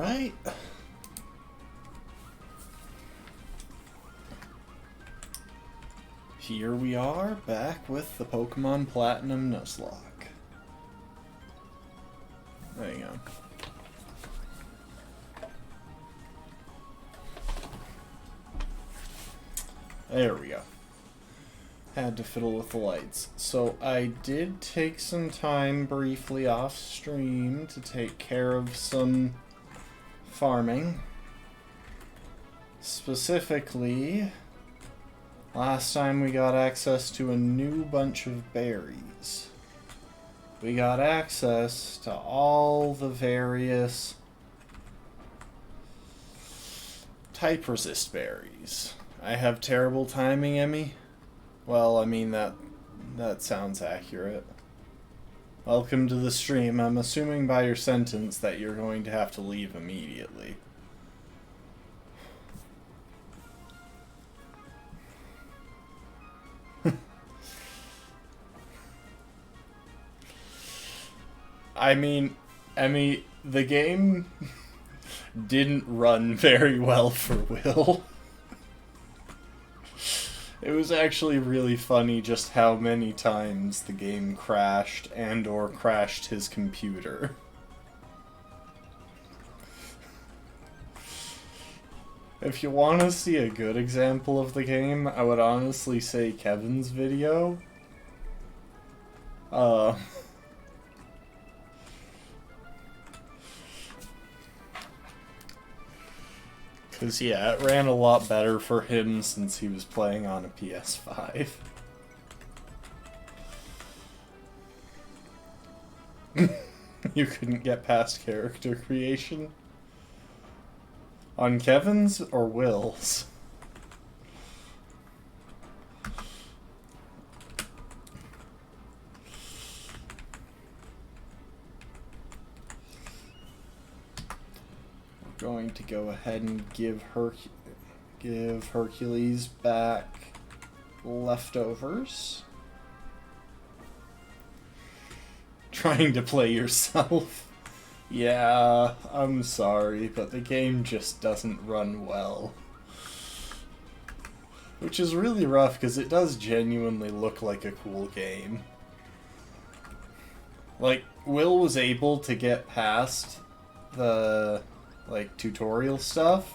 Alright. Here we are, back with the Pokemon Platinum Nuzlocke. There you go. There we go. Had to fiddle with the lights. So I did take some time briefly off stream to take care of some farming. Specifically, last time we got access to a new bunch of berries. We got access to all the various type resist berries. I have terrible timing, Emmy. Well, I mean, that sounds accurate. Welcome to the stream. I'm assuming by your sentence that you're going to have to leave immediately. I mean, Emmy, the game didn't run very well for Will. It was actually really funny just how many times the game crashed and or crashed his computer. If you want to see a good example of the game, I would honestly say Kevin's video. Because, yeah, it ran a lot better for him since he was playing on a PS5. You couldn't get past character creation? On Kevin's or Will's? Going to go ahead and give Hercules back leftovers. Trying to play yourself. Yeah, I'm sorry, but the game just doesn't run well. Which is really rough, because it does genuinely look like a cool game. Like, Will was able to get past the tutorial stuff,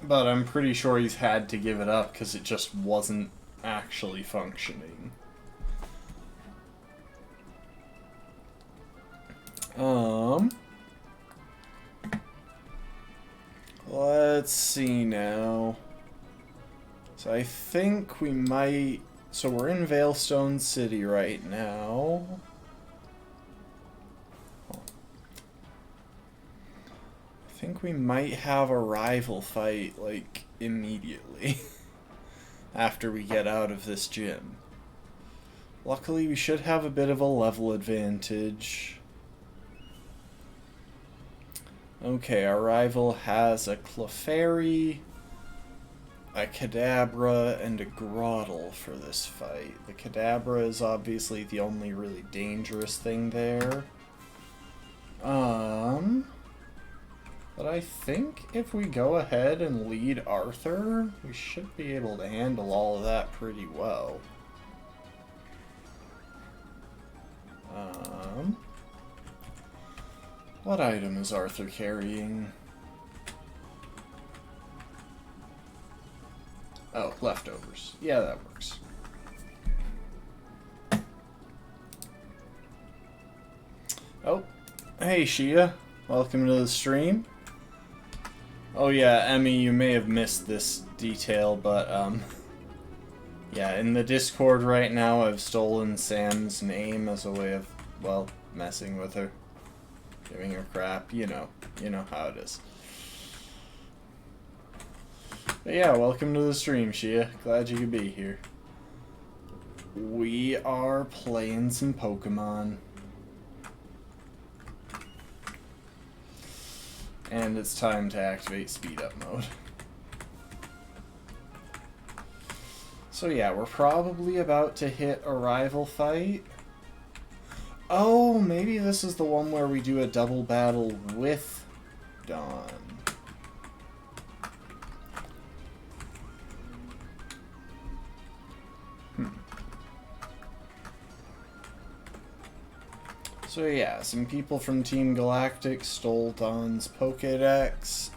but I'm pretty sure he's had to give it up because it just wasn't actually functioning. Let's see now. So I think we might... So we're in Veilstone City right now. I think we might have a rival fight, like, immediately after we get out of this gym. Luckily, we should have a bit of a level advantage. Okay, our rival has a Clefairy, a Kadabra, and a Grotle for this fight. The Kadabra is obviously the only really dangerous thing there. But I think if we go ahead and lead Arthur, we should be able to handle all of that pretty well. What item is Arthur carrying? Oh, leftovers. Yeah, that works. Oh, hey Shia. Welcome to the stream. Oh yeah, Emmy, you may have missed this detail, but, yeah, in the Discord right now, I've stolen Sam's name as a way of, well, messing with her. Giving her crap, you know how it is. But yeah, welcome to the stream, Shia. Glad you could be here. We are playing some Pokemon. And it's time to activate speed up mode. So yeah, we're probably about to hit a rival fight. Oh, maybe this is the one where we do a double battle with Dawn. So yeah, some people from Team Galactic stole Dawn's Pokédex.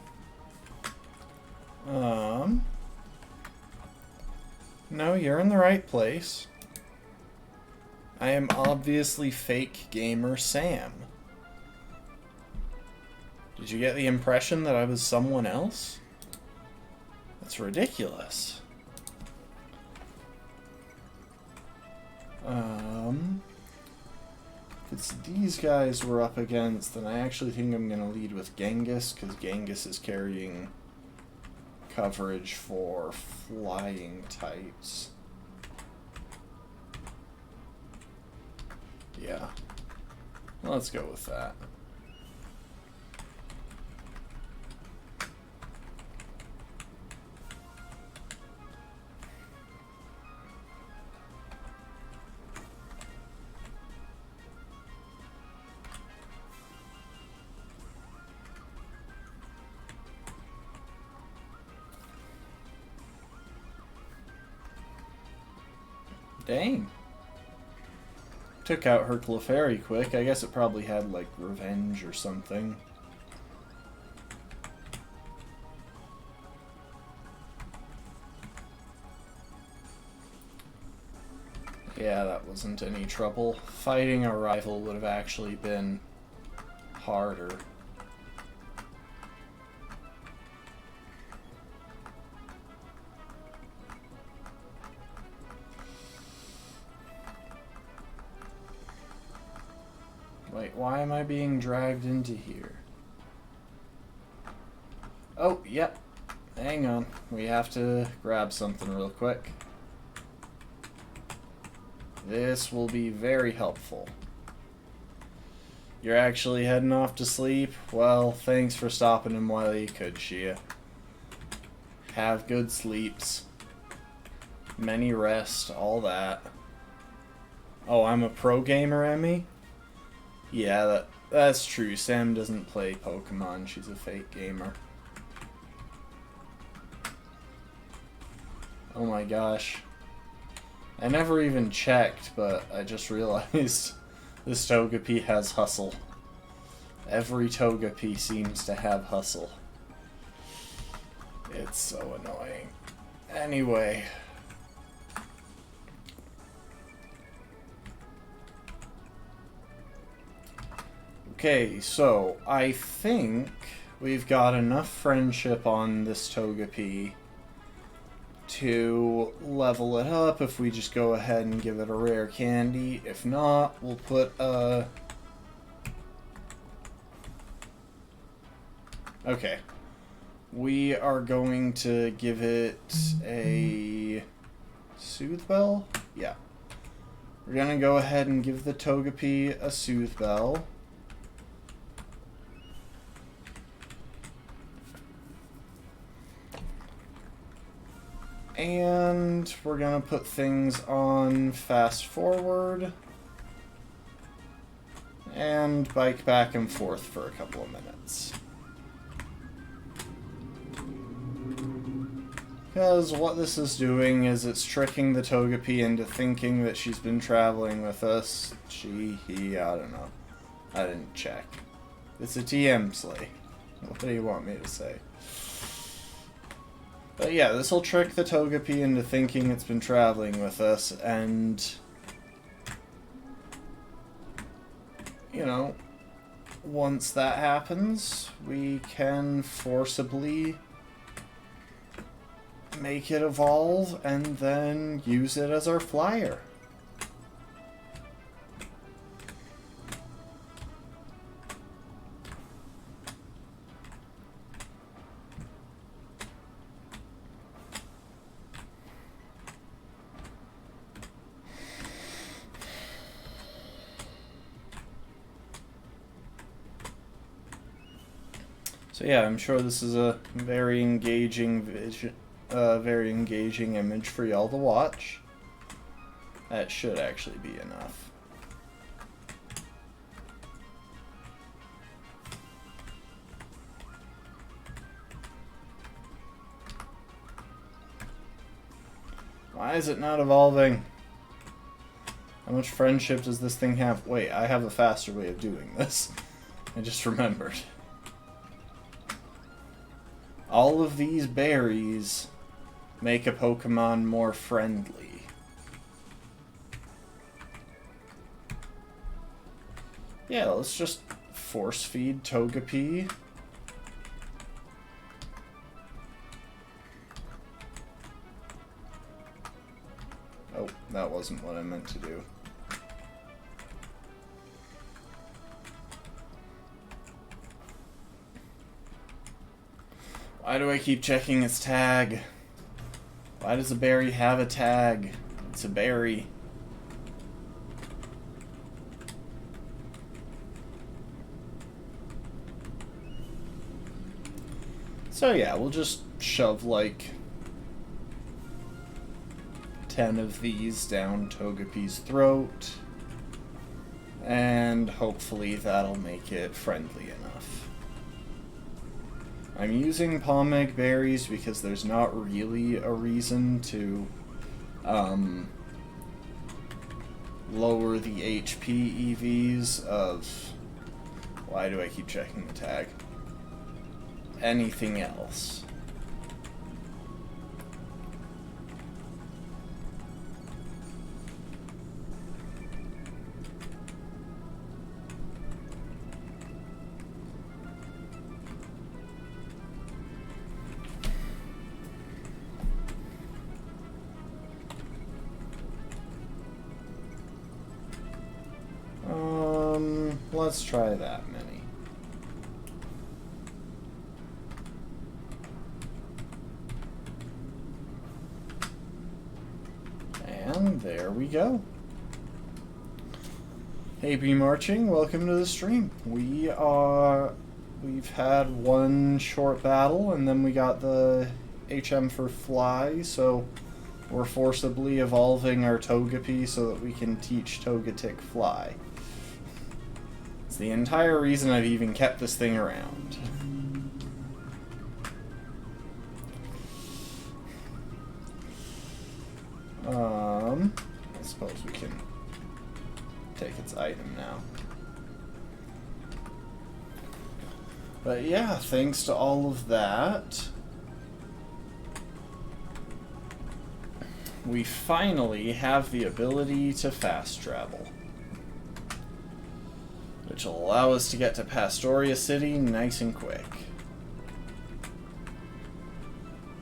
No, you're in the right place. I am obviously fake gamer Sam. Did you get the impression that I was someone else? That's ridiculous. If it's these guys we're up against, then I actually think I'm going to lead with Genghis, because Genghis is carrying coverage for flying types. Yeah. Let's go with that. Dang. Took out her Clefairy quick. I guess it probably had, like, revenge or something. Yeah, that wasn't any trouble. Fighting a rival would have actually been harder. Wait, why am I being dragged into here? Oh, yep. Hang on. We have to grab something real quick. This will be very helpful. You're actually heading off to sleep? Well, thanks for stopping him while you could, Shia. Have good sleeps. Many rest, all that. Oh, I'm a pro gamer, Emmy? Yeah, that's true. Sam doesn't play Pokemon. She's a fake gamer. Oh my gosh. I never even checked, but I just realized this Togepi has Hustle. Every Togepi seems to have Hustle. It's so annoying. Anyway. Okay, so I think we've got enough friendship on this Togepi to level it up if we just go ahead and give it a rare candy. If not, we'll put a... Okay. We are going to give it a Soothe Bell? Yeah. We're going to go ahead and give the Togepi a Soothe Bell. And we're going to put things on fast forward and bike back and forth for a couple of minutes. Because what this is doing is it's tricking the Togepi into thinking that she's been traveling with us. She, he, I don't know. I didn't check. It's a TM sleigh. What do you want me to say? But yeah, this will trick the Togepi into thinking it's been traveling with us, and, you know, once that happens, we can forcibly make it evolve and then use it as our flyer. So yeah, I'm sure this is a very engaging image for y'all to watch. That should actually be enough. Why is it not evolving? How much friendship does this thing have? Wait, I have a faster way of doing this. I just remembered. All of these berries make a Pokemon more friendly. Yeah, let's just force feed Togepi. Oh, that wasn't what I meant to do. Why do I keep checking its tag? Why does a berry have a tag? It's a berry. So yeah, we'll just shove like 10 of these down Togepi's throat, and hopefully that'll make it friendly enough. I'm using Pomeg berries because there's not really a reason to lower the HP EVs of... Why do I keep checking the tag? Anything else. Let's try that many. And there we go. Hey B Marching, welcome to the stream. We've had one short battle and then we got the HM for Fly, so we're forcibly evolving our Togepi so that we can teach Togetic Fly. It's the entire reason I've even kept this thing around. I suppose we can take its item now. But yeah, thanks to all of that, we finally have the ability to fast travel, which will allow us to get to Pastoria City nice and quick.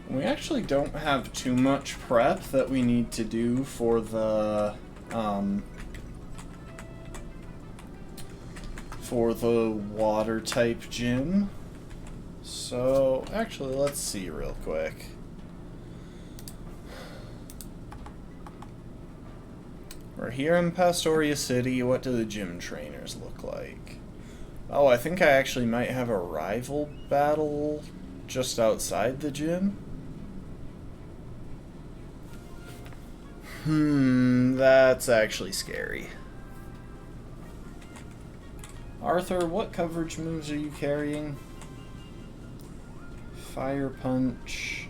We actually don't have too much prep that we need to do for the water type gym. So actually, let's see real quick. We're here in Pastoria City. What do the gym trainers look like? Oh, I think I actually might have a rival battle just outside the gym. That's actually scary. Arthur, what coverage moves are you carrying? Fire Punch.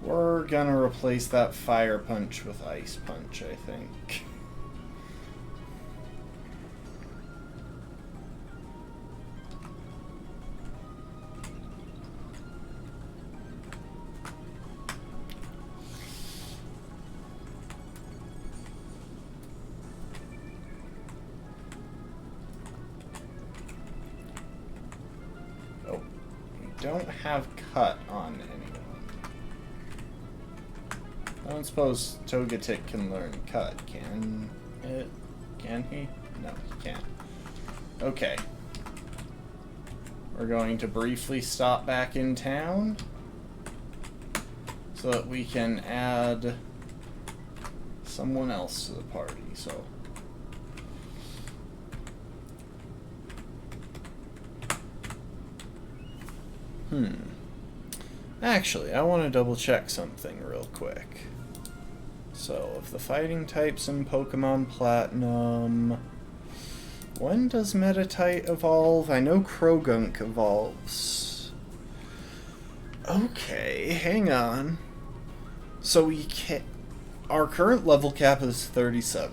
We're gonna replace that Fire Punch with Ice Punch, I think. Oh, we don't have Cut on anyone. I don't suppose Togetic can learn Cut, can it? Can he? No, he can't. Okay. We're going to briefly stop back in town so that we can add someone else to the party, so... Actually, I want to double check something real quick. So, of the fighting types in Pokemon Platinum, when does Meditite evolve? I know Krogunk evolves. Okay, hang on. So we can't... our current level cap is 37.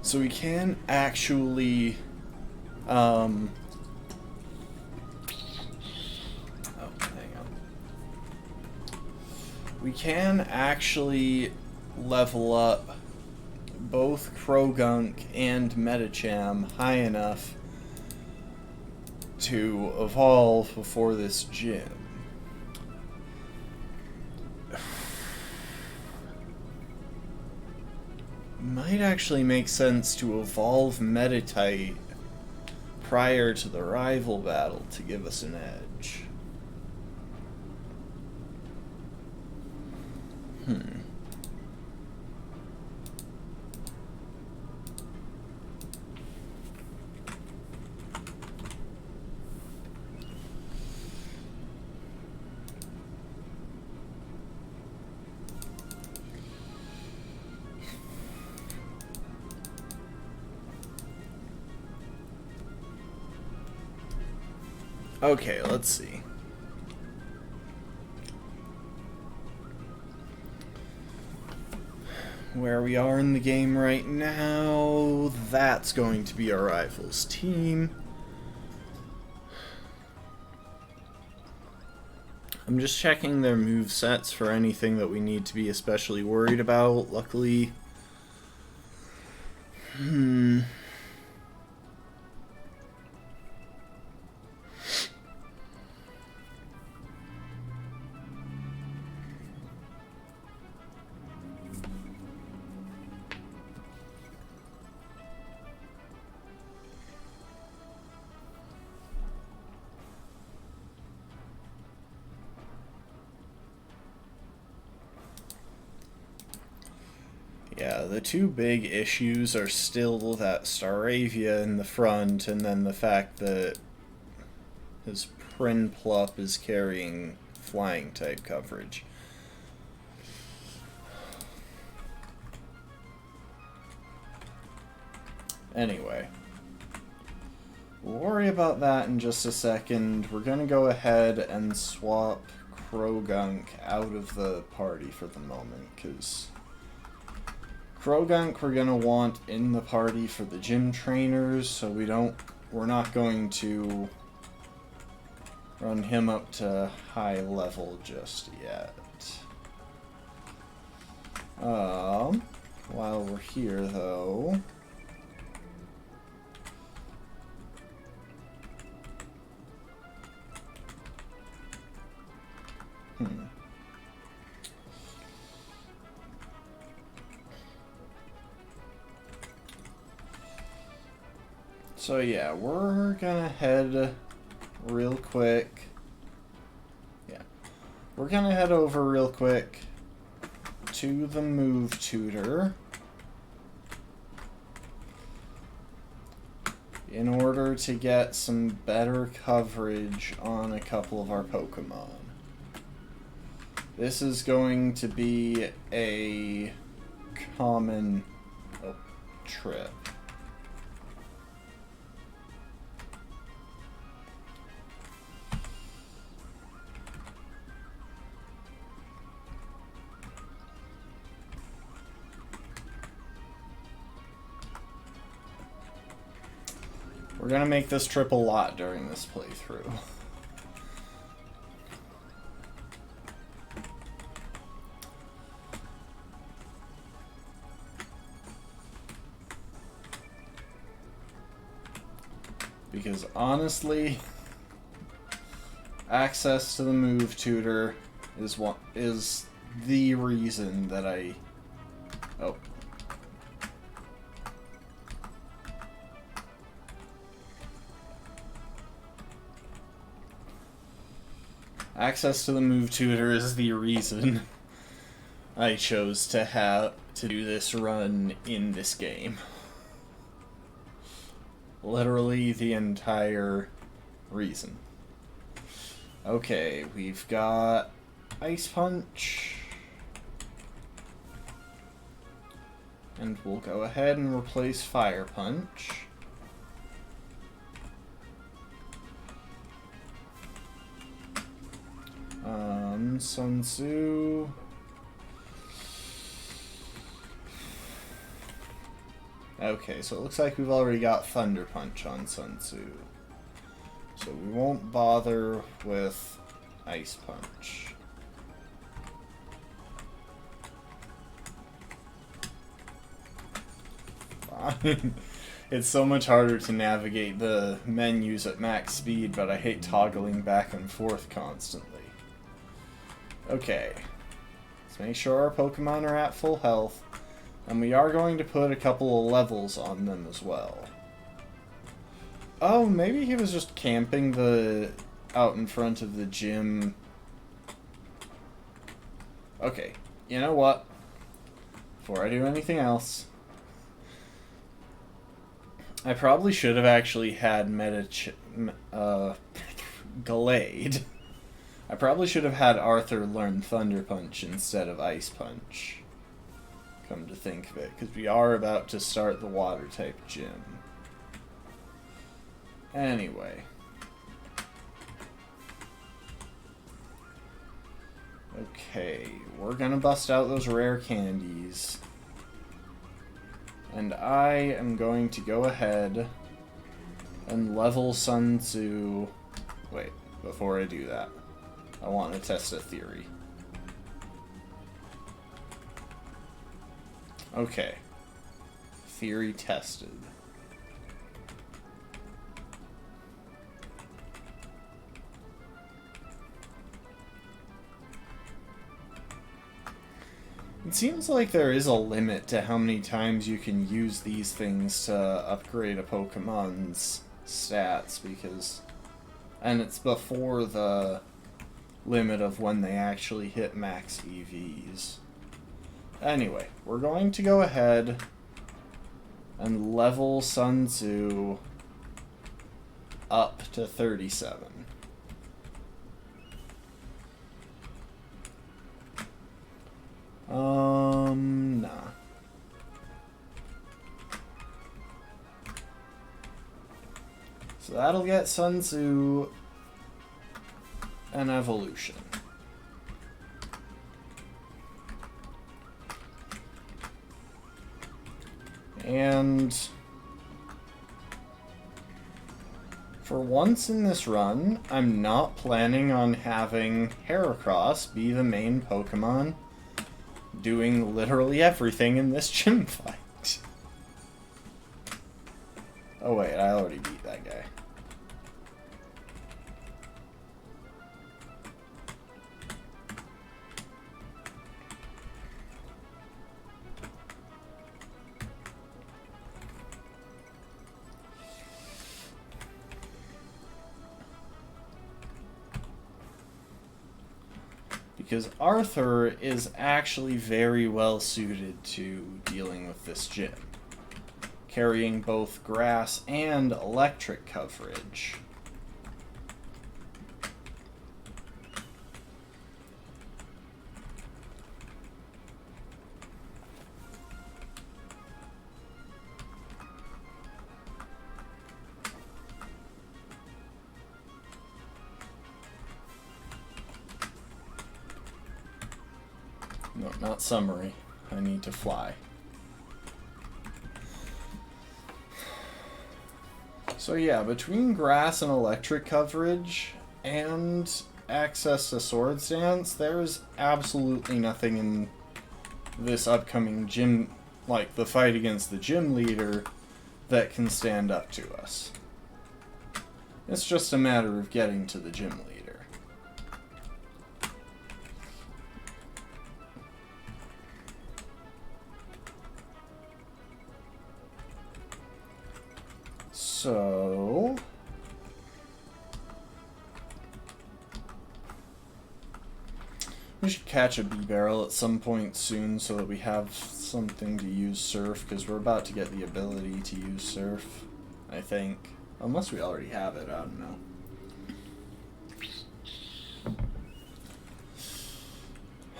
So we can actually... oh, hang on. We can actually level up both Krogunk and Medicham high enough to evolve before this gym. Might actually make sense to evolve Meditite prior to the rival battle to give us an edge. Okay, let's see. Where we are in the game right now, that's going to be our rivals team. I'm just checking their movesets for anything that we need to be especially worried about. Luckily, yeah, the two big issues are still that Staravia in the front, and then the fact that his Prinplup is carrying flying type coverage. Anyway, we'll worry about that in just a second. We're gonna go ahead and swap Krogunk out of the party for the moment, because Krogunk we're gonna want in the party for the gym trainers, so we're not going to run him up to high level just yet. While we're here though, so yeah, we're gonna head real quick. Yeah. We're gonna head over real quick to the move tutor in order to get some better coverage on a couple of our Pokemon. This is going to be a common trip. We're gonna make this trip a lot during this playthrough. Because honestly, access to the move tutor is the reason that I... Oh. Access to the move tutor is the reason I chose to do this run in this game. Literally the entire reason. Okay, we've got Ice Punch. And we'll go ahead and replace Fire Punch. Sun Tzu. Okay, so it looks like we've already got Thunder Punch on Sun Tzu. So we won't bother with Ice Punch. Fine. It's so much harder to navigate the menus at max speed, but I hate toggling back and forth constantly. Okay. Let's make sure our Pokemon are at full health. And we are going to put a couple of levels on them as well. Oh, maybe he was just camping out in front of the gym. Okay, you know what? Before I do anything else, I probably should have actually had Gallade. I probably should have had Arthur learn Thunder Punch instead of Ice Punch. Come to think of it, because we are about to start the Water-type gym. Anyway. Okay, we're gonna bust out those rare candies. And I am going to go ahead and level Sun Tzu. Wait, before I do that, I want to test a theory. Okay. Theory tested. It seems like there is a limit to how many times you can use these things to upgrade a Pokemon's stats, because... And it's before the limit of when they actually hit max EVs. Anyway, we're going to go ahead and level Sun Tzu up to 37. Nah. So that'll get Sun Tzu an evolution. And for once in this run, I'm not planning on having Heracross be the main Pokemon doing literally everything in this gym fight. Oh wait, I already beat that guy. Because Arthur is actually very well suited to dealing with this gym, carrying both grass and electric coverage. No, not summary. I need to fly. So yeah, between grass and electric coverage and access to Swords Dance, there is absolutely nothing in this upcoming gym, like the fight against the gym leader, that can stand up to us. It's just a matter of getting to the gym leader. So... we should catch a B-Barrel at some point soon so that we have something to use Surf, because we're about to get the ability to use Surf, I think. Unless we already have it, I don't know.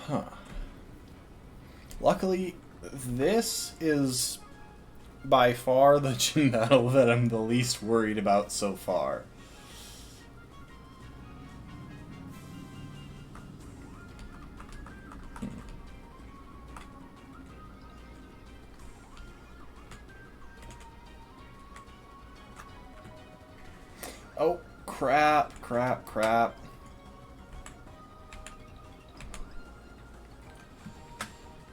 Huh. Luckily, this is by far the gym battle that I'm the least worried about so far. crap, crap, crap.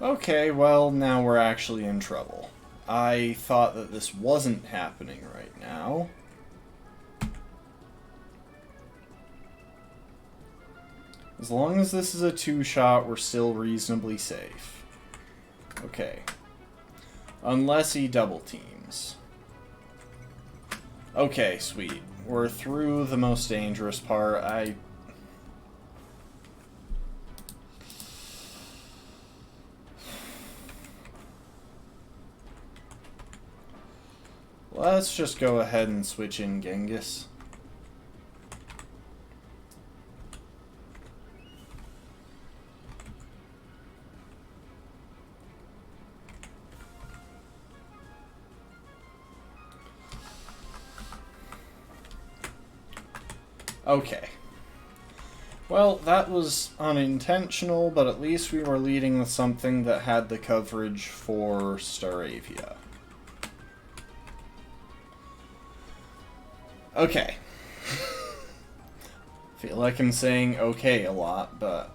Okay, well, now we're actually in trouble. I thought that this wasn't happening right now. As long as this is a two-shot, we're still reasonably safe. Okay. Unless he double teams. Okay, sweet. We're through the most dangerous part. Let's just go ahead and switch in Genghis. Okay. Well, that was unintentional, but at least we were leading with something that had the coverage for Staravia. Okay. Feel like I'm saying okay a lot, but,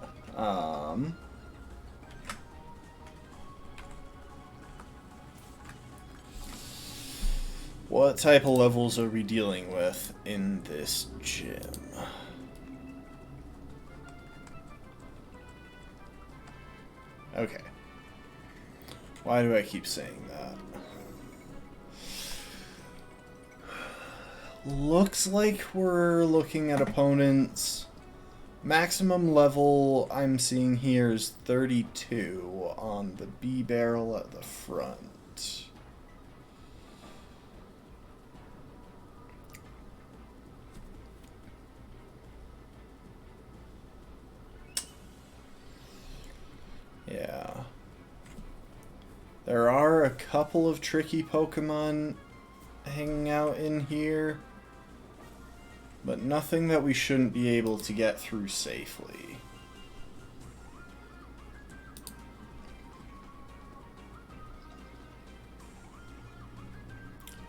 what type of levels are we dealing with in this gym? Okay. Why do I keep saying that? Looks like we're looking at opponents. Maximum level I'm seeing here is 32 on the B barrel at the front. Yeah. There are a couple of tricky Pokemon hanging out in here, but nothing that we shouldn't be able to get through safely.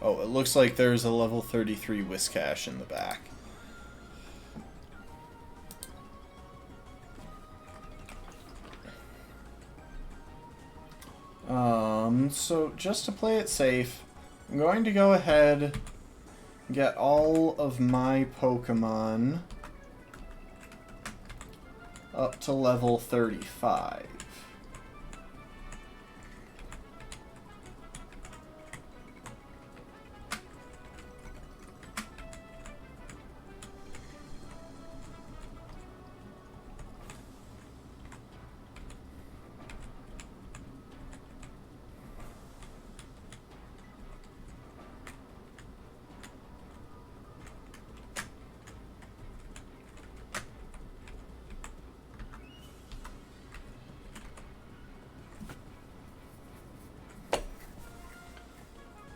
Oh, it looks like there's a level 33 Whiscash in the back. So just to play it safe, I'm going to go ahead and get all of my Pokemon up to level 35.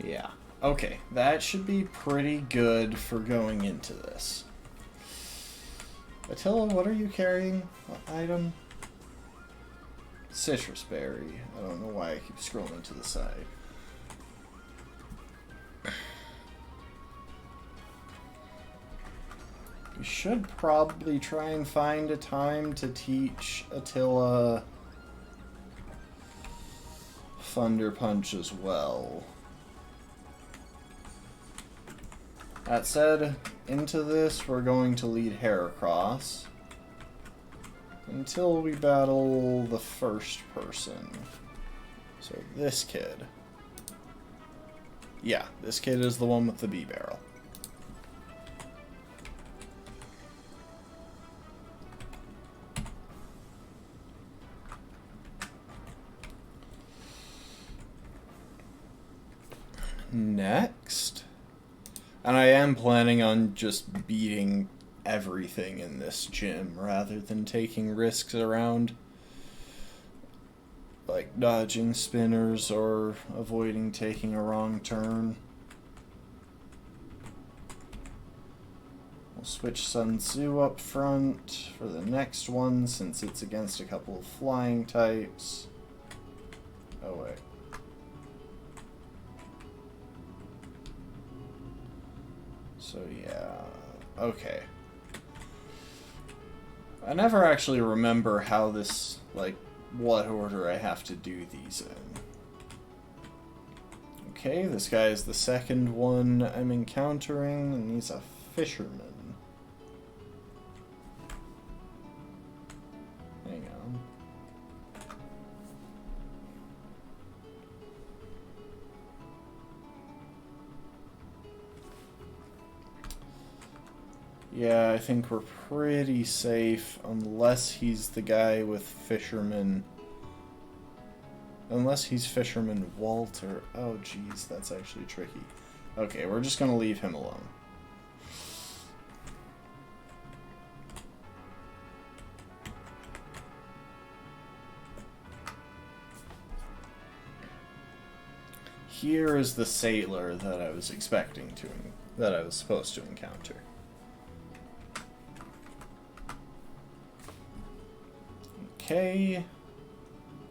Yeah. Okay, that should be pretty good for going into this. Attila, what are you carrying? What item? Citrus berry. I don't know why I keep scrolling to the side. We should probably try and find a time to teach Attila Thunder Punch as well. That said, into this we're going to lead Heracross until we battle the first person. So this kid. Yeah, this kid is the one with the B barrel. Next. And I am planning on just beating everything in this gym rather than taking risks around like dodging spinners or avoiding taking a wrong turn. We'll switch Sun Tzu up front for the next one since it's against a couple of flying types. Oh wait. So yeah, Okay. I never actually remember how this, like, what order I have to do these in. Okay, this guy is the second one I'm encountering, and he's a fisherman. Hang on. Yeah, I think we're pretty safe, unless he's the guy with fisherman. Unless he's Fisherman Walter. Oh, geez, that's actually tricky. Okay, we're just gonna leave him alone. Here is the sailor that I was expecting to, that I was supposed to encounter. Okay.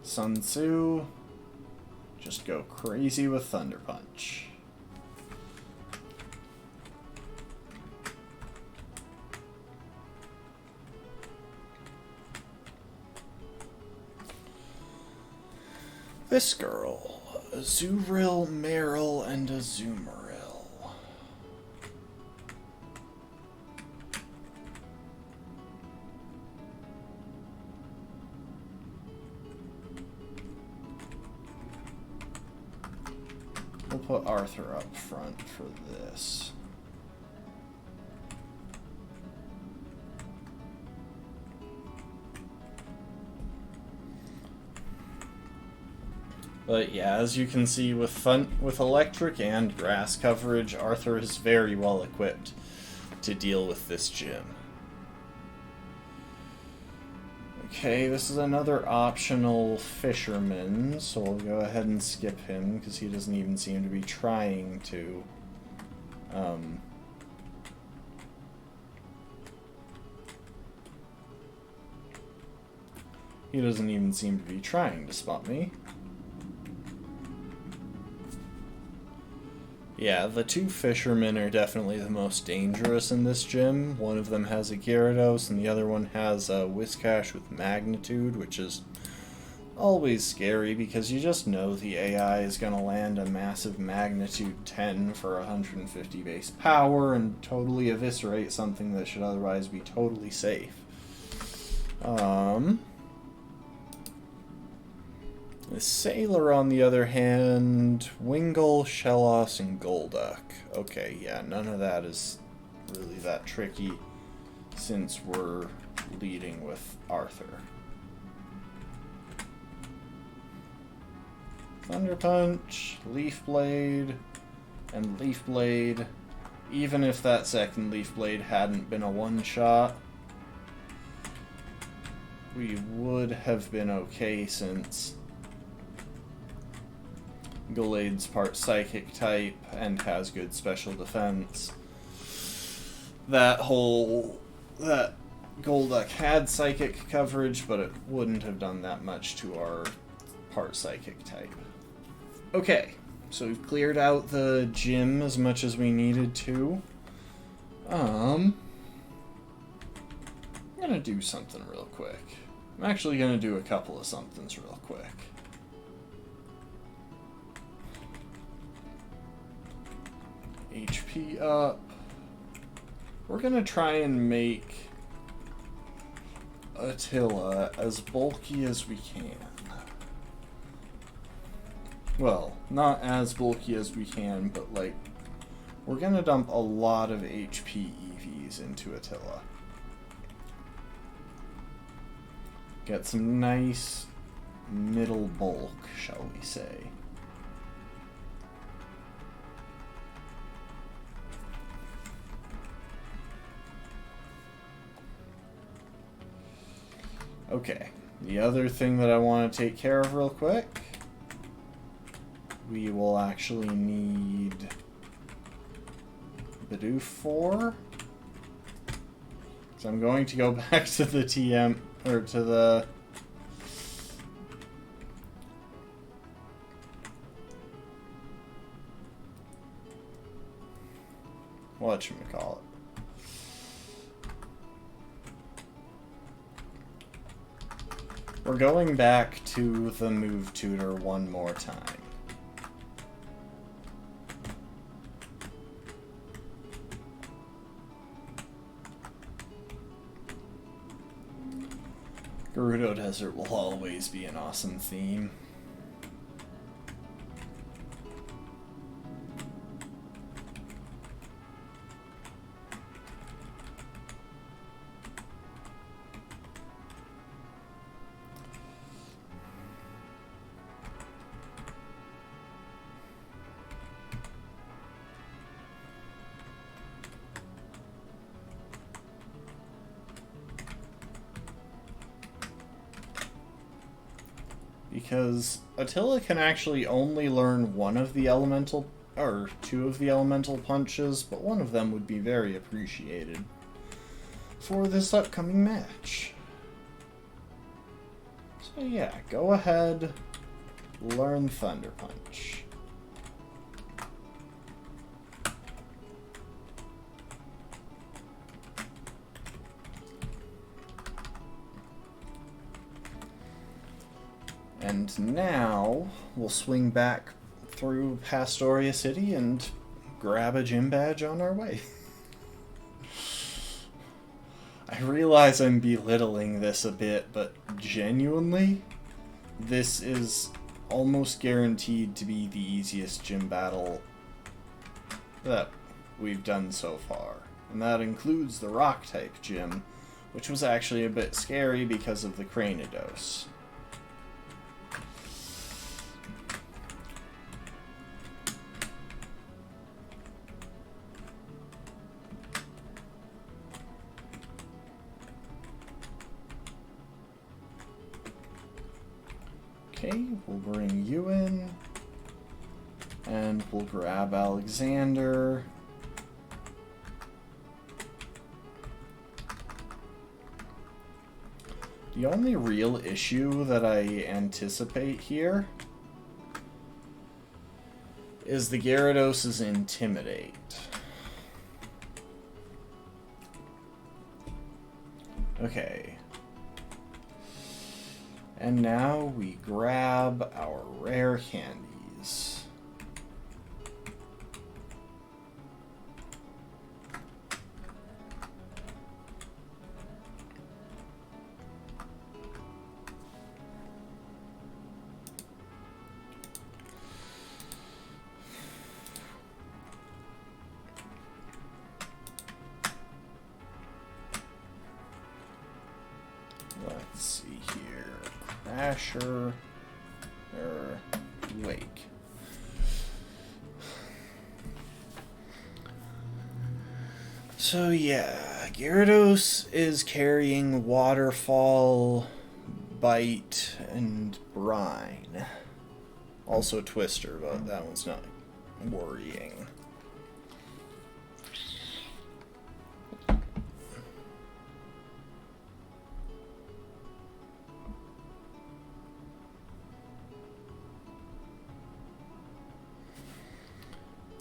Sun Tzu. Just go crazy with Thunder Punch. This girl. Azuril, Meryl, and Azumarill. We'll put Arthur up front for this. But yeah, as you can see, with electric and grass coverage, Arthur is very well equipped to deal with this gym. Okay, this is another optional fisherman, so we'll go ahead and skip him, because he doesn't even seem to be trying to. He doesn't even seem to be trying to spot me. Yeah, the two fishermen are definitely the most dangerous in this gym. One of them has a Gyarados, and the other one has a Whiscash with Magnitude, which is always scary because you just know the AI is going to land a massive Magnitude 10 for 150 base power and totally eviscerate something that should otherwise be totally safe. The Sailor, on the other hand, Wingull, Shellos, and Golduck. Okay, yeah, none of that is really that tricky since we're leading with Arthur. Thunder Punch, Leaf Blade, and Leaf Blade. Even if that second Leaf Blade hadn't been a one-shot, we would have been okay since Gallade's part Psychic type and has good special defense. That Golduck had Psychic coverage, but it wouldn't have done that much to our part Psychic type. Okay, so we've cleared out the gym as much as we needed to. I'm gonna do something real quick. I'm actually gonna do a couple of somethings real quick. HP up. We're gonna try and make Attila as bulky as we can. Well, not as bulky as we can, but like, we're gonna dump a lot of HP EVs into Attila. Get some nice middle bulk, shall we say. Okay, the other thing that I want to take care of real quick, we will actually need Bidoof 4. So I'm going to go back to the TM, or to the whatchamacallit. We're going back to the move tutor one more time. Gerudo Desert will always be an awesome theme. Because Attila can actually only learn one of the elemental, or two of the elemental punches, but one of them would be very appreciated for this upcoming match. So yeah, go ahead, learn Thunder Punch. And now, we'll swing back through Pastoria City and grab a gym badge on our way. I realize I'm belittling this a bit, but genuinely, this is almost guaranteed to be the easiest gym battle that we've done so far. And that includes the Rock-type gym, which was actually a bit scary because of the Cranidos. Okay, we'll bring you in, and we'll grab Alexander. The only real issue that I anticipate here is the Gyarados' Intimidate. Okay. And now we grab our rare candies. Let's see here. Crasher, Wake. So yeah, Gyarados is carrying Waterfall, Bite, and Brine. Also Twister, but that one's not worrying.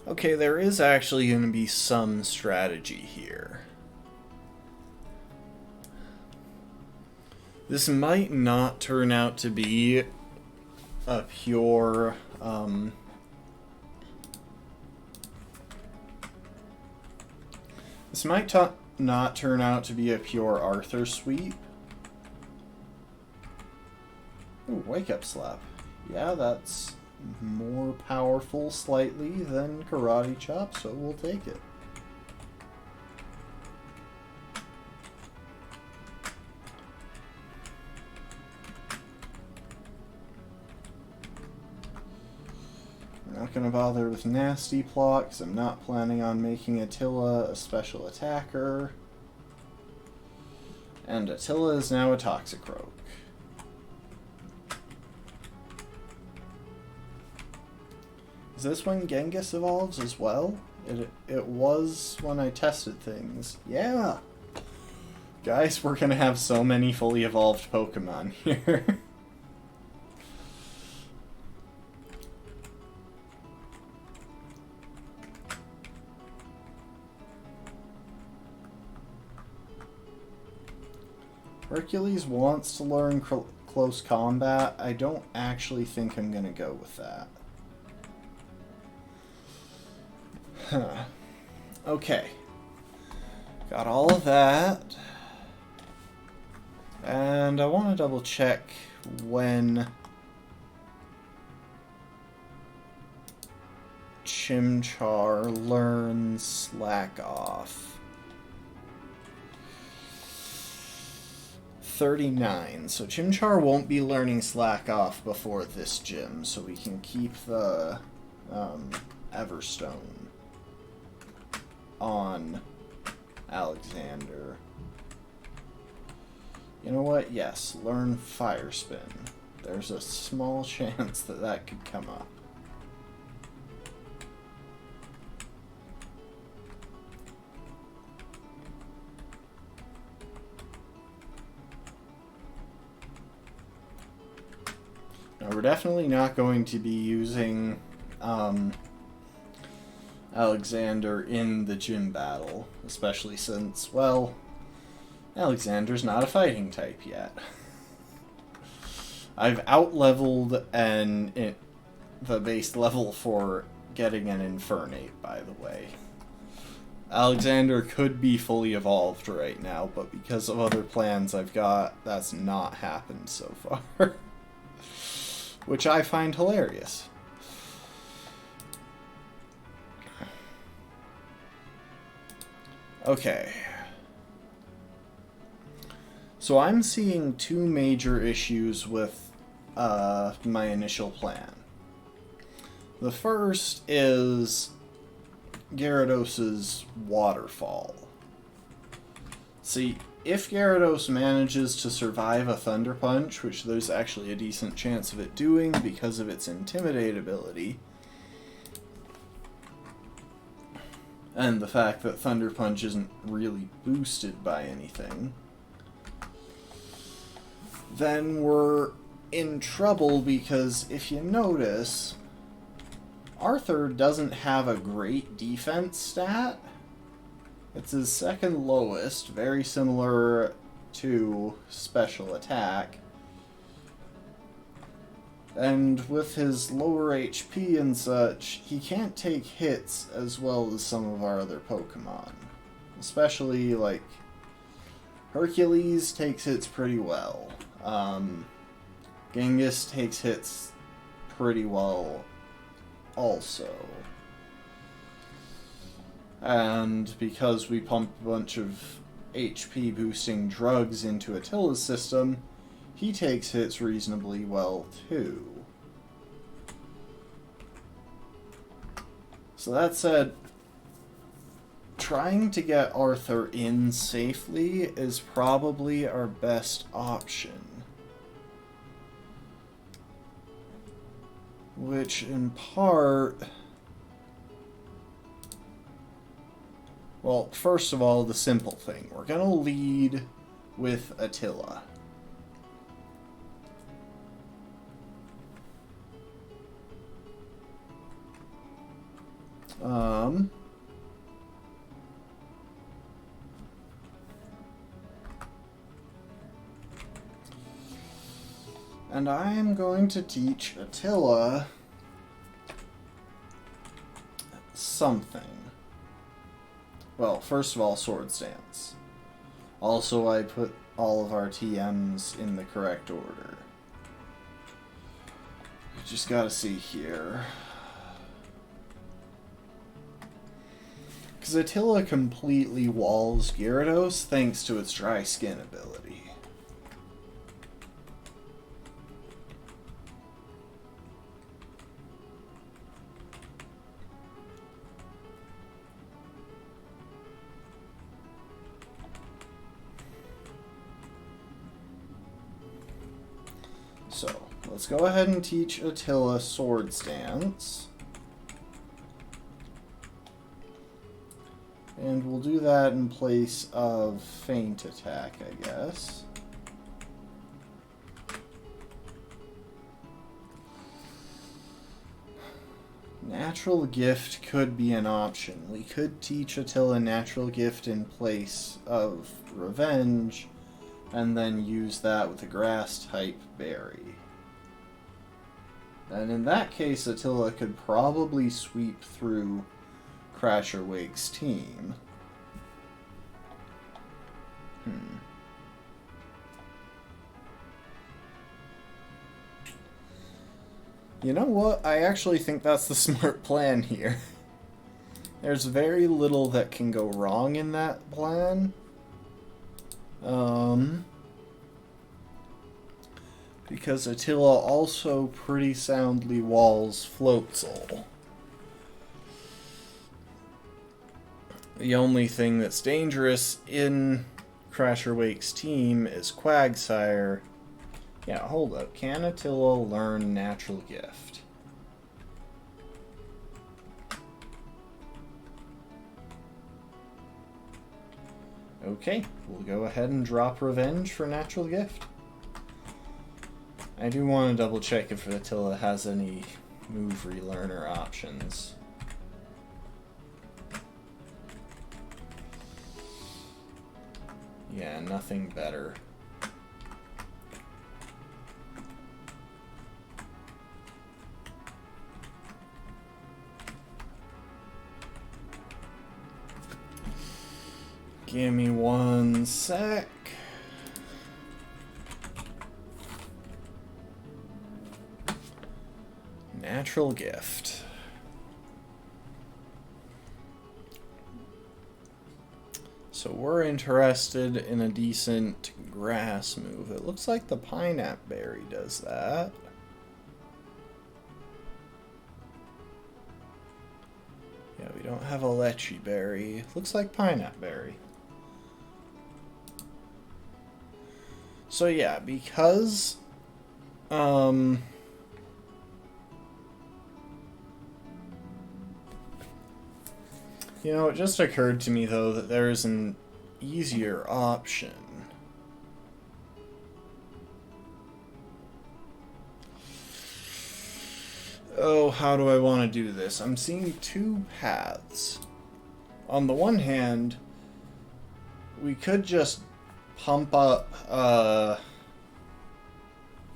Okay, there is actually going to be some strategy here. This might not turn out to be a pure, this might not turn out to be a pure Arthur sweep. Ooh, Wake Up Slap. Yeah, that's more powerful slightly than Karate Chop, so we'll take it. We're not going to bother with Nasty Plot, because I'm not planning on making Attila a special attacker. And Attila is now a Toxicroak. Is this when Genghis evolves as well? It was when I tested things. Yeah! Guys, we're gonna have so many fully evolved Pokemon here. Hercules wants to learn close combat, I don't actually think I'm going to go with that. Huh. Okay. Got all of that. And I want to double check when Chimchar learns Slack Off. 39. So Chimchar won't be learning Slack Off before this gym, so we can keep the Everstone on Alexander. You know what? Yes, learn Fire Spin. There's a small chance that that could come up. Now, we're definitely not going to be using Alexander in the gym battle, especially since, well, Alexander's not a fighting type yet. I've out-leveled the base level for getting an Infernape, by the way. Alexander could be fully evolved right now, but because of other plans I've got, that's not happened so far. Which I find hilarious. Okay. So I'm seeing two major issues with my initial plan. The first is Gyarados' Waterfall. See, if Gyarados manages to survive a Thunder Punch, which there's actually a decent chance of it doing because of its Intimidate ability, and the fact that Thunder Punch isn't really boosted by anything, then we're in trouble because if you notice, Arthur doesn't have a great defense stat. It's his second lowest, very similar to special attack. And with his lower HP and such, he can't take hits as well as some of our other Pokemon. Especially, like, Hercules takes hits pretty well. Genghis takes hits pretty well also. And because we pumped a bunch of HP boosting drugs into Attila's system, he takes hits reasonably well too. So that said, trying to get Arthur in safely is probably our best option. Which in part... Well, first of all, the simple thing. We're going to lead with Attila. And I'm going to teach Attila something. Well, first of all, Sword Stance. Also, I put all of our TMs in the correct order. Just gotta see here. Because Attila completely walls Gyarados thanks to its Dry Skin ability. So, let's go ahead and teach Attila Sword Stance. And we'll do that in place of Feint Attack, I guess. Natural Gift could be an option. We could teach Attila Natural Gift in place of Revenge, and then use that with a grass-type berry. And in that case, Attila could probably sweep through Crasher Wake's team. You know what? I actually think that's the smart plan here. There's very little that can go wrong in that plan. Because Attila also pretty soundly walls Floatzel. The only thing that's dangerous in Crasher Wake's team is Quagsire. Yeah, hold up. Can Attila learn Natural Gift? Okay, we'll go ahead and drop Revenge for Natural Gift. I do want to double check if Attila has any move relearner options. Yeah, nothing better. Give me one sec. Natural Gift. So we're interested in a decent grass move. It looks like the Pineapple Berry does that. Yeah, we don't have a Leche Berry. Looks like Pineapple Berry. So yeah, because you know, it just occurred to me, though, that there's an easier option. Oh, how do I want to do this? I'm seeing two paths. On the one hand, we could just pump up,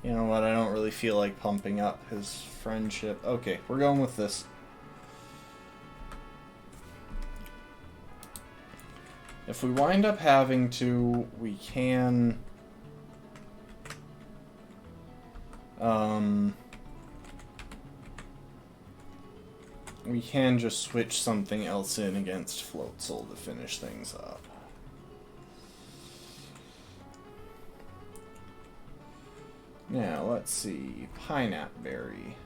you know what, I don't really feel like pumping up his friendship. Okay, we're going with this. If we wind up having to, we can... we can just switch something else in against Floatzel to finish things up. Now, let's see. Pineapple Berry.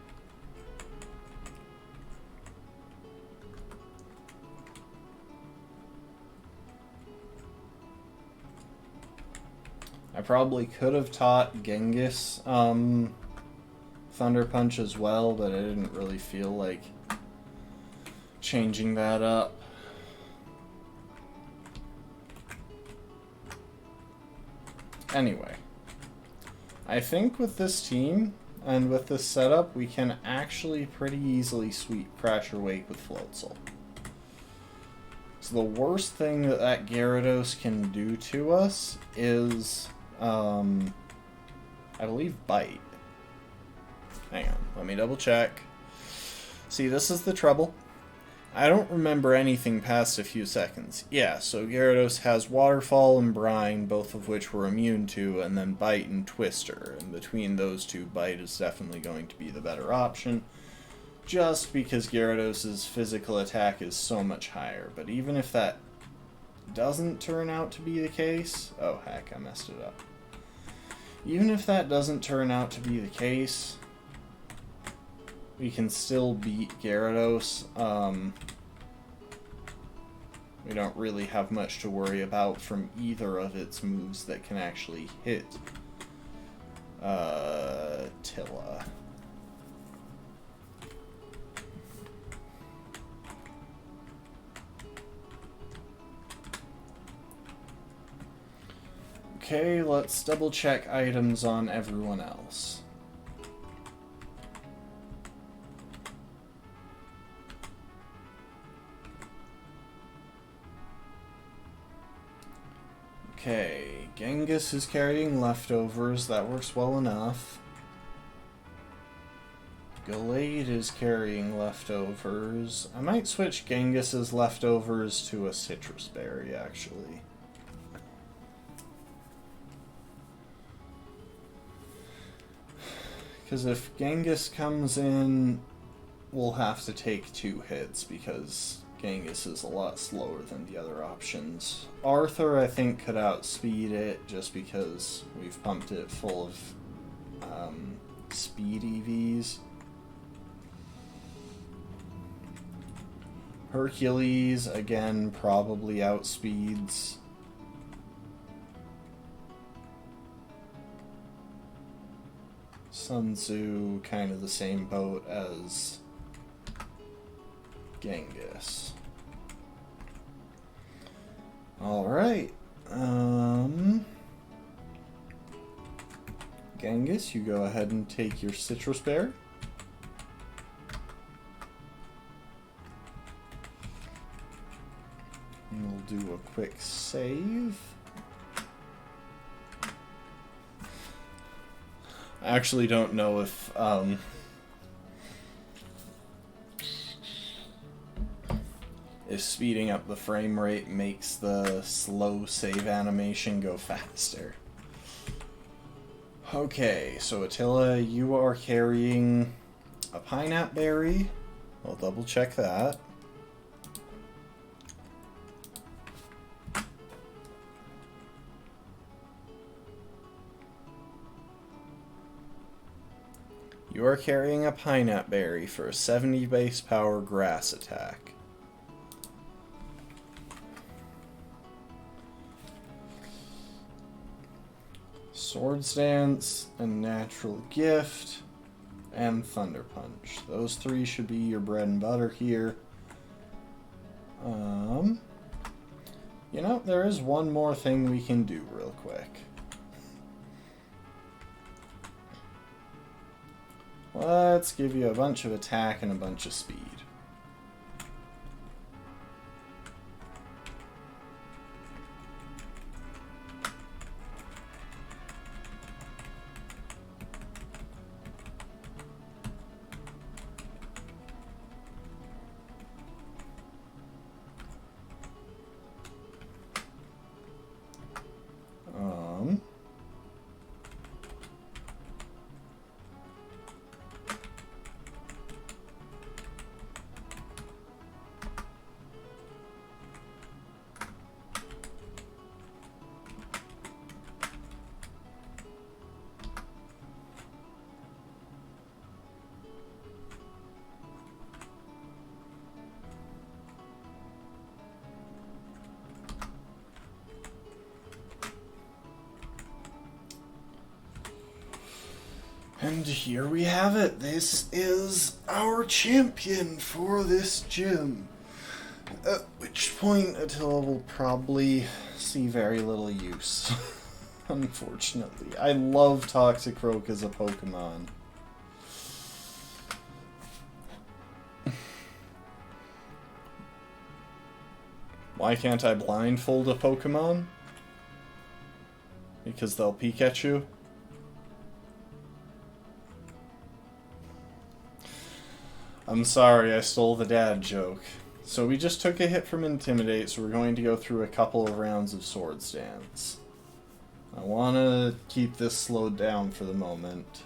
I probably could have taught Genghis Thunder Punch as well, but I didn't really feel like changing that up. Anyway, I think with this team and with this setup, we can actually pretty easily sweep Crasher Wake with Floatzel. So the worst thing that Gyarados can do to us is, I believe, Bite. Hang on, let me double check. See, this is the trouble. I don't remember anything past a few seconds. Yeah, so Gyarados has Waterfall and Brine, both of which we're immune to, and then Bite and Twister. And between those two, Bite is definitely going to be the better option, just because Gyarados' physical attack is so much higher. But even if that doesn't turn out to be the case... Oh, heck, I messed it up. Even if that doesn't turn out to be the case, we can still beat Gyarados. We don't really have much to worry about from either of its moves that can actually hit Tilla. Okay, let's double check items on everyone else. Okay, Genghis is carrying leftovers. That works well enough. Gallade is carrying leftovers. I might switch Genghis's leftovers to a citrus berry, actually. Because if Genghis comes in, we'll have to take 2 hits because Genghis is a lot slower than the other options. Arthur, I think, could outspeed it just because we've pumped it full of speed EVs. Hercules, again, probably outspeeds. Sun Tzu, kind of the same boat as Genghis. Alright. Genghis, you go ahead and take your citrus berry. And we'll do a quick save. I actually don't know if speeding up the frame rate makes the slow save animation go faster. Okay, so Attila, you are carrying a pineapple berry. I'll double check that. You are carrying a pineapple berry for a 70 base power grass attack. Swords Dance, and Natural Gift, and Thunder Punch. Those 3 should be your bread and butter here. You know, there is one more thing we can do real quick. Let's give you a bunch of attack and a bunch of speed. And here we have it. This is our champion for this gym. At which point Attila will probably see very little use. Unfortunately. I love Toxicroak as a Pokemon. Why can't I blindfold a Pokemon? Because they'll peek at you? I'm sorry, I stole the dad joke. So we just took a hit from Intimidate, so we're going to go through a couple of rounds of Swords Dance. I want to keep this slowed down for the moment.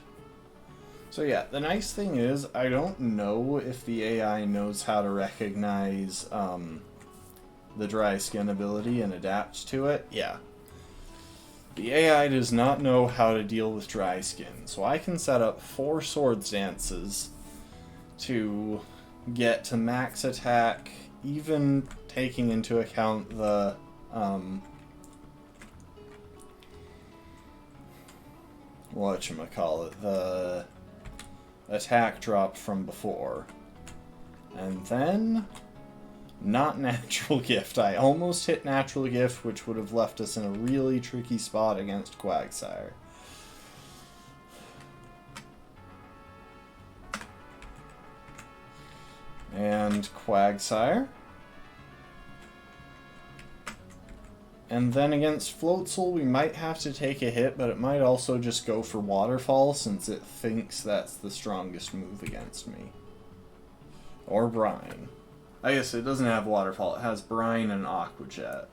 So yeah, the nice thing is, I don't know if the AI knows how to recognize the dry skin ability and adapt to it. Yeah. The AI does not know how to deal with dry skin, so I can set up 4 Swords Dances to get to max attack, even taking into account the whatchamacallit, the attack drop from before. And then not Natural Gift. I almost hit Natural Gift, which would have left us in a really tricky spot against Quagsire. And Quagsire. And then against Floatzel, we might have to take a hit, but it might also just go for Waterfall since it thinks that's the strongest move against me. Or Brine. I guess it doesn't have Waterfall, it has Brine and Aqua Jet.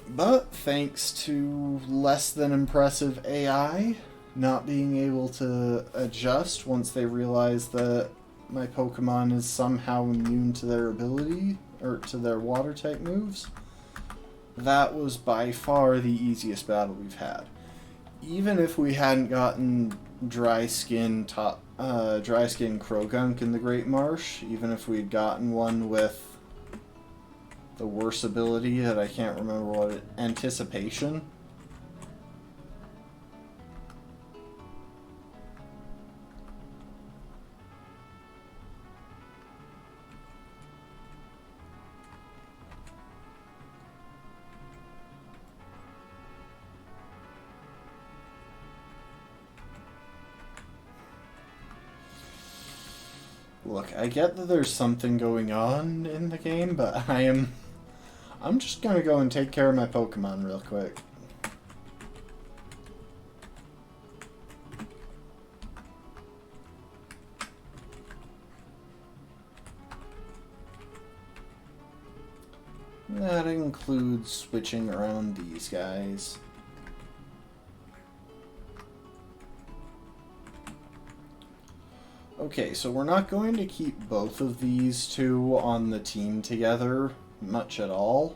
But thanks to less than impressive AI not being able to adjust once they realize that my Pokemon is somehow immune to their ability, or to their water type moves, that was by far the easiest battle we've had. Even if we hadn't gotten Dry Skin Krogunk in the Great Marsh, even if we'd gotten one with the worst ability that I can't remember what it, Anticipation. Look, I get that there's something going on in the game, but I'm just gonna go and take care of my Pokemon real quick. That includes switching around these guys. Okay, so we're not going to keep both of these two on the team together much at all.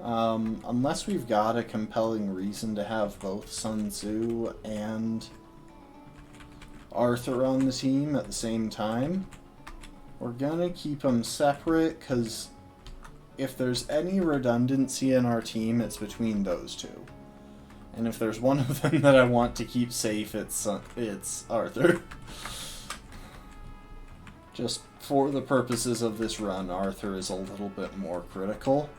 Unless we've got a compelling reason to have both Sun Tzu and Arthur on the team at the same time. We're gonna keep them separate, because if there's any redundancy in our team, it's between those two. And if there's one of them that I want to keep safe, it's Arthur. Just for the purposes of this run, Arthur is a little bit more critical.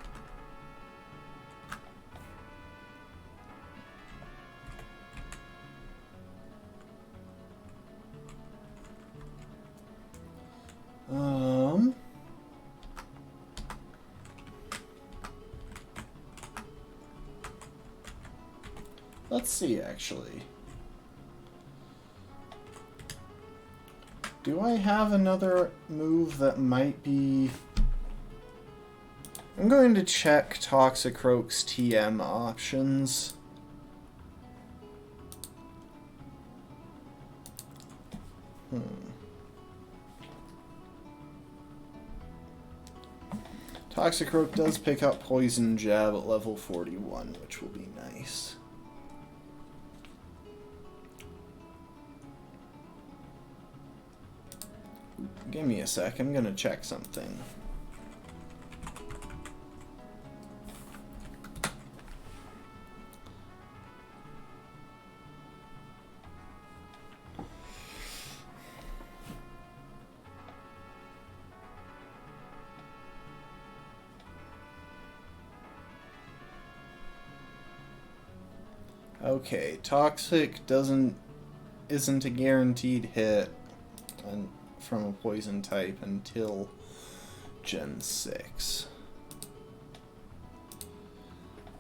Let's see, actually. Do I have another move that might be... I'm going to check Toxicroak's TM options. Toxicroak does pick up Poison Jab at level 41, which will be nice. Give me a sec, I'm gonna check something. Okay, Toxic isn't a guaranteed hit from a poison type until Gen 6.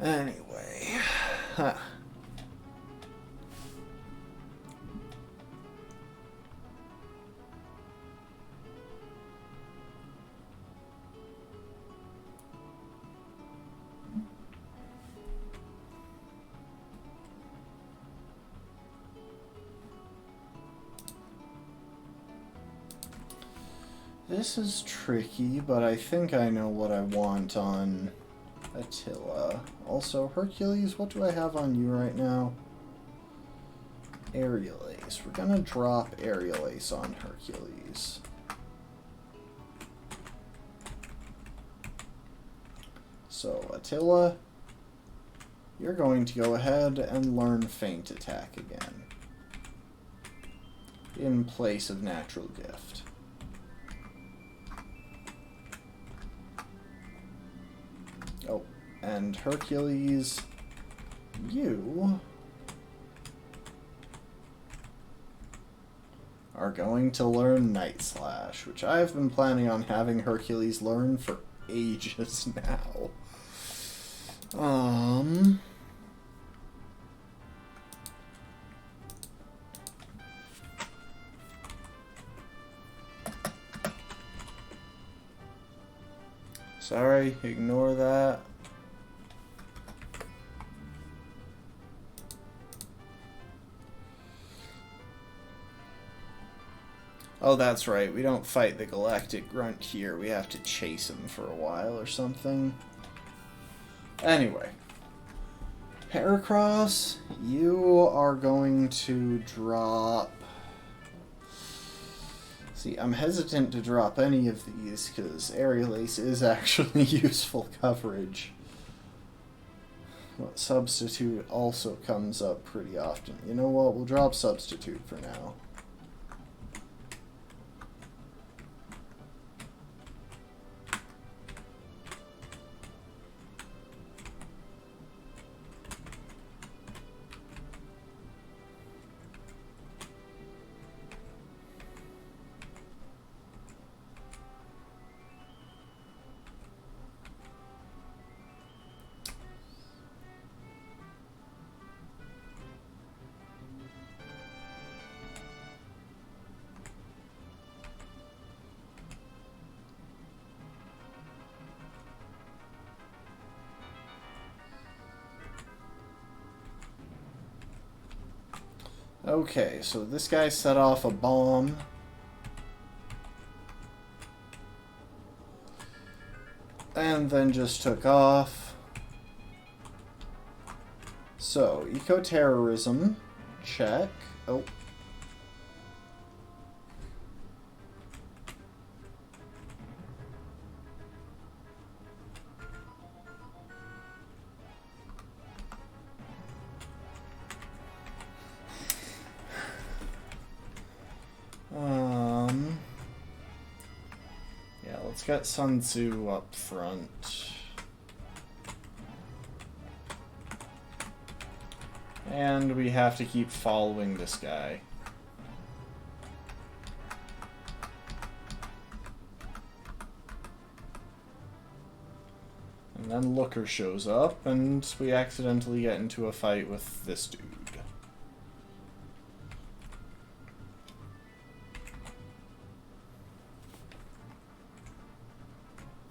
Anyway, this is tricky, but I think I know what I want on Attila. Also, Hercules, what do I have on you right now? Aerial Ace. We're gonna drop Aerial Ace on Hercules. So, Attila, you're going to go ahead and learn Feint Attack again, in place of Natural Gift. Oh, and Hercules, you are going to learn Night Slash, which I've been planning on having Hercules learn for ages now. Sorry, ignore that. Oh, that's right. We don't fight the Galactic Grunt here. We have to chase him for a while or something. Anyway. Heracross, you are going to drop... See, I'm hesitant to drop any of these because Aerial Ace is actually useful coverage. But Substitute also comes up pretty often. You know what? We'll drop Substitute for now. Okay, so this guy set off a bomb. And then just took off. So, eco-terrorism. Check. Oh. Yeah, let's get Sun Tzu up front. And we have to keep following this guy. And then Looker shows up, and we accidentally get into a fight with this dude.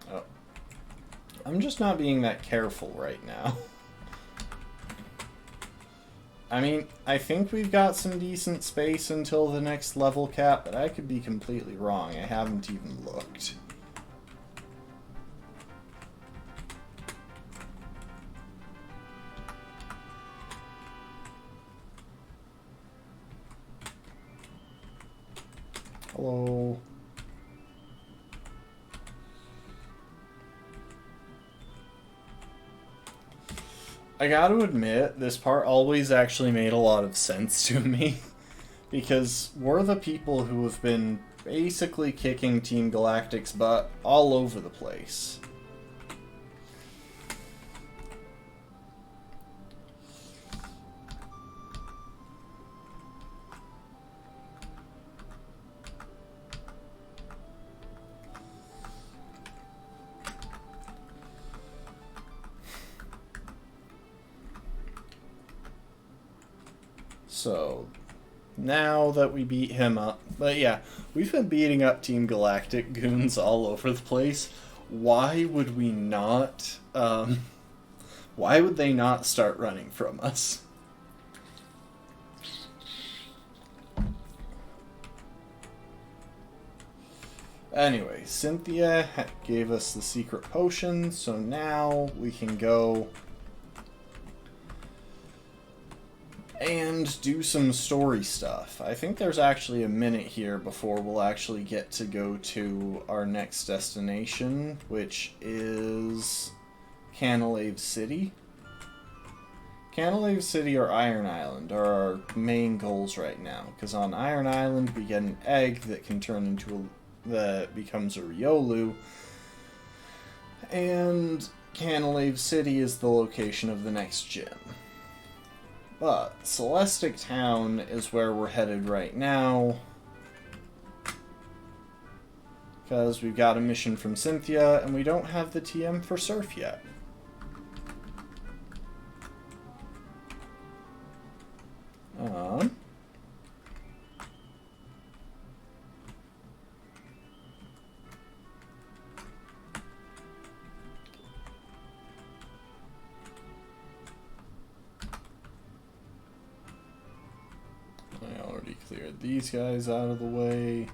Oh. I'm just not being that careful right now. I mean, I think we've got some decent space until the next level cap, but I could be completely wrong. I haven't even looked. Hello. I gotta admit, this part always actually made a lot of sense to me. Because we're the people who have been basically kicking Team Galactic's butt all over the place. So, now that we beat him up, but yeah, we've been beating up Team Galactic goons all over the place. Why would we not, why would they not start running from us? Anyway, Cynthia gave us the secret potion, so now we can go and do some story stuff. I think there's actually a minute here before we'll actually get to go to our next destination, which is Canalave City. Canalave City or Iron Island are our main goals right now, because on Iron Island we get an egg that can turn into that becomes a Riolu, and Canalave City is the location of the next gym. But Celestic Town is where we're headed right now, Because we've got a mission from Cynthia, and we don't have the TM for Surf yet. I already cleared these guys out of the way.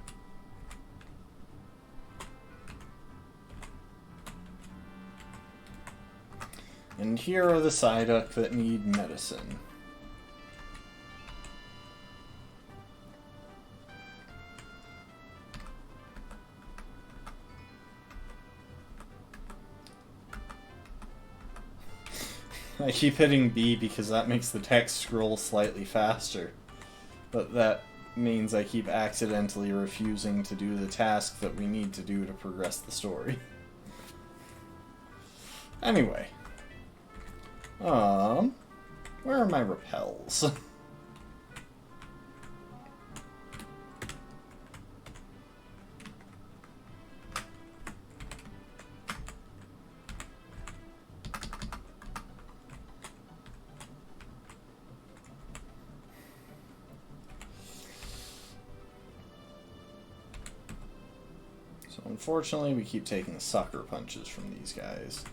And here are the Psyduck that need medicine. I keep hitting B because that makes the text scroll slightly faster. But that means I keep accidentally refusing to do the task that we need to do to progress the story. Anyway. Where are my repels? So unfortunately, we keep taking sucker punches from these guys.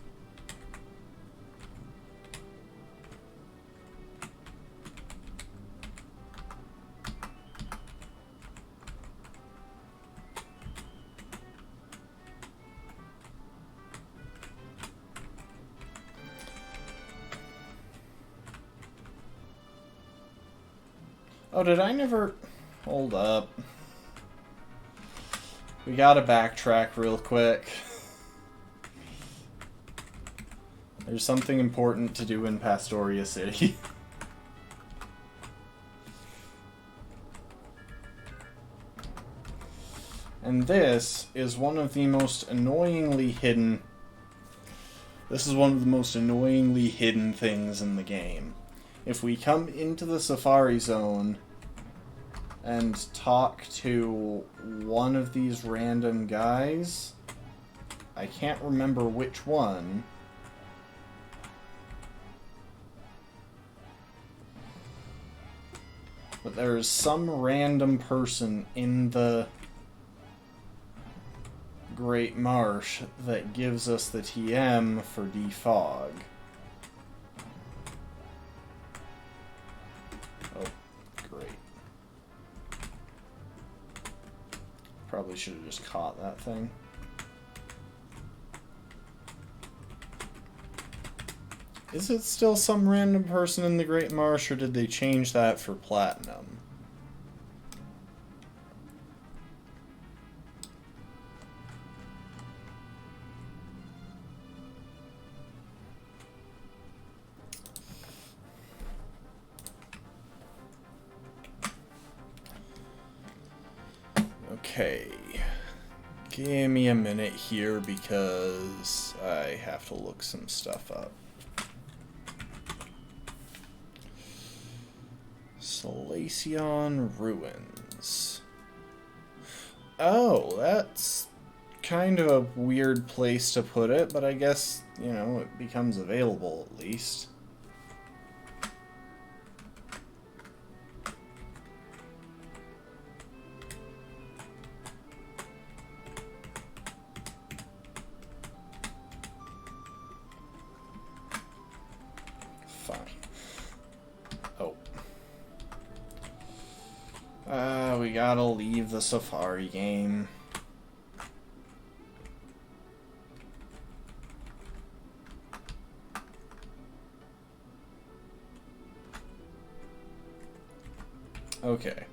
Oh, did I never... Hold up. We gotta backtrack real quick. There's something important to do in Pastoria City. And this is one of the most annoyingly hidden... This is one of the most annoyingly hidden things in the game. If we come into the Safari Zone and talk to one of these random guys, I can't remember which one, but there is some random person in the Great Marsh that gives us the TM for defog. Probably should have just caught that thing. Is it still some random person in the Great Marsh, or did they change that for Platinum? Okay, give me a minute here because I have to look some stuff up. Solaceon Ruins. Oh, that's kind of a weird place to put it, but I guess, you know, it becomes available at least. We gotta leave the Safari game. Okay.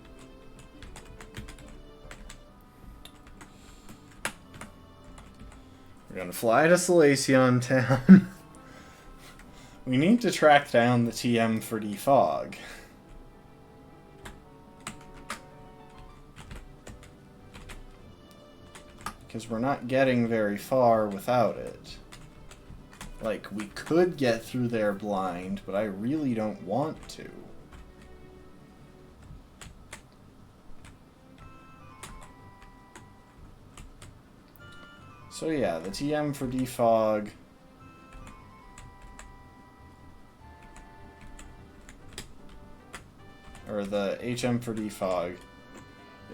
We're gonna fly to Solaceon Town. We need to track down the TM for defog. Because we're not getting very far without it. Like, we could get through there blind, but I really don't want to. So yeah, the TM for defog. Or the HM for defog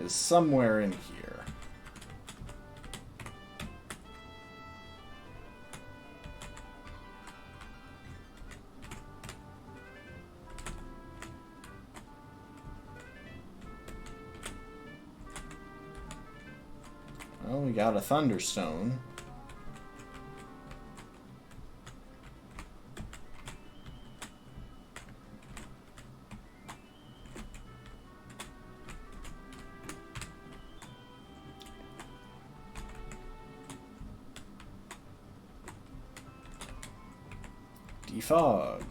is somewhere in here. Well, we got a Thunderstone. Defog.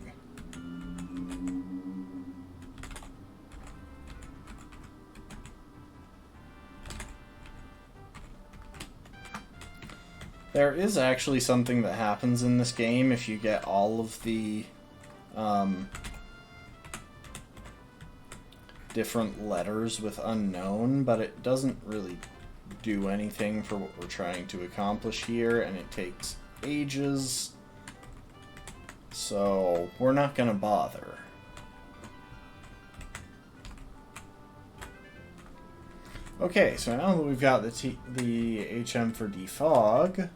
There is actually something that happens in this game if you get all of the different letters with unknown, but it doesn't really do anything for what we're trying to accomplish here, and it takes ages, so we're not going to bother. Okay, so now that we've got the HM for defog,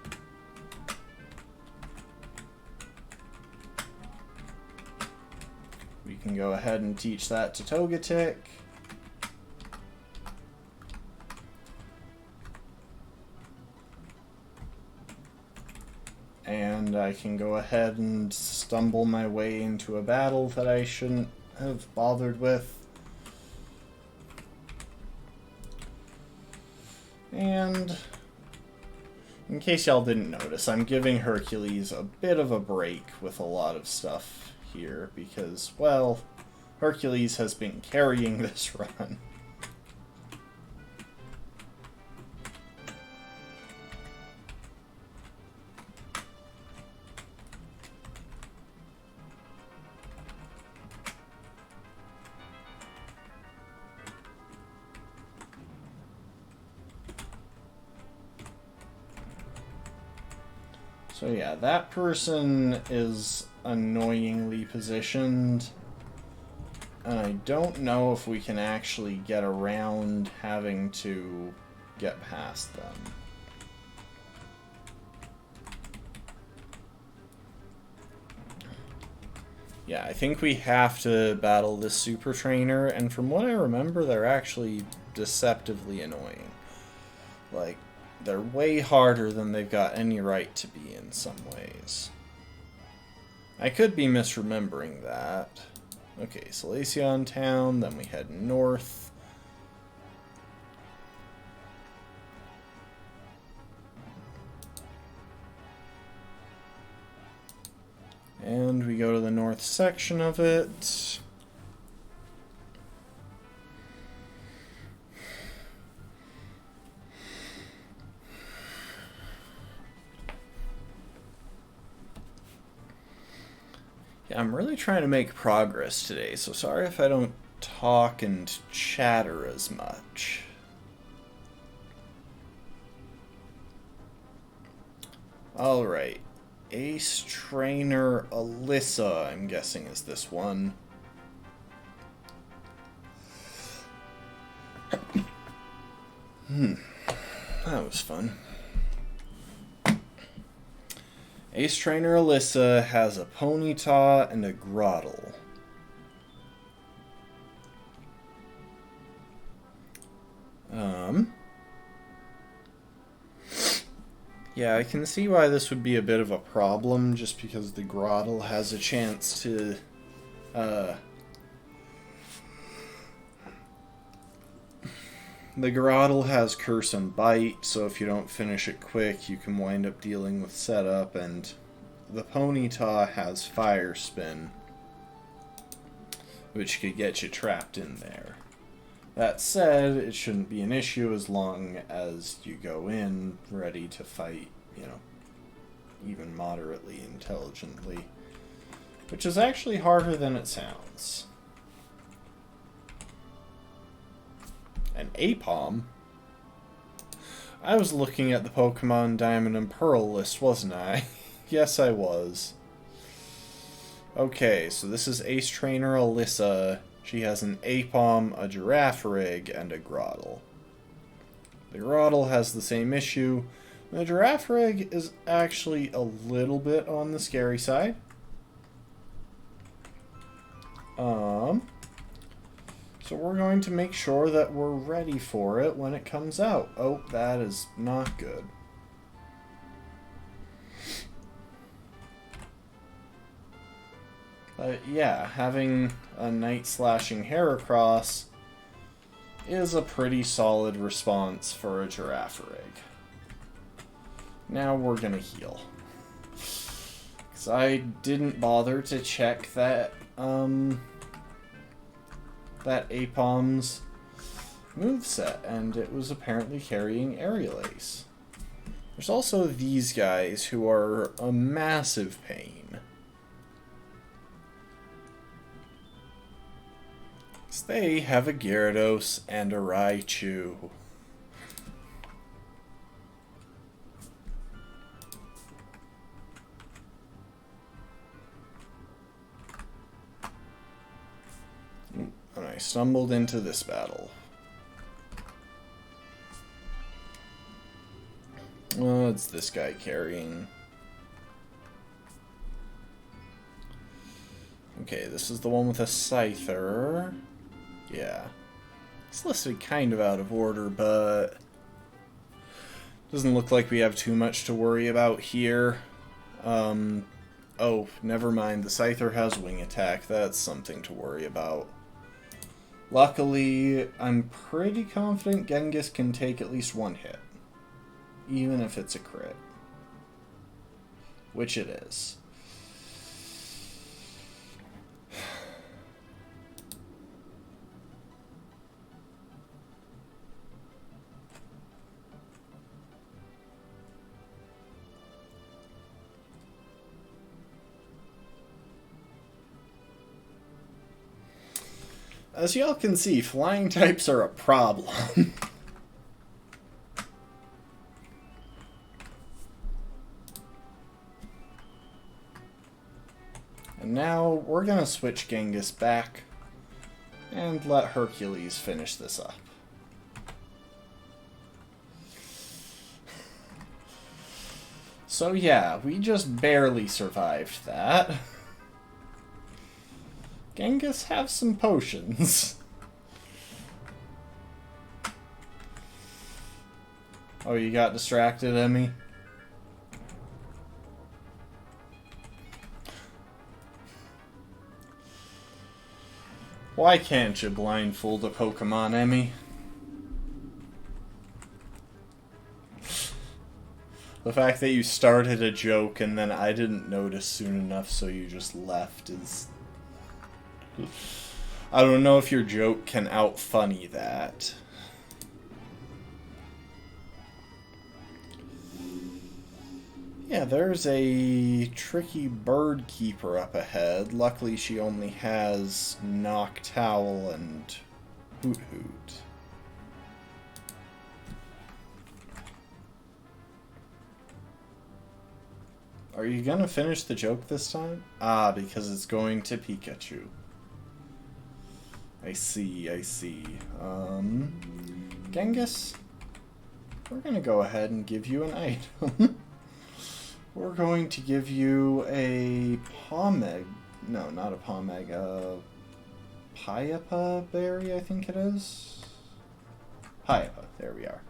we can go ahead and teach that to Togetic. And I can go ahead and stumble my way into a battle that I shouldn't have bothered with. And in case y'all didn't notice, I'm giving Hercules a bit of a break with a lot of stuff here because, well, Hercules has been carrying this run. So yeah, that person is annoyingly positioned, and I don't know if we can actually get around having to get past them. Yeah, I think we have to battle this Super Trainer, and from what I remember, they're actually deceptively annoying. Like, they're way harder than they've got any right to be in some ways. I could be misremembering that. Okay, Salacion Town, then we head north. And we go to the north section of it. Yeah, I'm really trying to make progress today, so sorry if I don't talk and chatter as much. Alright. Ace Trainer Alyssa, I'm guessing, is this one. That was fun. Ace Trainer Alyssa has a Ponyta and a Grottle. Yeah, I can see why this would be a bit of a problem, just because the Grottle has a chance to, the Grottle has Curse and Bite, so if you don't finish it quick, you can wind up dealing with setup, and the Ponyta has Fire Spin, which could get you trapped in there. That said, it shouldn't be an issue as long as you go in ready to fight, you know, even moderately intelligently, which is actually harder than it sounds. An Apom? I was looking at the Pokemon Diamond and Pearl list, wasn't I? Yes, I was. Okay, so this is Ace Trainer Alyssa. She has an Apom, a Girafarig, and a Grotle. The Grotle has the same issue. The Girafarig is actually a little bit on the scary side. So we're going to make sure that we're ready for it when it comes out. Oh, that is not good. But yeah, having a Night Slashing Heracross is a pretty solid response for a Girafarig. Now we're gonna heal. Because I didn't bother to check that, that Apom's moveset, and it was apparently carrying Aerial Ace. There's also these guys who are a massive pain. They have a Gyarados and a Raichu. And I stumbled into this battle. Oh, it's this guy carrying. Okay, this is the one with a Scyther. Yeah. It's listed kind of out of order, but doesn't look like we have too much to worry about here. Oh, never mind. The Scyther has wing attack. That's something to worry about. Luckily, I'm pretty confident Genghis can take at least one hit. Even if it's a crit. Which it is. As y'all can see, flying types are a problem. And now we're gonna switch Genghis back and let Hercules finish this up. So yeah, we just barely survived that. Genghis, have some potions. Oh, you got distracted, Emmy? Why can't you blindfold a Pokemon, Emmy? The fact that you started a joke and then I didn't notice soon enough, so you just left is... I don't know if your joke can out-funny that. Yeah, there's a tricky bird keeper up ahead. Luckily, she only has Noctowl and Hoot Hoot. Are you gonna finish the joke this time? Ah, because it's going to Pikachu. I see, I see. Genghis, we're gonna go ahead and give you an item. We're going to give you a Pomeg. No, not a Pomeg. A Pyapa berry, I think it is. Pyapa. There we are.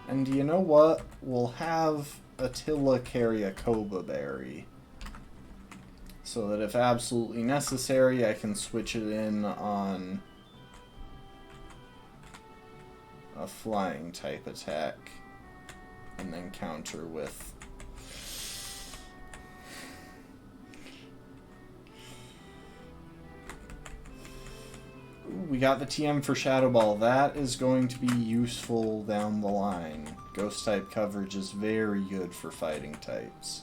And you know what? We'll have Attila carry a Koba berry. So that if absolutely necessary, I can switch it in on a flying type attack. And then counter with... Ooh, we got the TM for Shadow Ball. That is going to be useful down the line. Ghost type coverage is very good for fighting types.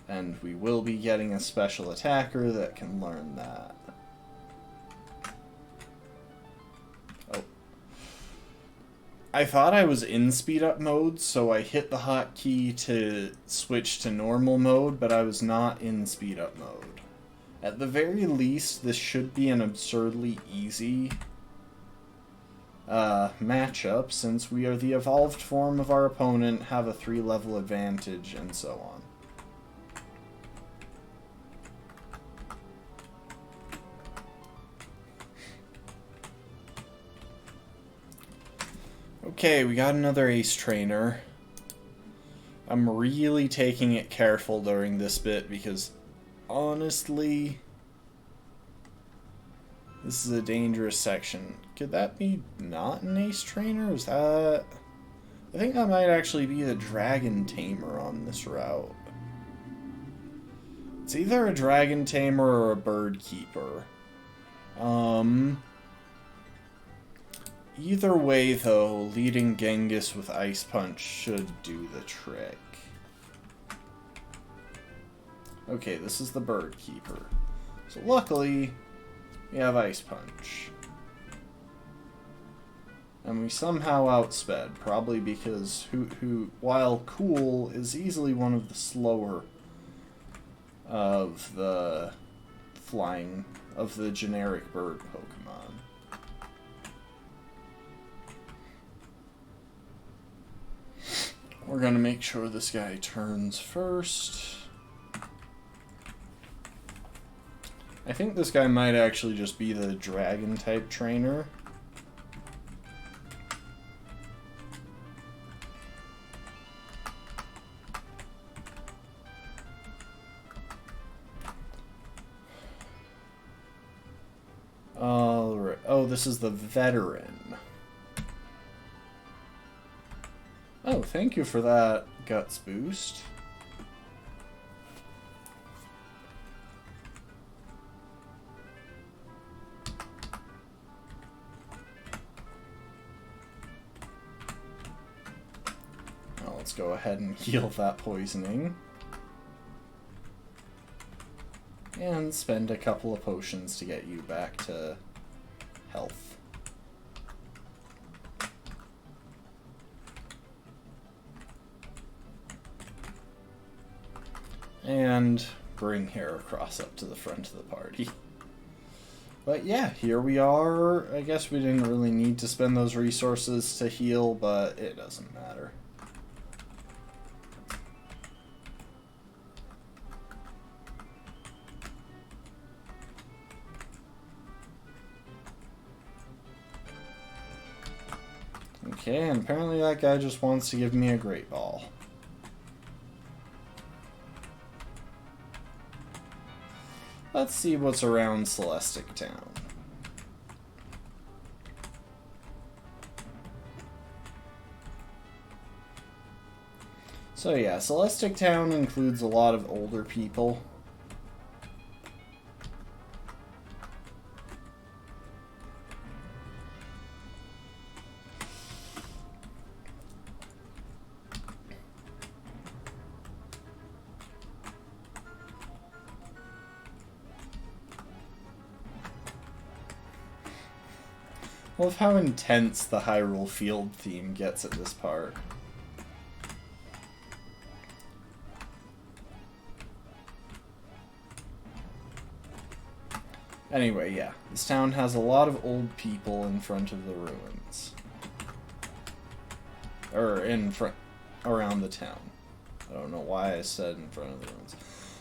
And we will be getting a special attacker that can learn that. Oh. I thought I was in speed up mode, so I hit the hotkey to switch to normal mode, but I was not in speed up mode. At the very least, this should be an absurdly easy matchup, since we are the evolved form of our opponent, have a 3-level advantage, and so on. Okay, we got another ace trainer. I'm really taking it careful during this bit because, honestly, this is a dangerous section. Could that be not an ace trainer? Is that... I think that might actually be the dragon tamer on this route. It's either a dragon tamer or a bird keeper. Either way, though, leading Genghis with Ice Punch should do the trick. Okay, this is the bird keeper. So luckily, we have Ice Punch. And we somehow outsped, probably because while cool is easily one of the slower of the generic bird Pokemon. We're gonna make sure this guy turns first. I think this guy might actually just be the dragon type trainer. Alright. Oh, this is the veteran. Oh, thank you for that guts boost. Well, let's go ahead and heal that poisoning. And spend a couple of potions to get you back to health. And bring Heracross up to the front of the party. But yeah, here we are. I guess we didn't really need to spend those resources to heal, but it doesn't matter. Okay, and apparently that guy just wants to give me a Great Ball. Let's see what's around Celestic Town. So yeah, Celestic Town includes a lot of older people. I love how intense the Hyrule Field theme gets at this part. Anyway, yeah, this town has a lot of old people in front of the ruins. Or around the town. I don't know why I said in front of the ruins.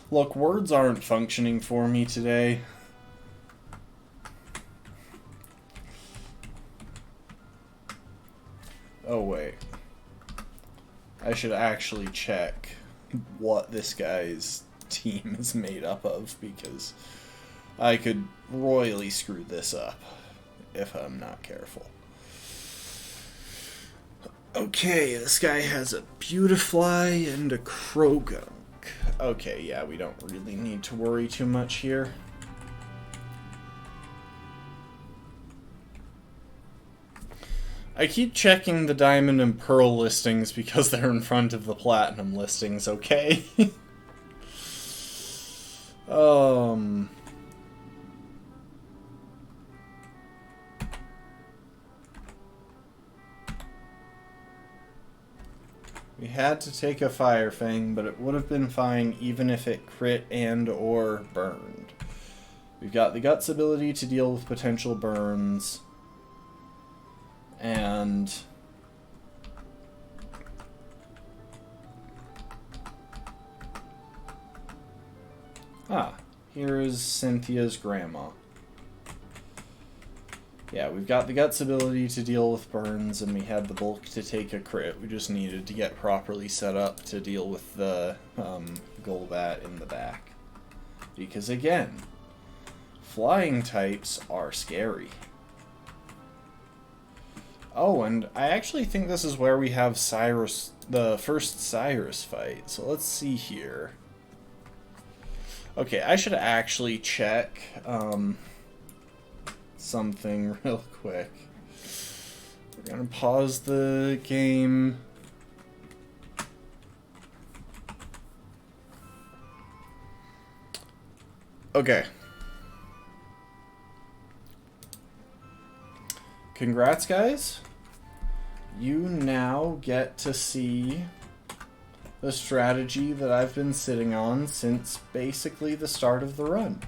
Look, words aren't functioning for me today. Oh, wait. I should actually check what this guy's team is made up of, because I could royally screw this up if I'm not careful. Okay, this guy has a Beautifly and a Krogunk. Okay, yeah, we don't really need to worry too much here. I keep checking the Diamond and Pearl listings because they're in front of the Platinum listings, okay? We had to take a Fire Fang, but it would have been fine even if it crit and or burned. We've got the Guts ability to deal with potential burns. And... here's Cynthia's grandma. Yeah, we've got the Guts ability to deal with burns, and we had the Bulk to take a crit. We just needed to get properly set up to deal with the Golbat in the back. Because again, flying types are scary. Oh, and I actually think this is where we have Cyrus, the first Cyrus fight. So let's see here. Okay, I should actually check something real quick. We're gonna pause the game. Okay. Congrats, guys. You now get to see the strategy that I've been sitting on since basically the start of the run.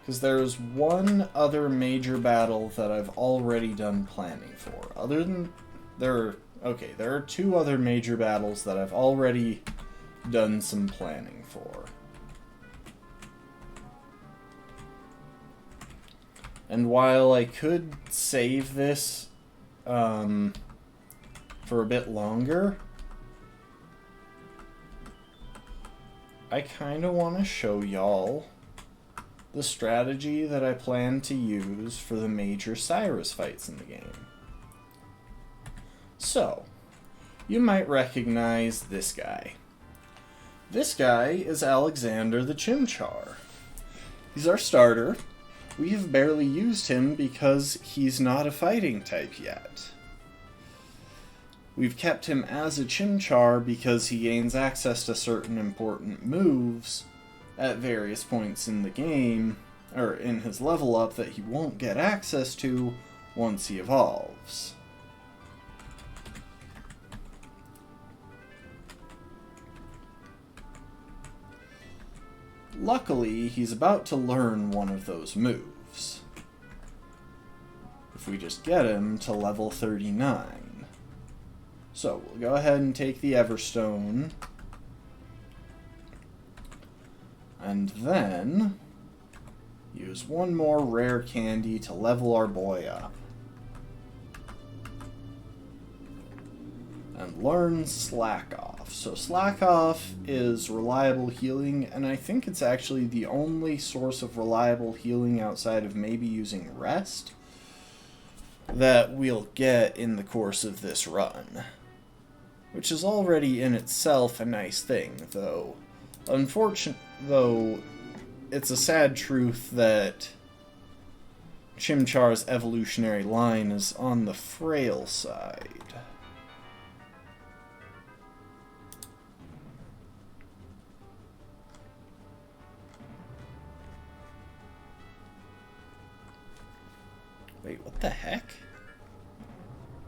Because there's one other major battle that I've already done planning for. Other than... there are two other major battles that I've already done some planning for. And while I could save this for a bit longer, I kind of want to show y'all the strategy that I plan to use for the major Cyrus fights in the game. So, you might recognize this guy. This guy is Alexander the Chimchar. He's our starter. We have barely used him because he's not a fighting type yet. We've kept him as a Chimchar because he gains access to certain important moves at various points in the game, or in his level up, that he won't get access to once he evolves. Luckily, he's about to learn one of those moves. If we just get him to level 39. So, we'll go ahead and take the Everstone. And then use one more rare candy to level our boy up. And learn Slack Off. So Slack Off is reliable healing, and I think it's actually the only source of reliable healing outside of maybe using Rest that we'll get in the course of this run. Which is already in itself a nice thing, though it's a sad truth that Chimchar's evolutionary line is on the frail side. Wait, what the heck?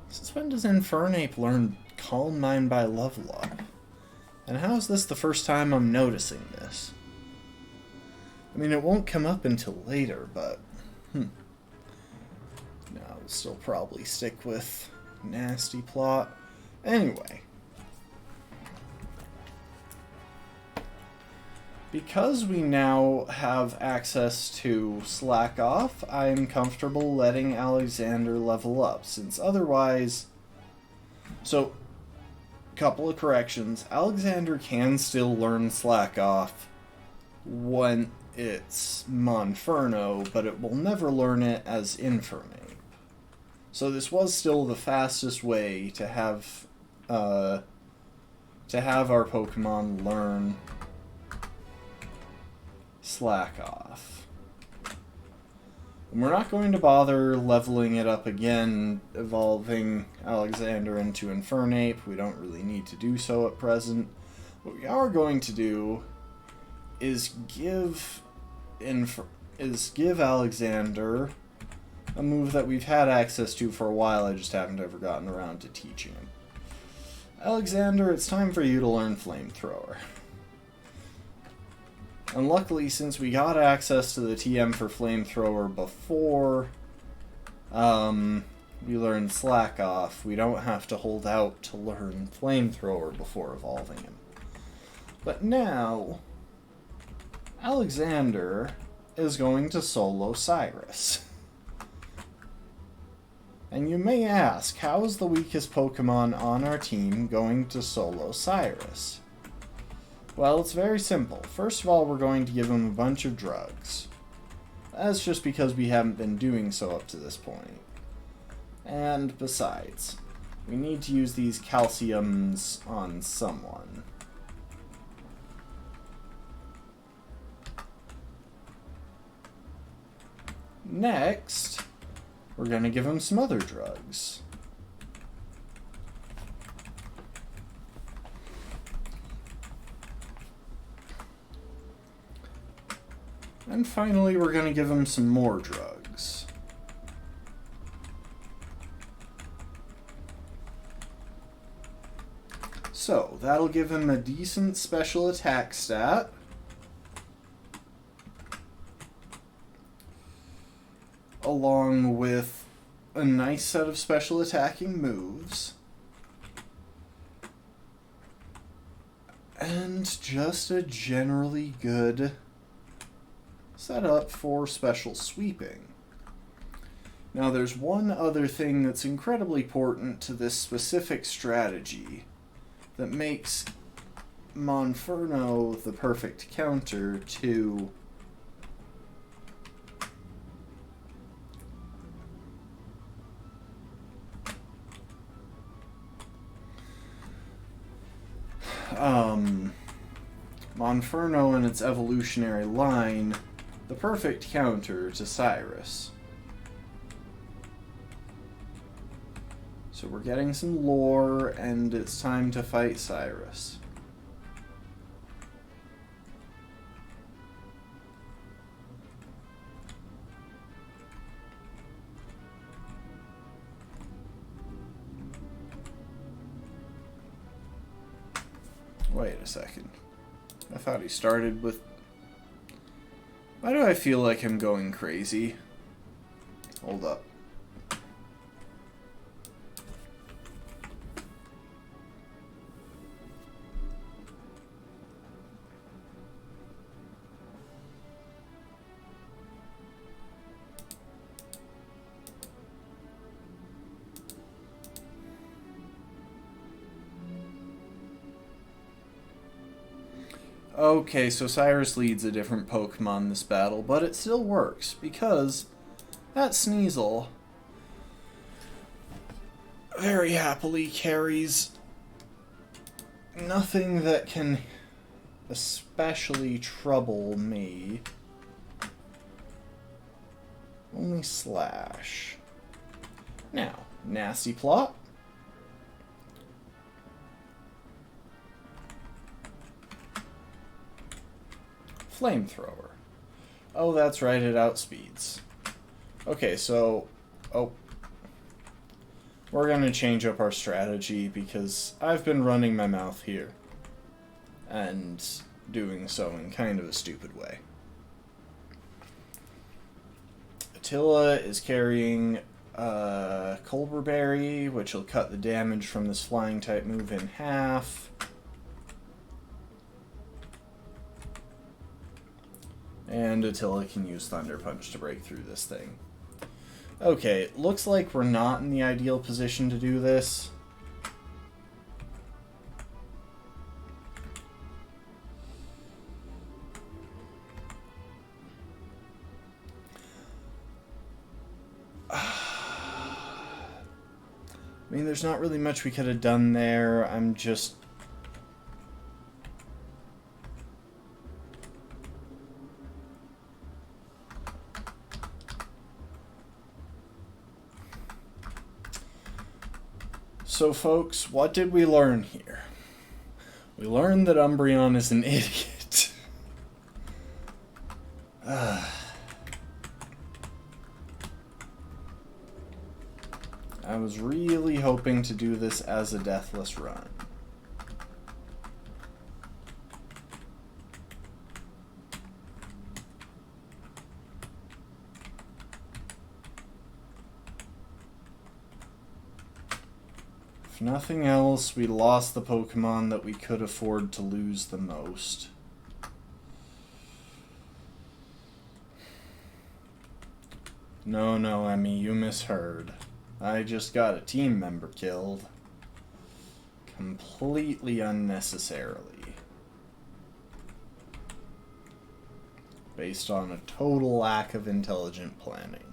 Since when does Infernape learn Calm Mind by level up? And how is this the first time I'm noticing this? I mean, it won't come up until later, but... No, we'll still probably stick with Nasty Plot. Anyway. Because we now have access to Slack Off, I'm comfortable letting Alexander level up, since otherwise... So, couple of corrections. Alexander can still learn Slack Off when it's Monferno, but it will never learn it as Infernape. So this was still the fastest way to have our Pokemon learn Slack Off. And we're not going to bother leveling it up again, evolving Alexander into Infernape. We don't really need to do so at present. What we are going to do is give Alexander a move that we've had access to for a while, I just haven't ever gotten around to teaching him. Alexander, it's time for you to learn Flamethrower. And luckily, since we got access to the TM for Flamethrower before we learned Slack Off, we don't have to hold out to learn Flamethrower before evolving him. But now, Alexander is going to solo Cyrus. And you may ask, how is the weakest Pokemon on our team going to solo Cyrus? Well, it's very simple. First of all, we're going to give him a bunch of drugs. That's just because we haven't been doing so up to this point. And besides, we need to use these calciums on someone. Next, we're going to give him some other drugs. And finally, we're going to give him some more drugs. So, that'll give him a decent special attack stat. Along with a nice set of special attacking moves. And just a generally good setup for special sweeping. Now there's one other thing that's incredibly important to this specific strategy that makes Monferno the perfect counter to Monferno and its evolutionary line, the perfect counter to Cyrus. So we're getting some lore, and it's time to fight Cyrus. Wait a second. I thought he started with... Why do I feel like I'm going crazy? Hold up. Okay, so Cyrus leads a different Pokemon this battle, but it still works, because that Sneasel very happily carries nothing that can especially trouble me. Only Slash. Now, Nasty Plot. Flamethrower. Oh, that's right, it outspeeds. Okay, so... Oh. We're gonna change up our strategy because I've been running my mouth here. And doing so in kind of a stupid way. Attila is carrying Culver Berry, which will cut the damage from this flying type move in half. And Attila can use Thunder Punch to break through this thing. Okay, looks like we're not in the ideal position to do this. I mean, there's not really much we could have done there. I'm just... So, folks, what did we learn here? We learned that Umbreon is an idiot. I was really hoping to do this as a deathless run. If nothing else, we lost the Pokemon that we could afford to lose the most. No, Emmy, you misheard. I just got a team member killed. Completely unnecessarily. Based on a total lack of intelligent planning.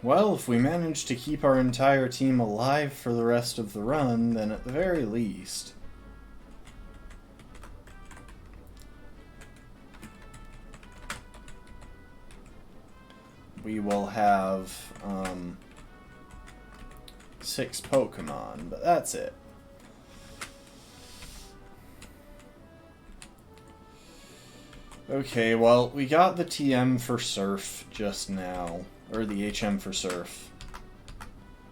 Well, if we manage to keep our entire team alive for the rest of the run, then at the very least... we will have 6 Pokemon, but that's it. Okay, well, we got the TM for Surf just now. Or the HM for Surf.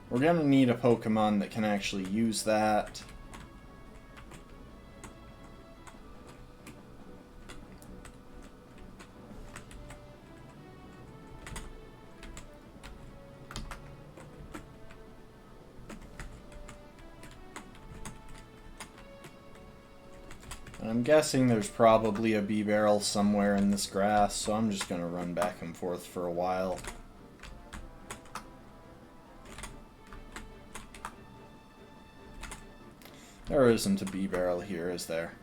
We're gonna need a Pokemon that can actually use that. And I'm guessing there's probably a B-Barrel somewhere in this grass, so I'm just gonna run back and forth for a while. There isn't a B-Barrel here, is there?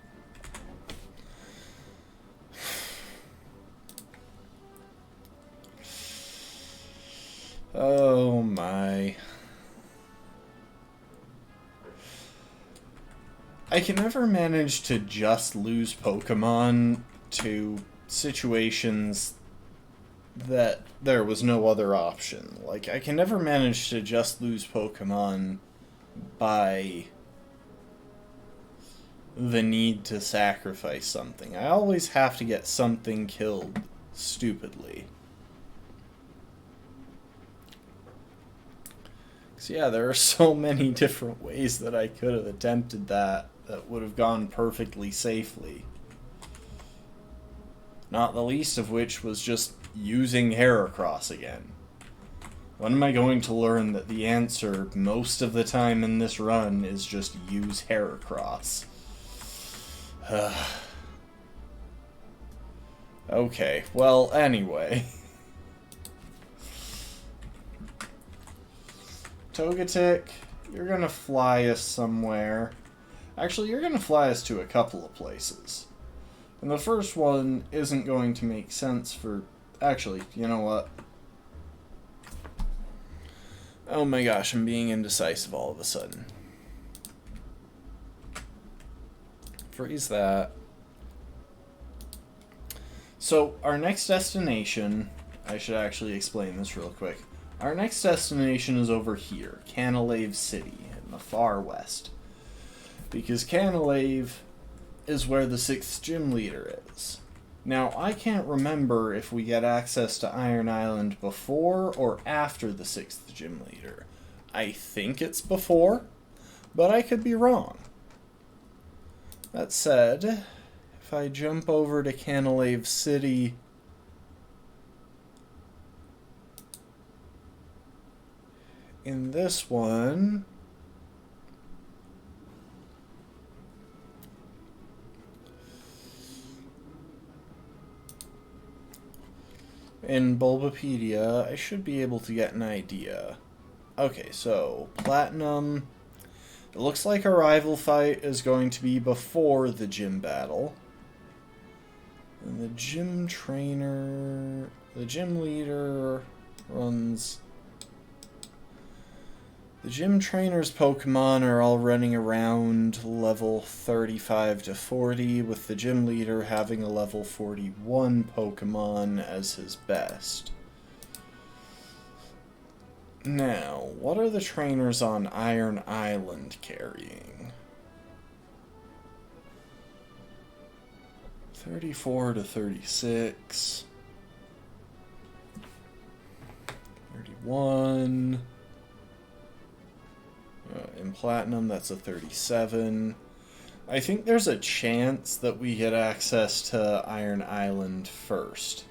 Oh my. I can never manage to just lose Pokemon to situations that there was no other option. Like, I can never manage to just lose Pokemon by the need to sacrifice something. I always have to get something killed stupidly. So yeah, there are so many different ways that I could have attempted that would have gone perfectly safely. Not the least of which was just using Heracross again. When am I going to learn that the answer most of the time in this run is just use Heracross? Okay, well, anyway. Togetic, you're gonna fly us somewhere. Actually, you're gonna fly us to a couple of places. And the first one isn't going to make sense for... Actually, you know what? Oh my gosh, I'm being indecisive all of a sudden. Freeze that. So, our next destination... I should actually explain this real quick. Our next destination is over here, Canalave City, in the far west. Because Canalave is where the 6th gym leader is. Now, I can't remember if we get access to Iron Island before or after the 6th gym leader. I think it's before, but I could be wrong. That said, if I jump over to Canalave City... in this one... in Bulbapedia, I should be able to get an idea. Okay, so, Platinum. It looks like our rival fight is going to be before the gym battle. And the gym trainer... the gym leader runs... The gym trainer's Pokemon are all running around level 35 to 40, with the gym leader having a level 41 Pokemon as his best. Now, what are the trainers on Iron Island carrying? 34 to 36. 31. In Platinum, that's a 37. I think there's a chance that we get access to Iron Island first.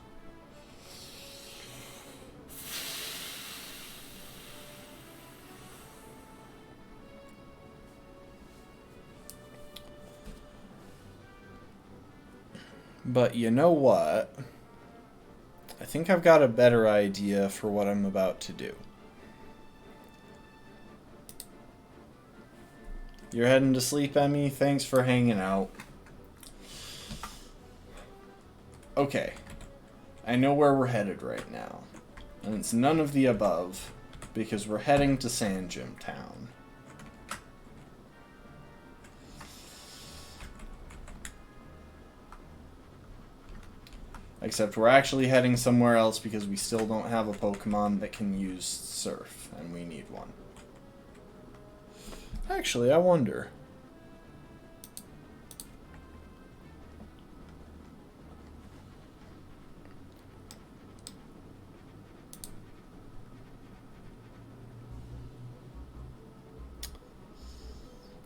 But you know what? I think I've got a better idea for what I'm about to do. You're heading to sleep, Emmy? Thanks for hanging out. Okay. I know where we're headed right now. And it's none of the above, because we're heading to Sand Gym Town. Except we're actually heading somewhere else because we still don't have a Pokemon that can use Surf, and we need one. Actually, I wonder.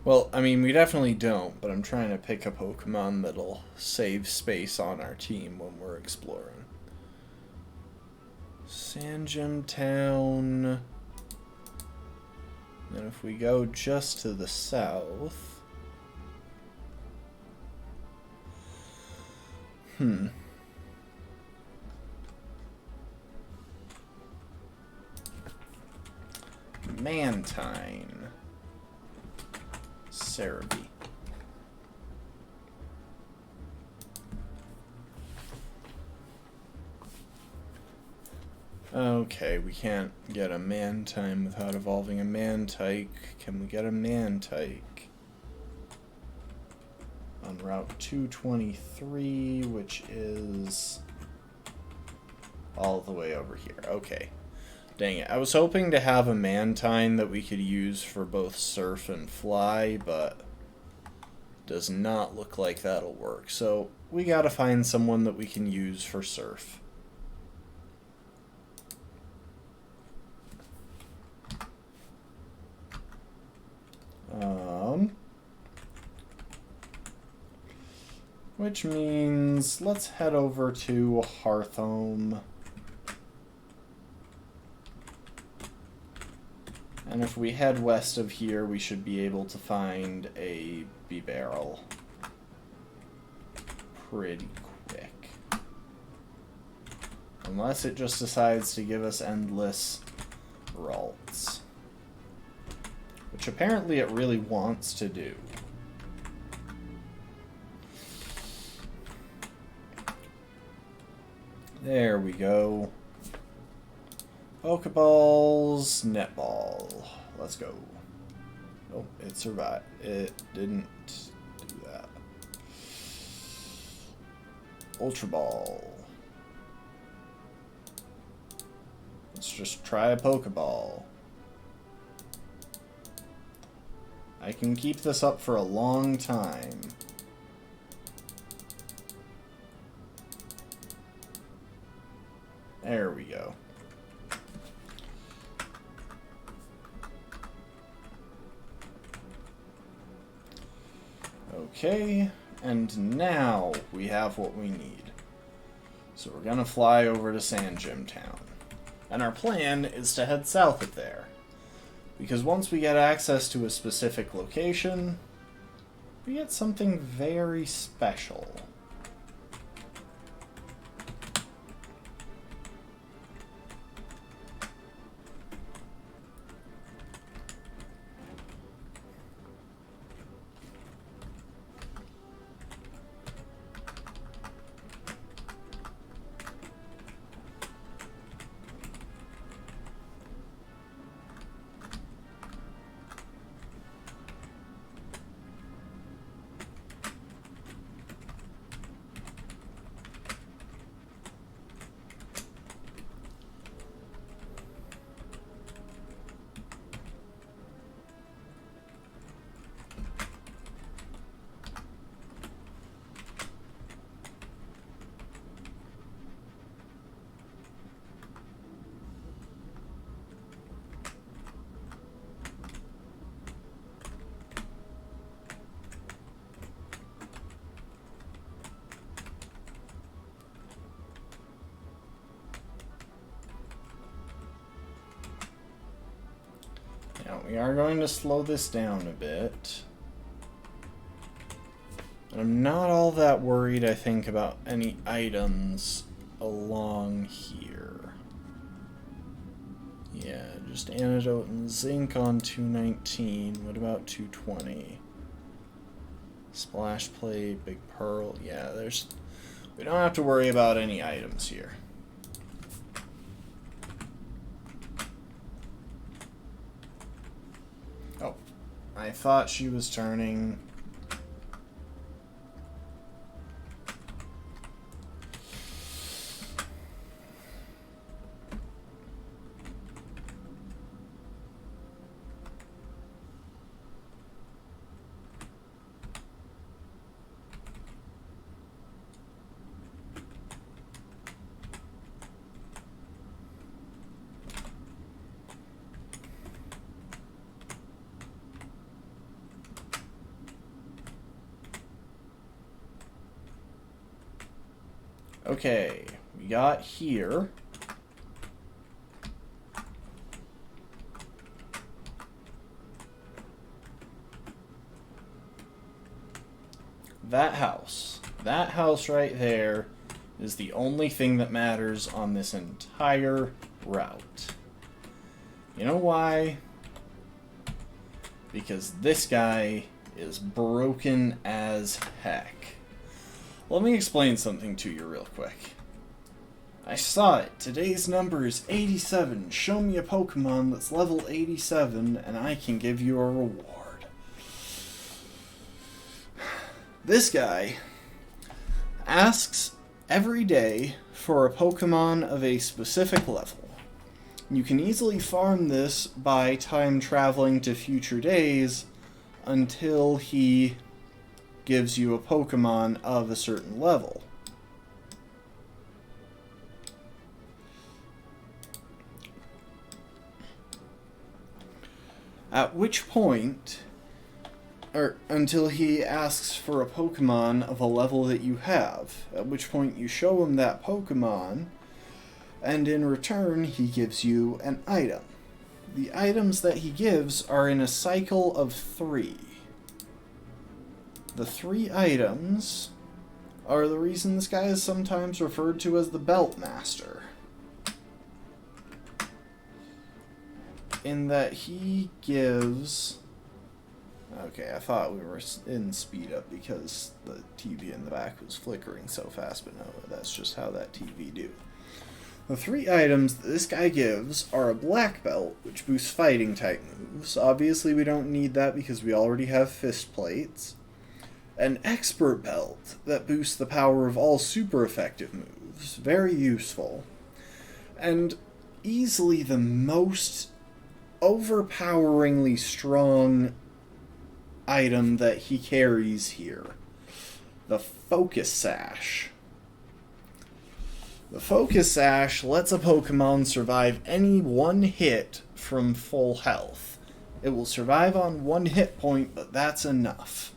Well, I mean, we definitely don't, but I'm trying to pick a Pokemon that'll save space on our team when we're exploring. Sand Gym Town. And if we go just to the south... Mantine. Cerebi. Okay, we can't get a Mantine without evolving a Mantike. Can we get a Mantike? On Route 223, which is all the way over here. Okay. Dang it. I was hoping to have a Mantine that we could use for both Surf and Fly, but does not look like that'll work. So we gotta find someone that we can use for Surf. Which means let's head over to Hearthome. And if we head west of here, we should be able to find a Bibarel pretty quick. Unless it just decides to give us endless Ralts. Which apparently it really wants to do. There we go. Pokeballs, netball. Let's go. Oh, it survived. It didn't do that. Ultra Ball. Let's just try a Pokeball. I can keep this up for a long time. There we go. Okay, and now we have what we need. So we're gonna fly over to Sand Gym Town. And our plan is to head south of there. Because once we get access to a specific location, we get something very special. we are going to slow this down a bit. I'm not all that worried, I think, about any items along here. Yeah, just antidote and zinc on 219. What about 220? Splash plate, big pearl. Yeah, we don't have to worry about any items here. Oh, I thought she was turning. Okay, we got here. That house. That house right there is the only thing that matters on this entire route. You know why? Because this guy is broken as heck. Let me explain something to you real quick. I saw it. Today's number is 87. Show me a Pokemon that's level 87 and I can give you a reward. This guy asks every day for a Pokemon of a specific level. You can easily farm this by time traveling to future days until he gives you a Pokemon of a certain level. At which point, or until he asks for a Pokemon of a level that you have, at which point you show him that Pokemon, and in return he gives you an item. The items that he gives are in a cycle of 3. The 3 items are the reason this guy is sometimes referred to as the Belt Master. In that he gives... Okay, I thought we were in speed up because the TV in the back was flickering so fast, but no, that's just how that TV do. The 3 items that this guy gives are a Black Belt, which boosts Fighting-type moves. Obviously we don't need that because we already have Fist Plates. An Expert Belt that boosts the power of all super effective moves. Very useful. And easily the most overpoweringly strong item that he carries here. The Focus Sash. The Focus Sash lets a Pokemon survive any one hit from full health. It will survive on 1 hit point, but that's enough.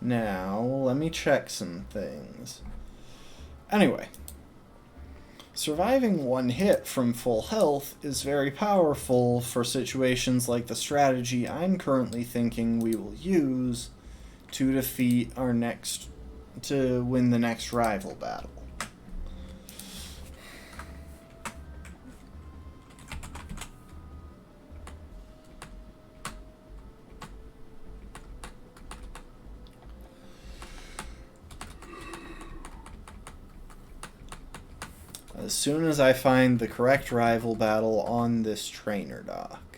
Now, let me check some things. Anyway, surviving 1 hit from full health is very powerful for situations like the strategy I'm currently thinking we will use to defeat to win the next rival battle. As soon as I find the correct rival battle on this trainer dock.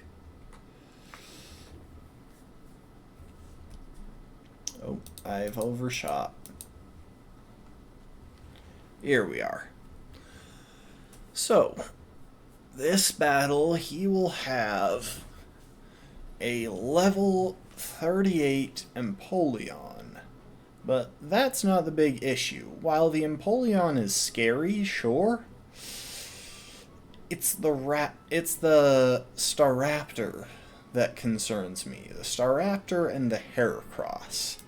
Oh, I've overshot. Here we are. So, this battle, he will have a level 38 Empoleon But that's not the big issue. While the Empoleon is scary, sure, it's the Staraptor that concerns me. The Staraptor and the Heracross.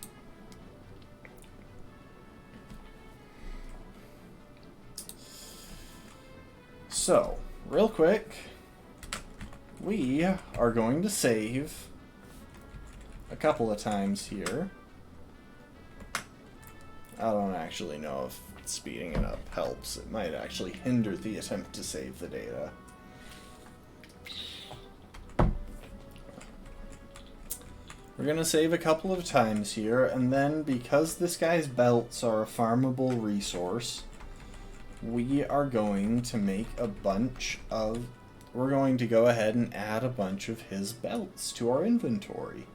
So, real quick, we are going to save a couple of times here. I don't actually know if speeding it up helps. It might actually hinder the attempt to save the data. We're going to save a couple of times here, and then because this guy's belts are a farmable resource, we are going to make a bunch of... We're going to go ahead and add a bunch of his belts to our inventory.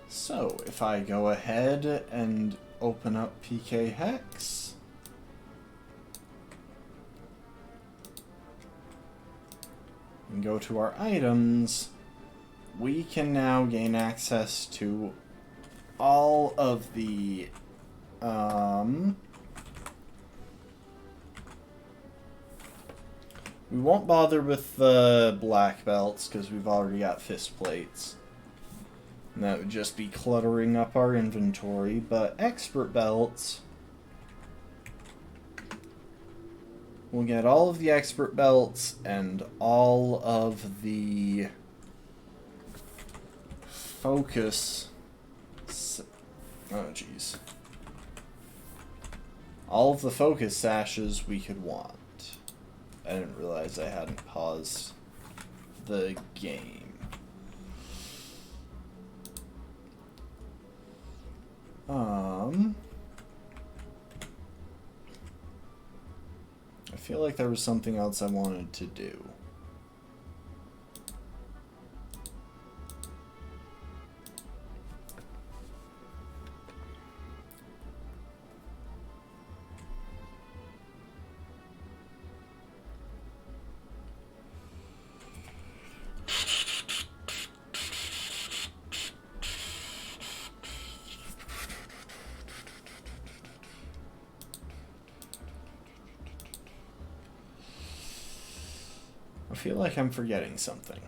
So, if I go ahead and open up PK Hex, and go to our items, we can now gain access to all of the we won't bother with the black belts because we've already got fist plates. And that would just be cluttering up our inventory, but expert belts, we'll get all of the expert belts and all of the focus. Oh, jeez. All of the focus sashes we could want. I didn't realize I hadn't paused the game. I feel like there was something else I wanted to do. I feel like I'm forgetting something.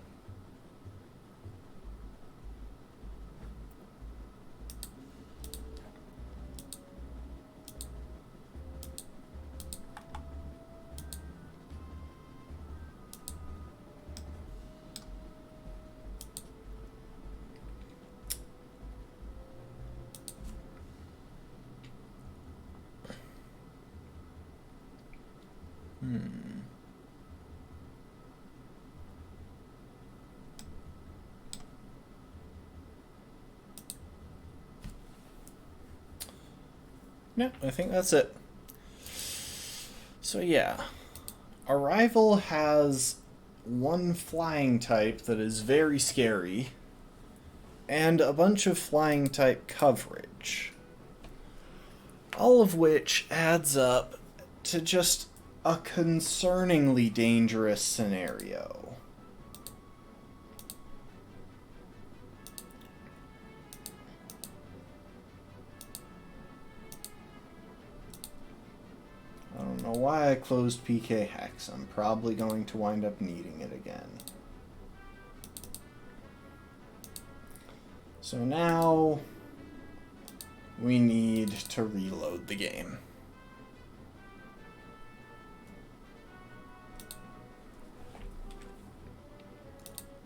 Yeah, I think that's it. So yeah, our rival has one flying type that is very scary, and a bunch of flying type coverage. All of which adds up to just a concerningly dangerous scenario. I don't know why I closed PK Hex. I'm probably going to wind up needing it again. So now we need to reload the game.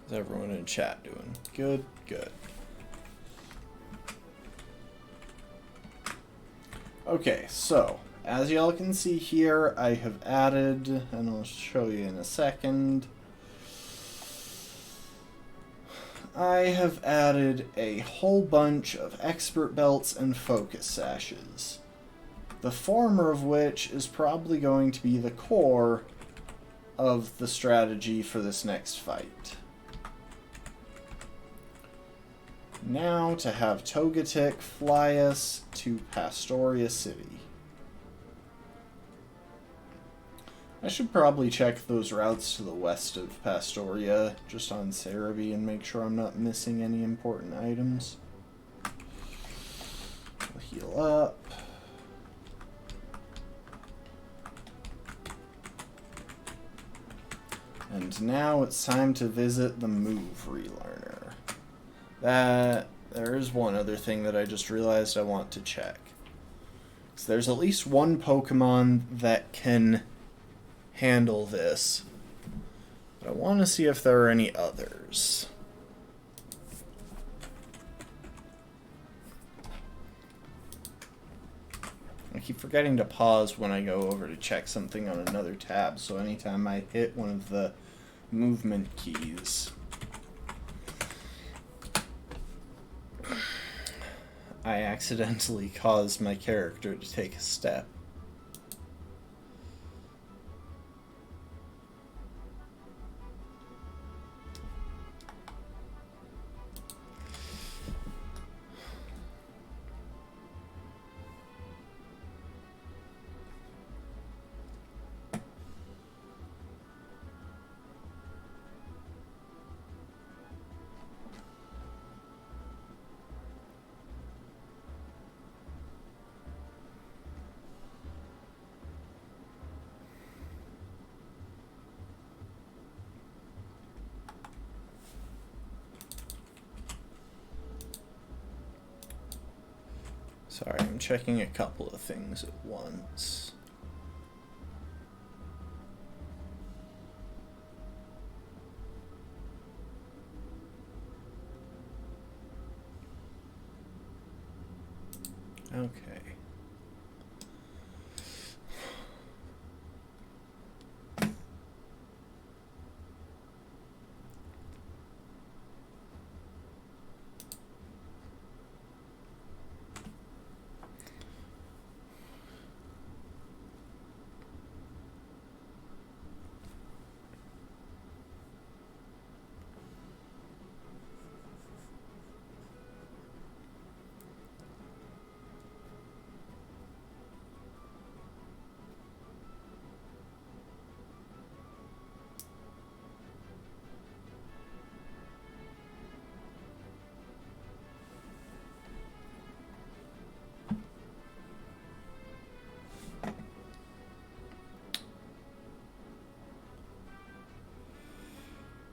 How's everyone in chat doing? Good, good. Okay, so as y'all can see here, I have added, and I'll show you in a second, I have added a whole bunch of expert belts and focus sashes. The former of which is probably going to be the core of the strategy for this next fight. Now to have Togetic fly us to Pastoria City. I should probably check those routes to the west of Pastoria, just on Cerebi, and make sure I'm not missing any important items. We'll heal up. And now it's time to visit the Move Relearner. There is one other thing that I just realized I want to check. So there's at least one Pokemon that can handle this, but I want to see if there are any others. I keep forgetting to pause when I go over to check something on another tab, so anytime I hit one of the movement keys, I accidentally cause my character to take a step. Sorry, I'm checking a couple of things at once. Okay.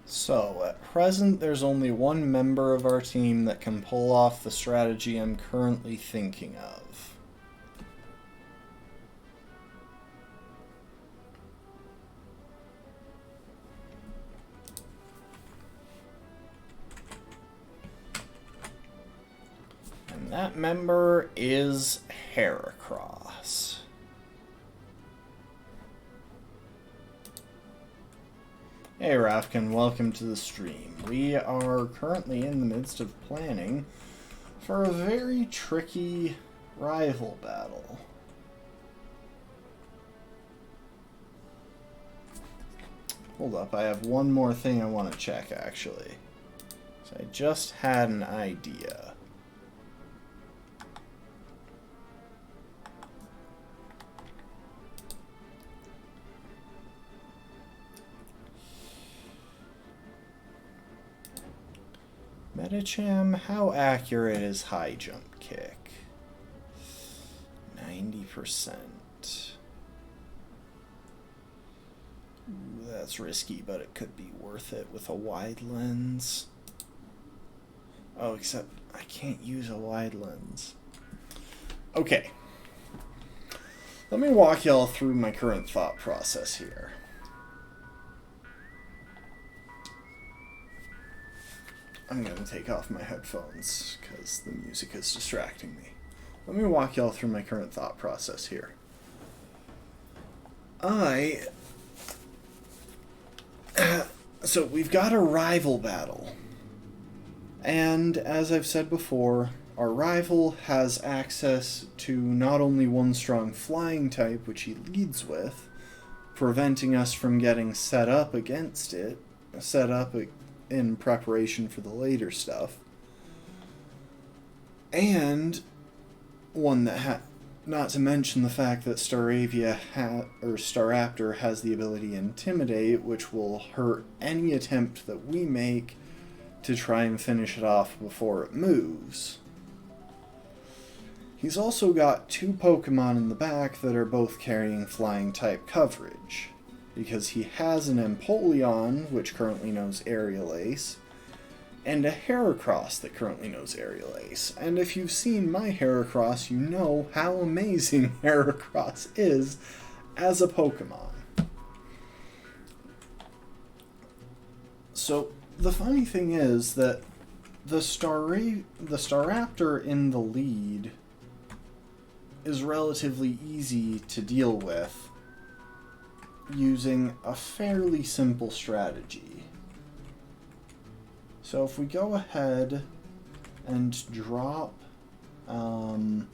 So, at present, there's only one member of our team that can pull off the strategy I'm currently thinking of. And that member is Heracross. Hey Rafkin, welcome to the stream. We are currently in the midst of planning for a very tricky rival battle. Hold up, I have one more thing I want to check actually. So I just had an idea. Medicham, how accurate is high jump kick? 90%. Ooh, that's risky, but it could be worth it with a wide lens. Oh, except I can't use a wide lens. Okay. Let me walk y'all through my current thought process here. I'm going to take off my headphones because the music is distracting me. Let me walk y'all through my current thought process here. So we've got a rival battle. And as I've said before, our rival has access to not only one strong flying type, which he leads with, preventing us from getting set up against it, set up in preparation for the later stuff, And one that not to mention the fact that Staraptor has the ability Intimidate, which will hurt any attempt that we make to try and finish it off before it moves. He's also got 2 Pokemon in the back that are both carrying Flying-type coverage, because he has an Empoleon, which currently knows Aerial Ace, and a Heracross that currently knows Aerial Ace. And if you've seen my Heracross, you know how amazing Heracross is as a Pokemon. So, the funny thing is that the Staraptor in the lead is relatively easy to deal with using a fairly simple strategy. So if we go ahead and drop, I'm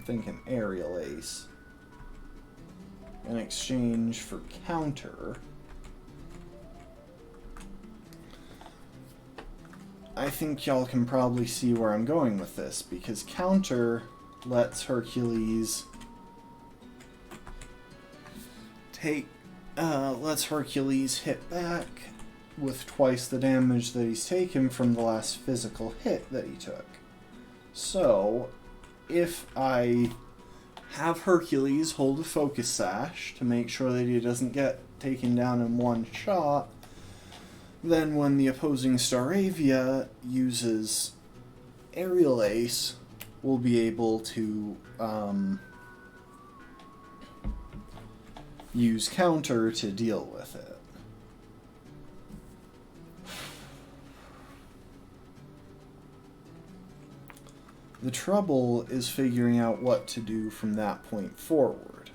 thinking Aerial Ace, in exchange for Counter, I think y'all can probably see where I'm going with this, because Counter lets Hercules hit back with twice the damage that he's taken from the last physical hit that he took. So, if I have Hercules hold a Focus Sash to make sure that he doesn't get taken down in one shot, then when the opposing Staravia uses Aerial Ace, we'll be able to use Counter to deal with it. The trouble is figuring out what to do from that point forward.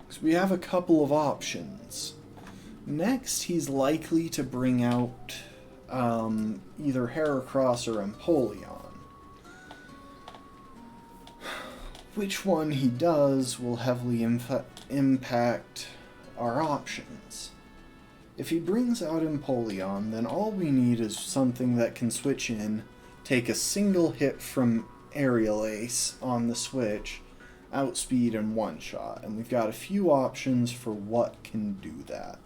So we have a couple of options. Next, he's likely to bring out either Heracross or Empoleon. Which one he does will heavily impact our options. If he brings out Empoleon, then all we need is something that can switch in, take a single hit from Aerial Ace on the switch, outspeed, and one-shot. And we've got a few options for what can do that.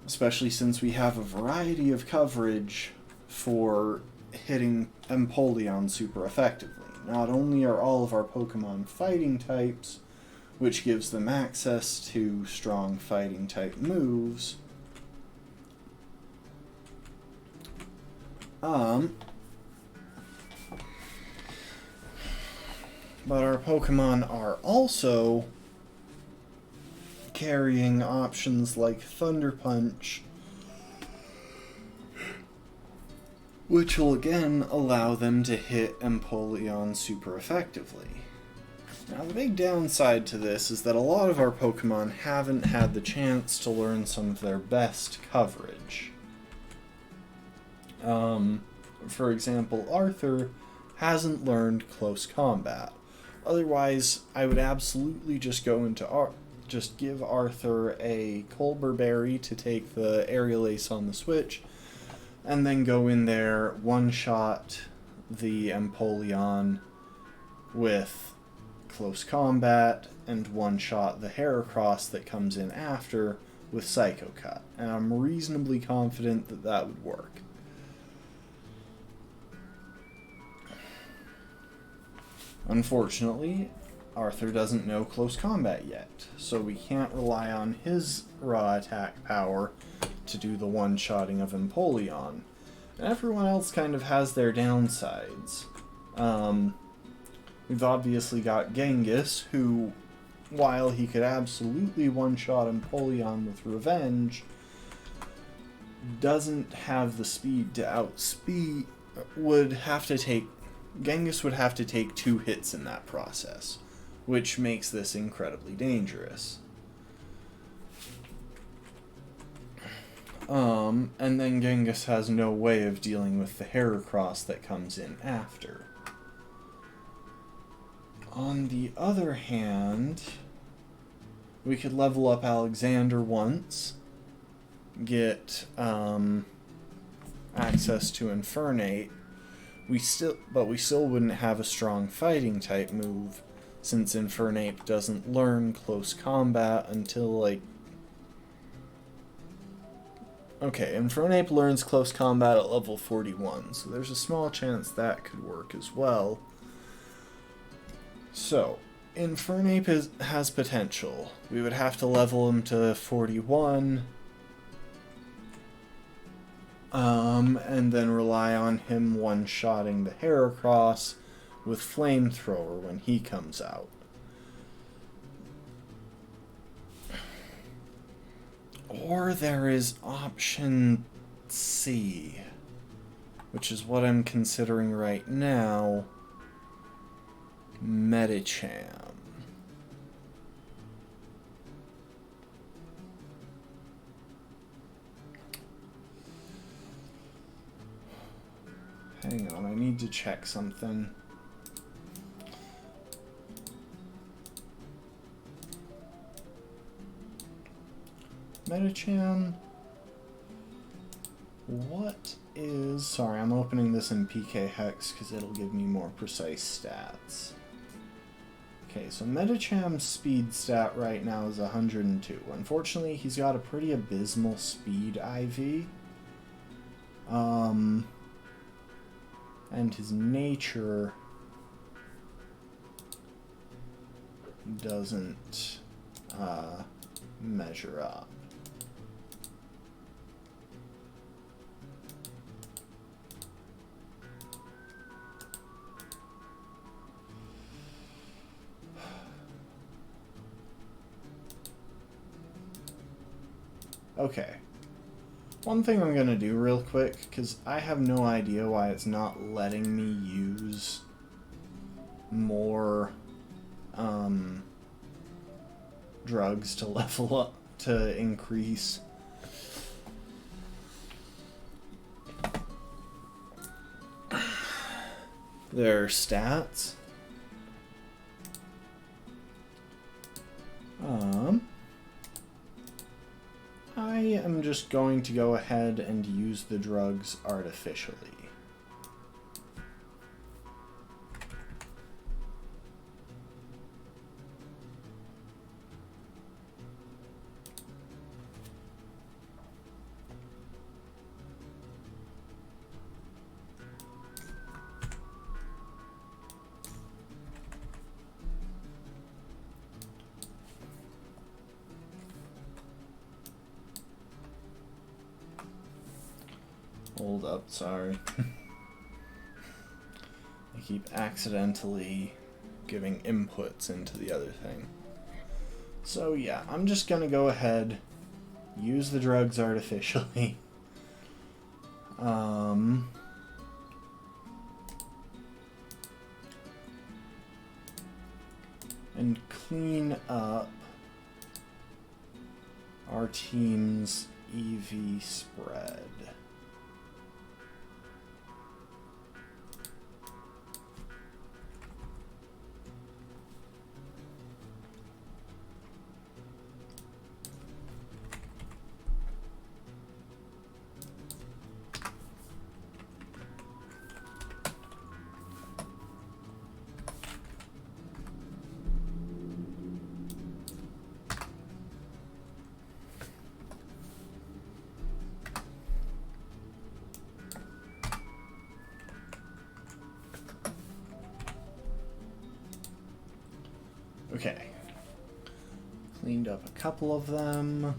Especially since we have a variety of coverage for hitting Empoleon super effectively. Not only are all of our Pokemon fighting types, which gives them access to strong fighting type moves, but our Pokemon are also carrying options like Thunder Punch, which will again allow them to hit Empoleon super effectively. Now the big downside to this is that a lot of our Pokemon haven't had the chance to learn some of their best coverage. For example, Arthur hasn't learned Close Combat. Otherwise, I would absolutely just go into just give Arthur a Colbur Berry to take the Aerial Ace on the switch, and then go in there, one-shot the Empoleon with Close Combat, and one-shot the Heracross that comes in after with Psycho Cut. And I'm reasonably confident that that would work. Unfortunately, Arthur doesn't know Close Combat yet, so we can't rely on his raw attack power to do the one-shotting of Empoleon. And everyone else kind of has their downsides. We've obviously got Genghis, who, while he could absolutely one-shot Empoleon with Revenge, doesn't have the speed to outspeed, Genghis would have to take 2 hits in that process, which makes this incredibly dangerous. And then Genghis has no way of dealing with the Heracross that comes in after. On the other hand, we could level up Alexander once, get access to Infernape, we still wouldn't have a strong fighting type move, since Infernape doesn't learn close combat until like... Okay, Infernape learns close combat at level 41, so there's a small chance that could work as well. So, Infernape has potential. We would have to level him to 41, and then rely on him one-shotting the Heracross with Flamethrower when he comes out. Or there is option C, which is what I'm considering right now, Medicham. Hang on, I need to check something. Medicham, what is... Sorry, I'm opening this in PK Hex because it'll give me more precise stats. Okay, so Medicham's speed stat right now is 102. Unfortunately, he's got a pretty abysmal speed IV. And his nature doesn't measure up. Okay. One thing I'm going to do real quick, because I have no idea why it's not letting me use more drugs to level up, to increase their stats. I am just going to go ahead and use the drugs artificially. Hold up, sorry. I keep accidentally giving inputs into the other thing. So yeah, I'm just gonna go ahead, use the drugs artificially. And clean up our team's EV spread. Okay, cleaned up a couple of them.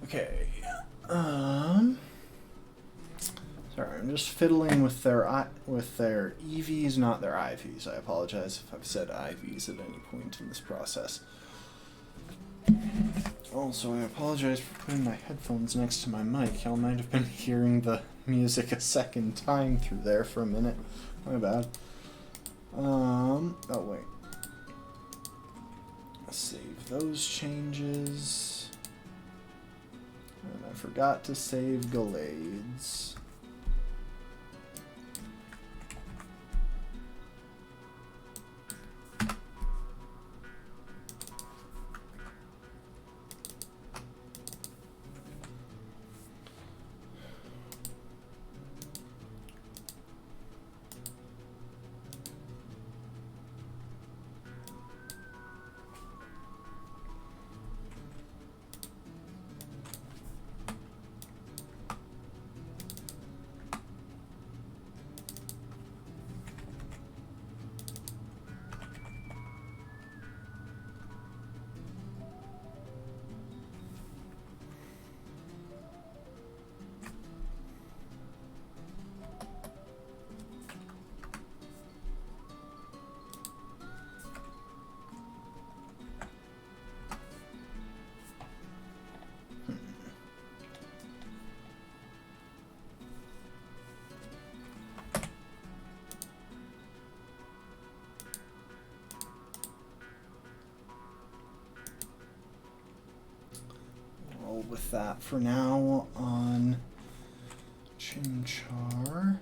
Okay, Sorry, I'm just fiddling with their EVs, not their IVs. I apologize if I've said IVs at any point in this process. Also, I apologize for putting my headphones next to my mic. Y'all might have been hearing the music a second time through there for a minute. My bad. Oh wait. Save those changes. And I forgot to save Gallades. With that for now on Chimchar.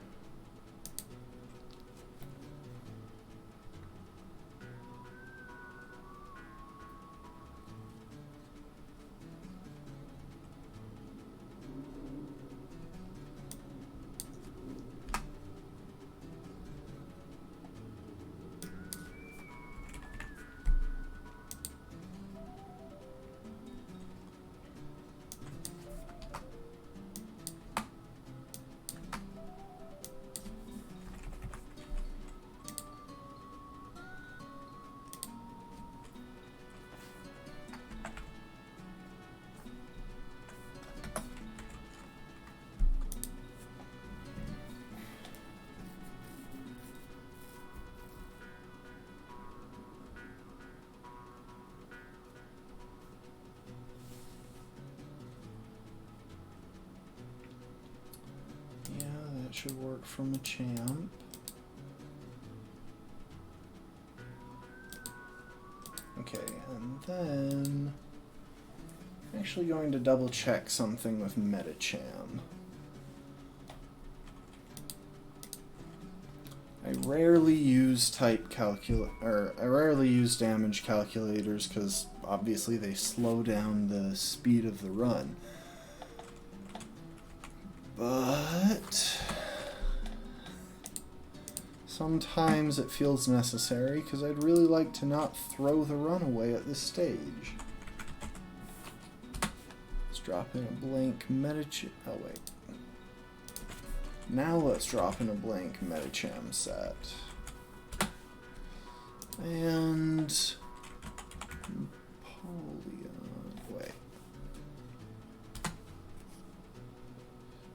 Should work from a champ. Okay, and then I'm actually going to double check something with Metacham. I rarely use I rarely use damage calculators because obviously they slow down the speed of the run. But sometimes it feels necessary because I'd really like to not throw the run away at this stage. Let's drop in a blank Metacham. Oh wait. Now let's drop in a blank Metacham set. And wait.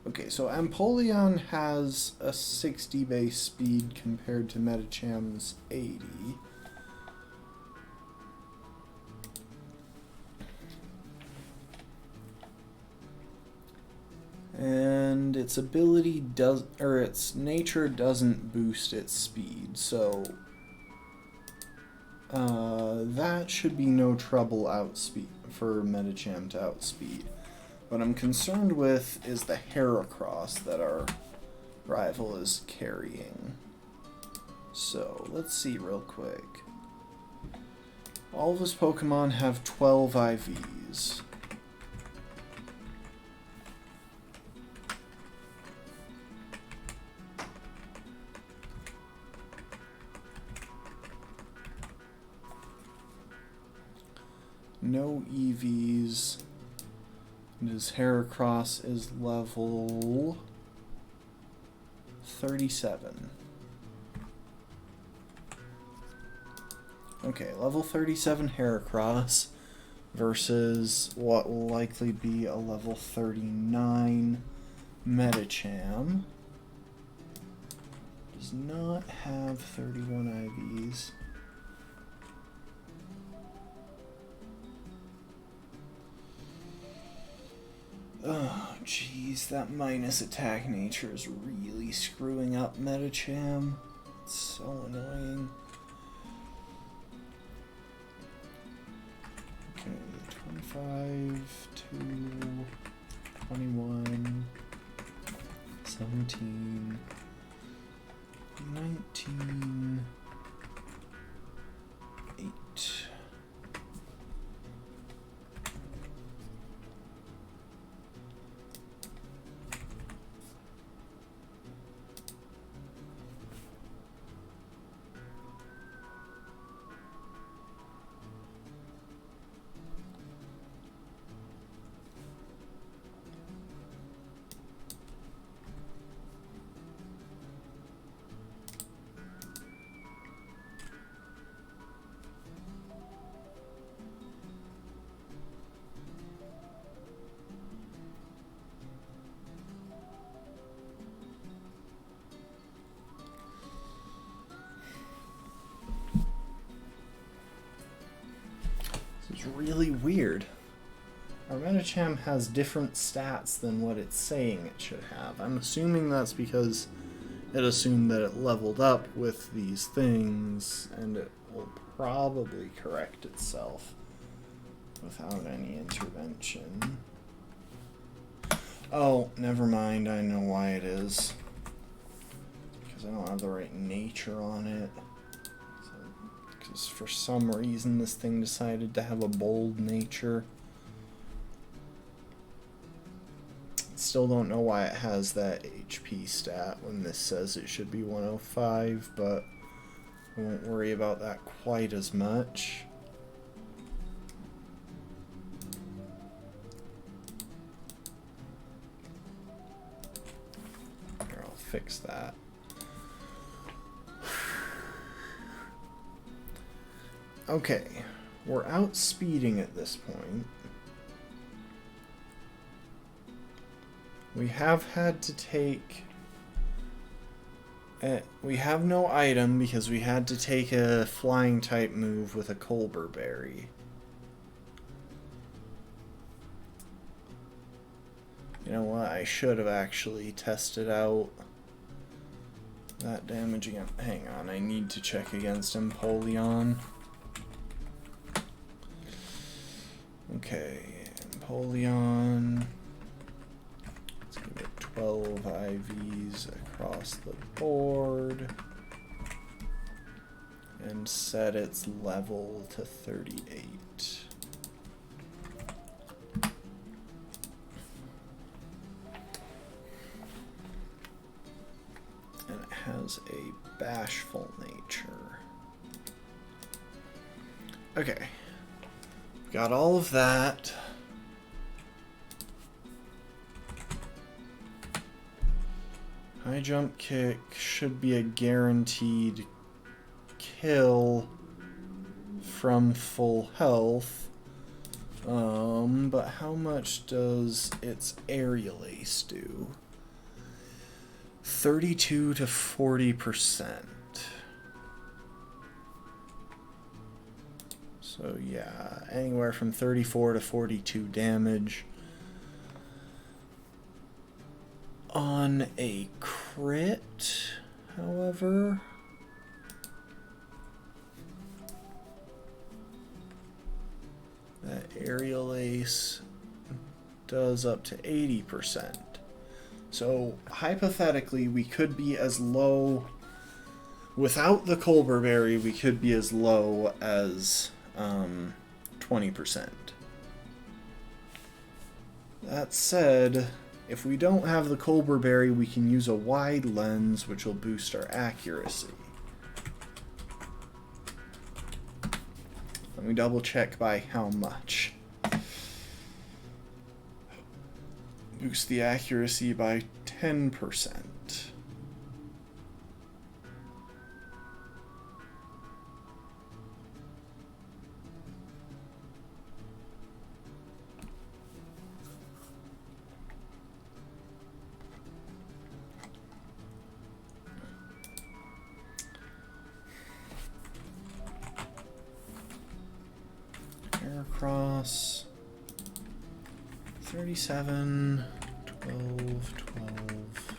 Okay, so Empoleon has a 60 base speed compared to Metacham's 80. And its ability does, or its nature doesn't boost its speed, so that should be no trouble for Metacham to outspeed. What I'm concerned with is the Heracross that our rival is carrying. So, let's see real quick. All of his Pokemon have 12 IVs. No EVs. And his Heracross is level 37. Okay, level 37 Heracross versus what will likely be a level 39 Metacham. Does not have 31 IVs. Oh, jeez, that minus attack nature is really screwing up Metacham. It's so annoying. Okay, 25 to 21, 17, 19, 8. It's really weird. Our Metacham has different stats than what it's saying it should have. I'm assuming that's because it assumed that it leveled up with these things, and it will probably correct itself without any intervention. Oh, never mind. I know why it is. Because I don't have the right nature on it. Because for some reason this thing decided to have a bold nature. Still don't know why it has that HP stat when this says it should be 105, but I won't worry about that quite as much. Here, I'll fix that. Okay, we're outspeeding at this point. We have had to take... we have no item because we had to take a flying type move with a Colbur Berry. You know what? I should have actually tested out that damage again. Hang on, I need to check against Empoleon. Okay, Empoleon. Let's give it 12 IVs across the board. And set its level to 38. And it has a bashful nature. Okay. Got all of that. High jump kick should be a guaranteed kill from full health. But how much does its aerial ace do? 32 to 40%. So yeah, anywhere from 34 to 42 damage. On a crit, however, that aerial ace does up to 80%. So hypothetically, we could be as low, without the Colbur Berry, we could be as low as 20%. That said, if we don't have the Colbur Berry, we can use a wide lens, which will boost our accuracy. Let me double check by how much. Boost the accuracy by 10%. heracross. 37, 12, 12.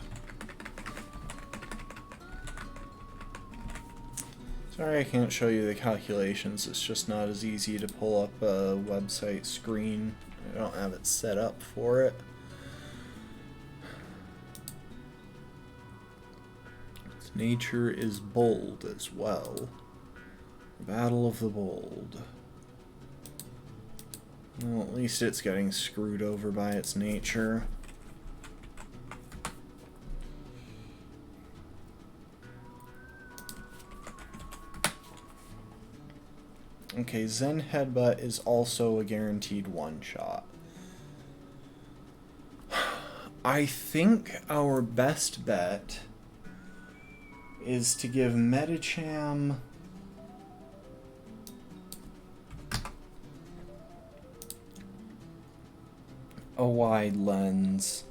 Sorry I can't show you the calculations, it's just not as easy to pull up a website screen. I don't have it set up for it. Its nature is bold as well. Battle of the Bold. Well, at least it's getting screwed over by its nature. Okay, Zen Headbutt is also a guaranteed one-shot. I think our best bet is to give Medicham a wide lens.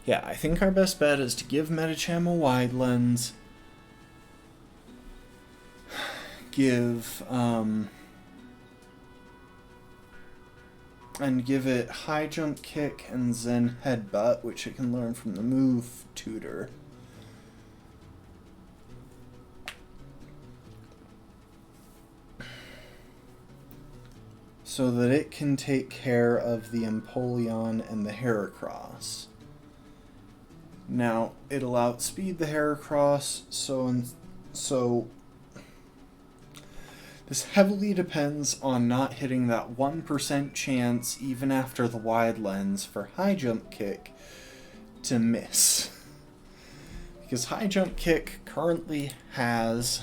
Yeah, I think our best bet is to give Medicham a wide lens. Give, and give it High Jump Kick and Zen Headbutt, which it can learn from the Move Tutor. So that it can take care of the Empoleon and the Heracross. Now, it'll outspeed the Heracross, so this heavily depends on not hitting that 1% chance, even after the wide lens, for High Jump Kick to miss. Because High Jump Kick currently has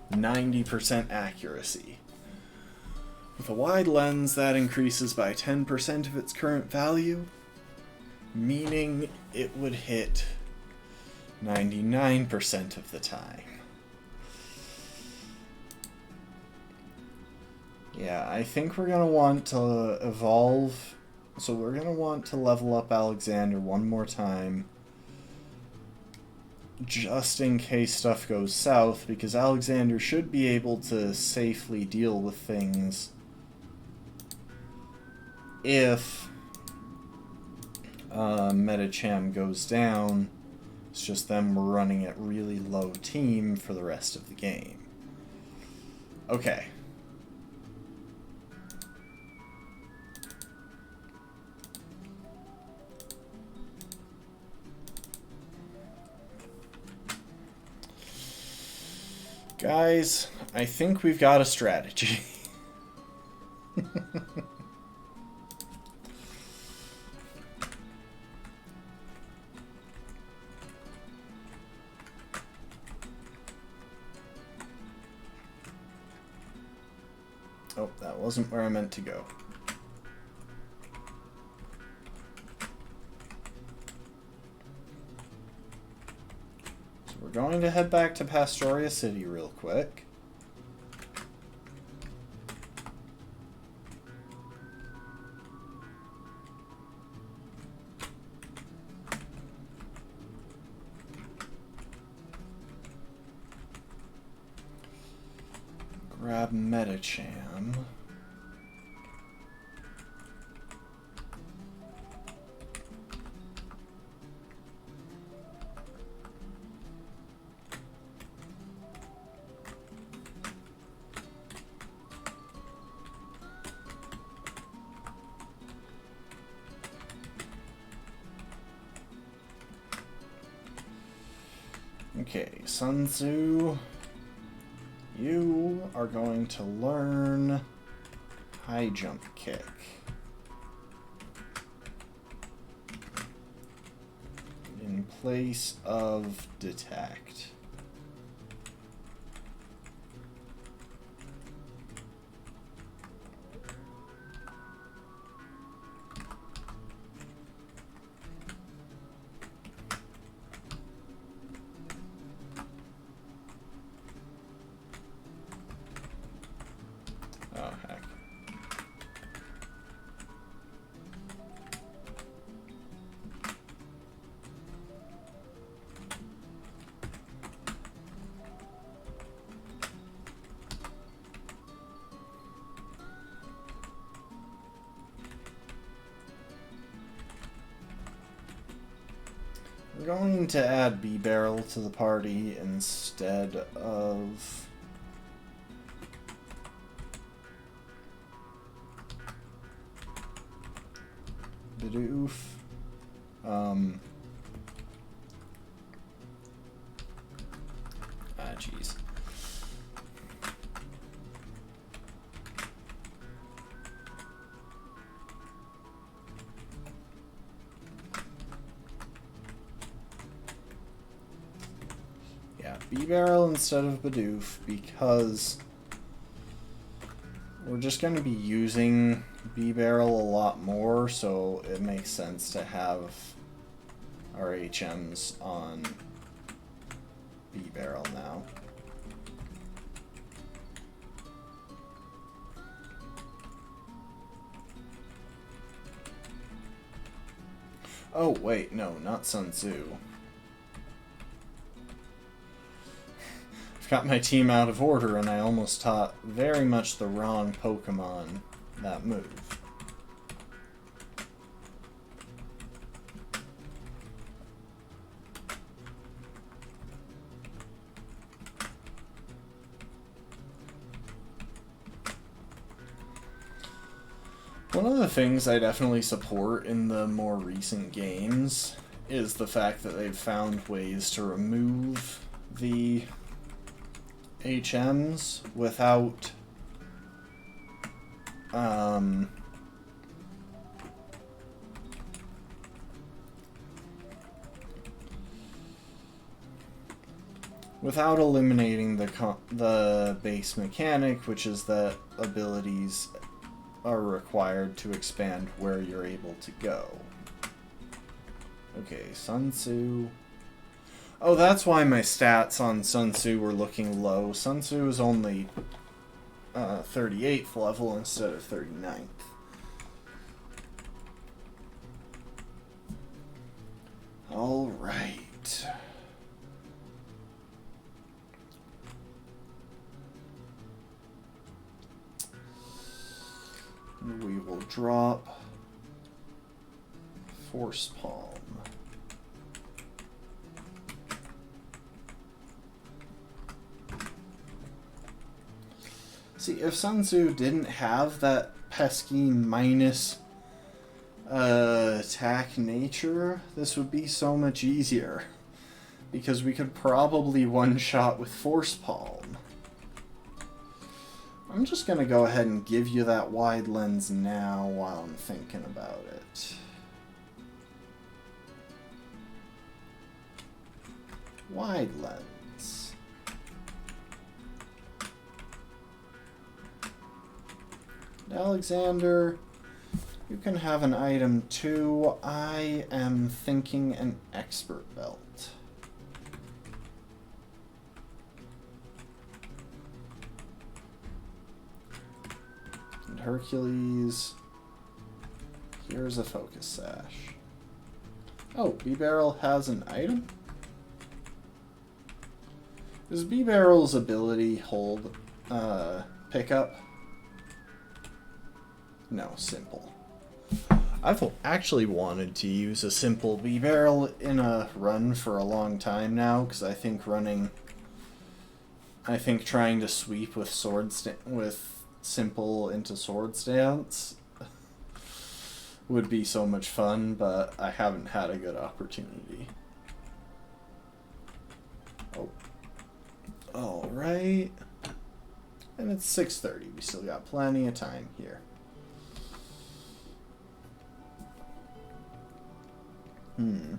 90% accuracy. With a wide lens, that increases by 10% of its current value, meaning it would hit 99% of the time. Yeah, I think we're going to want to evolve, so we're going to want to level up Alexander one more time, just in case stuff goes south, because Alexander should be able to safely deal with things if Medicham goes down. It's just them running at really low team for the rest of the game. Okay. Guys, I think we've got a strategy. Oh, that wasn't where I meant to go. So we're going to head back to Pastoria City real quick. Grab Medicham. Okay, Sun Tzu. You are going to learn High Jump Kick. In place of Detect. Oh, heck. We're going to add B-Barrel to the party instead of... Bidoof. Jeez. Yeah, B-Barrel instead of Bidoof, because we're just going to be using B-Barrel a lot more, so it makes sense to have our HMs on B-Barrel now. Oh, wait, no, not Sun Tzu. I've got my team out of order, and I almost taught very much the wrong Pokemon that move. One of the things I definitely support in the more recent games is the fact that they've found ways to remove the HMs without without eliminating the base mechanic, which is that abilities are required to expand where you're able to go. Okay, Sun Tzu. Oh, that's why my stats on Sun Tzu were looking low. Sun Tzu is only 38th level instead of 39th. Alright. We will drop Force Palm. See, if Sun Tzu didn't have that pesky minus attack nature, this would be so much easier. Because we could probably one-shot with Force Palm. I'm just going to go ahead and give you that wide lens now while I'm thinking about it. Wide lens. Alexander, you can have an item too. I am thinking an expert belt. Hercules. Here's a focus sash. Oh, B-Barrel has an item? Does B-Barrel's ability hold pickup? No, simple. I've actually wanted to use a simple B-Barrel in a run for a long time now, because I think trying to sweep with simple into sword stance would be so much fun, but I haven't had a good opportunity. Oh. Alright. And it's 6:30. We still got plenty of time here. I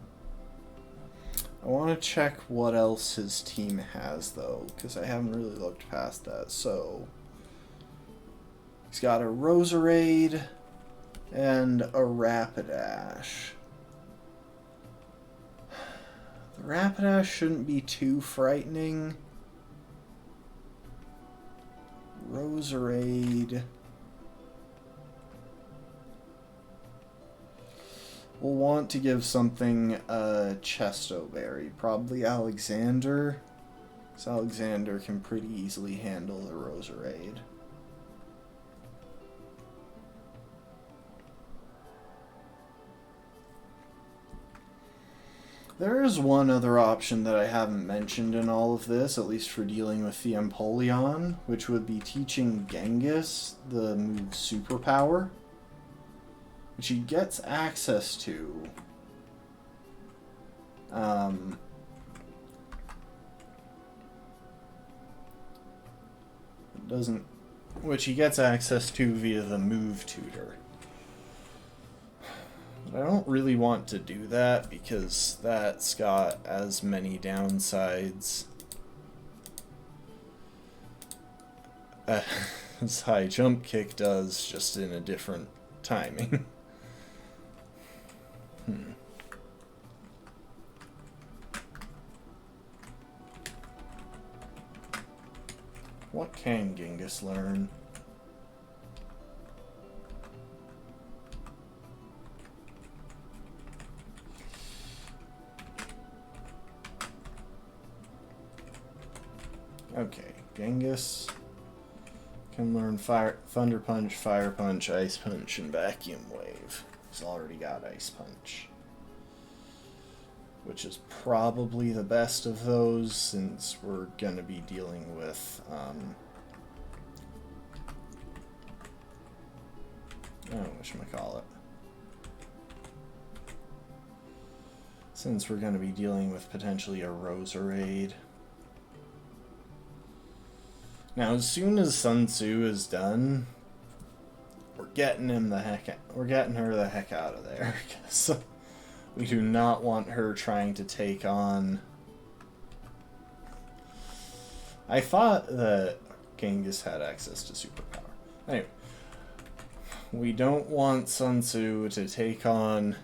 want to check what else his team has, though, because I haven't really looked past that. So he's got a Roserade and a Rapidash. The Rapidash shouldn't be too frightening. Roserade. We'll want to give something a Chesto Berry. Probably Alexander. So Alexander can pretty easily handle the Roserade. There is one other option that I haven't mentioned in all of this, at least for dealing with the Empoleon, which would be teaching Genghis the move Superpower, which he gets access to. Which he gets access to via the move tutor. But I don't really want to do that because that's got as many downsides as High Jump Kick does, just in a different timing. What can Genghis learn? Okay, Genghis can learn Thunder Punch, Fire Punch, Ice Punch, and Vacuum Wave. He's already got Ice Punch, which is probably the best of those since we're going to be dealing with whatchamacallit. Since we're going to be dealing with potentially a Roserade. Now, as soon as Sun Tzu is done, we're getting her the heck out of there. Because we do not want her trying to take on... I thought that Genghis had access to superpower. Anyway, we don't want Sun Tzu to take on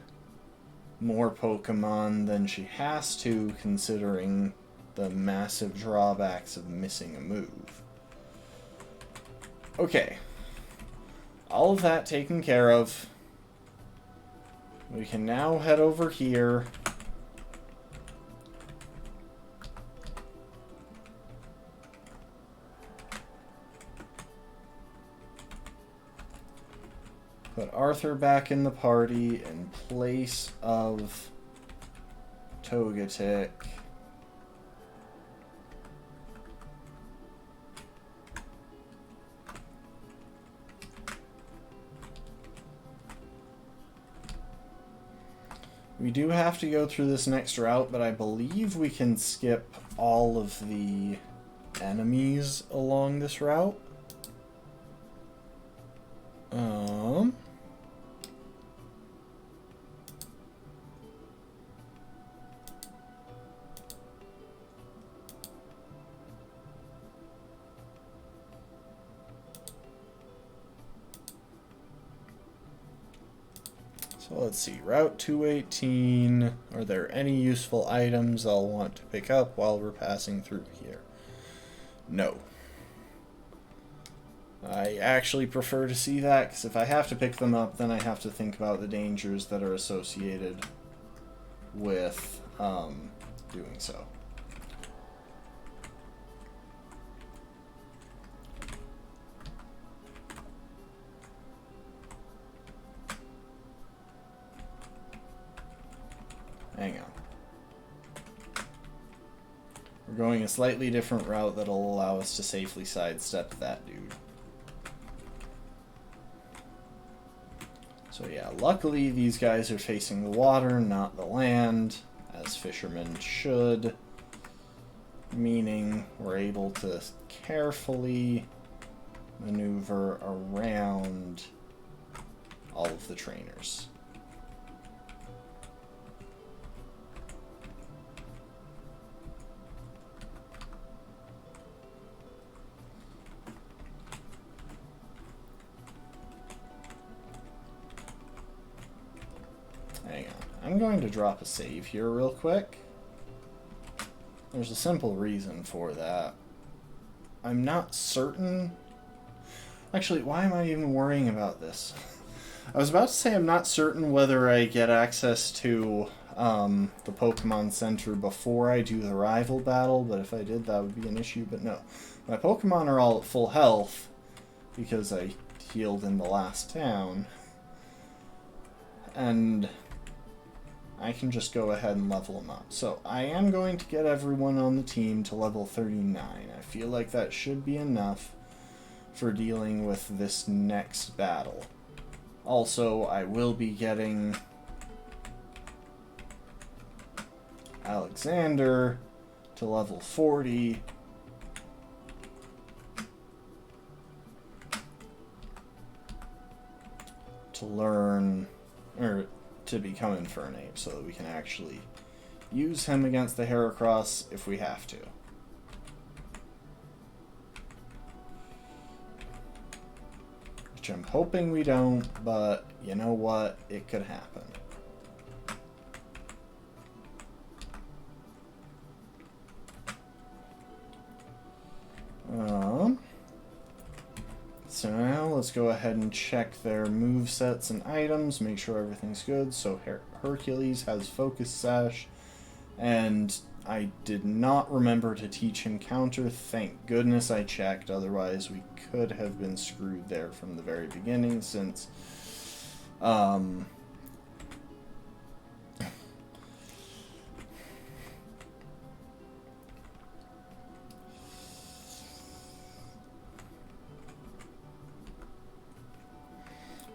more Pokemon than she has to, considering the massive drawbacks of missing a move. Okay. All of that taken care of. We can now head over here. Put Arthur back in the party in place of Togetic. We do have to go through this next route, but I believe we can skip all of the enemies along this route. So let's see, Route 218, are there any useful items I'll want to pick up while we're passing through here? No. I actually prefer to see that, because if I have to pick them up, then I have to think about the dangers that are associated with doing so. Hang on. We're going a slightly different route that'll allow us to safely sidestep that dude. So yeah, luckily these guys are facing the water, not the land, as fishermen should. Meaning we're able to carefully maneuver around all of the trainers. Hang on. I'm going to drop a save here real quick. There's a simple reason for that. I'm not certain... Actually, why am I even worrying about this? I was about to say I'm not certain whether I get access to the Pokemon Center before I do the rival battle, but if I did, that would be an issue, but no. My Pokemon are all at full health because I healed in the last town. And I can just go ahead and level them up. So I am going to get everyone on the team to level 39. I feel like that should be enough for dealing with this next battle. Also, I will be getting Alexander to level 40. To learn, or to become Infernape, so that we can actually use him against the Heracross if we have to. Which I'm hoping we don't, but you know what? It could happen. So now let's go ahead and check their movesets and items, make sure everything's good. So Hercules has Focus Sash, and I did not remember to teach him Counter. Thank goodness I checked, otherwise we could have been screwed there from the very beginning, since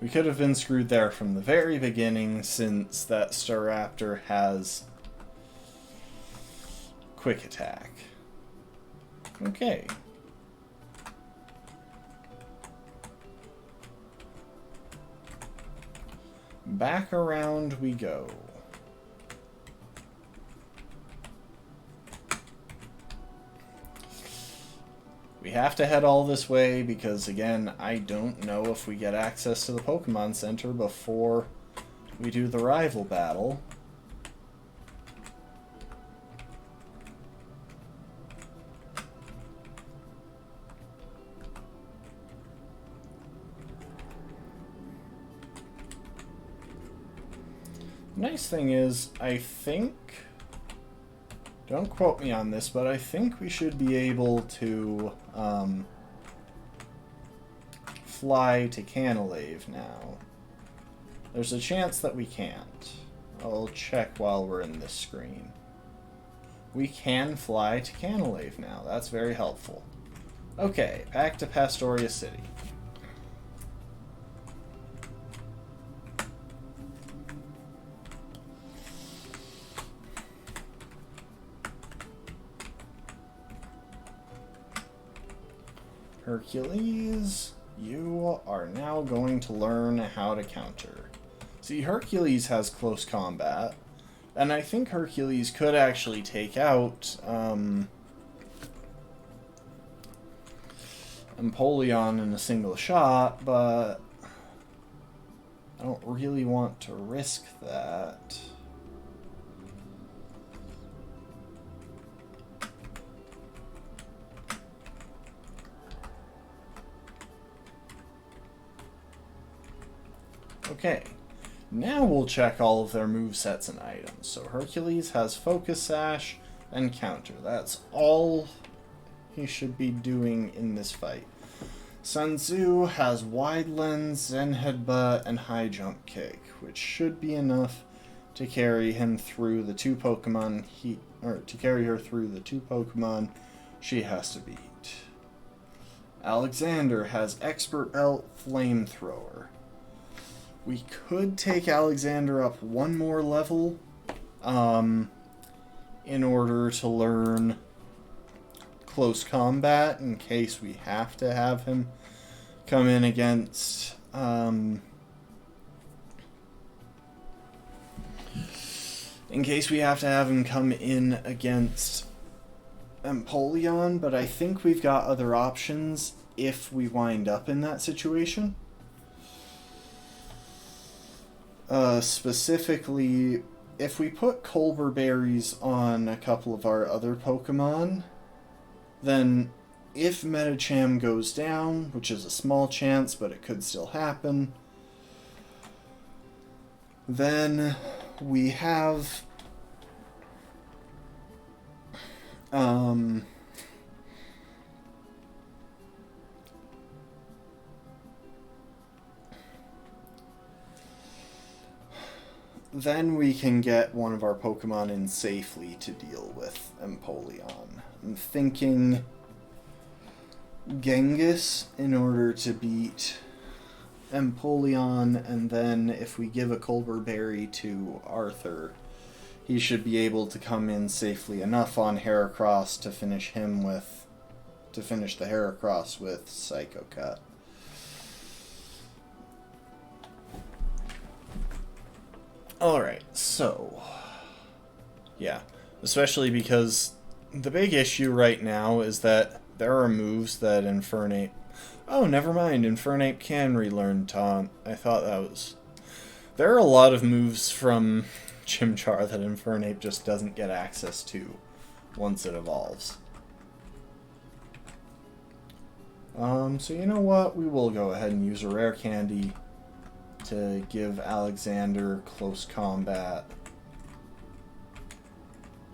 we could have been screwed there from the very beginning, since that Staraptor has Quick Attack. Okay. Back around we go. We have to head all this way because, again, I don't know if we get access to the Pokemon Center before we do the rival battle. Nice thing is, I think, don't quote me on this, but I think we should be able to fly to Canalave now. There's a chance that we can't. I'll check while we're in this screen. We can fly to Canalave now. That's very helpful. Okay, back to Pastoria City. Hercules, you are now going to learn how to counter. See, Hercules has close combat, and I think Hercules could actually take out Empoleon in a single shot, but I don't really want to risk that. Okay, now we'll check all of their movesets and items. So Hercules has Focus Sash and Counter. That's all he should be doing in this fight. Sun Tzu has Wide Lens, Zen Headbutt, and High Jump Kick, which should be enough to carry him through the two Pokemon to carry her through the two Pokemon she has to beat. Alexander has Expert Belt, Flamethrower. We could take Alexander up one more level in order to learn Close Combat in case we have to have him come in against in case we have to have him come in against Empoleon, but I think we've got other options if we wind up in that situation. Specifically, if we put Culver Berries on a couple of our other Pokemon, then if Medicham goes down, which is a small chance, but it could still happen, then we have then we can get one of our Pokemon in safely to deal with Empoleon. I'm thinking Genghis in order to beat Empoleon, and then if we give a Colbur Berry to Arthur, he should be able to come in safely enough on Heracross to finish the Heracross with Psycho Cut. Alright, so yeah, especially because the big issue right now is that there are moves that Infernape... Oh, never mind, Infernape can relearn Taunt. I thought that was... There are a lot of moves from Chimchar that Infernape just doesn't get access to once it evolves. So you know what? We will go ahead and use a Rare Candy to give Alexander close combat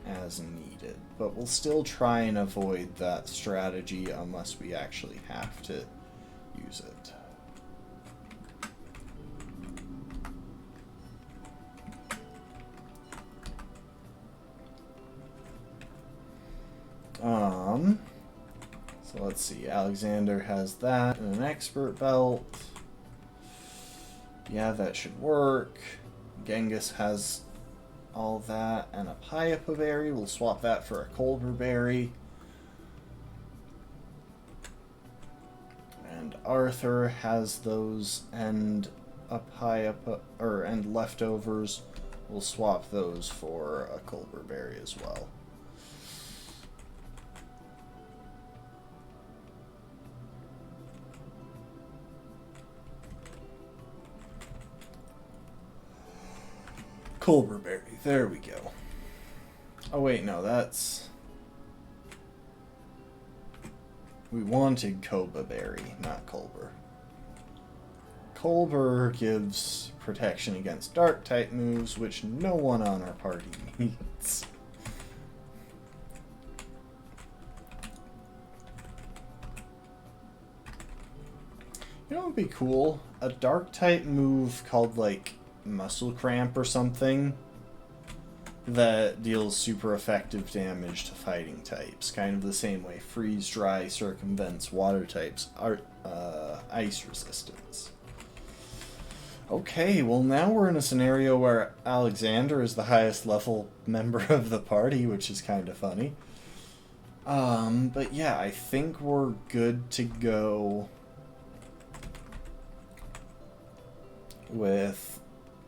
as needed. But we'll still try and avoid that strategy unless we actually have to use it. So let's see, Alexander has that and an Expert Belt. Yeah, that should work. Genghis has all that and a Piapa Berry. We'll swap that for a Colbur Berry. And Arthur has those and a Piapa and leftovers. We'll swap those for a Colbur Berry as well. Colbur Berry, there we go. Oh wait, no, that's... We wanted Koba Berry, not Colbur. Colbur gives protection against Dark-type moves, which no one on our party needs. You know what would be cool? A Dark-type move called, like, Muscle Cramp or something that deals super effective damage to fighting types, kind of the same way Freeze Dry circumvents water types ice resistance. Okay, well now we're in a scenario where Alexander is the highest level member of the party, which is kind of funny. But yeah, I think we're good to go with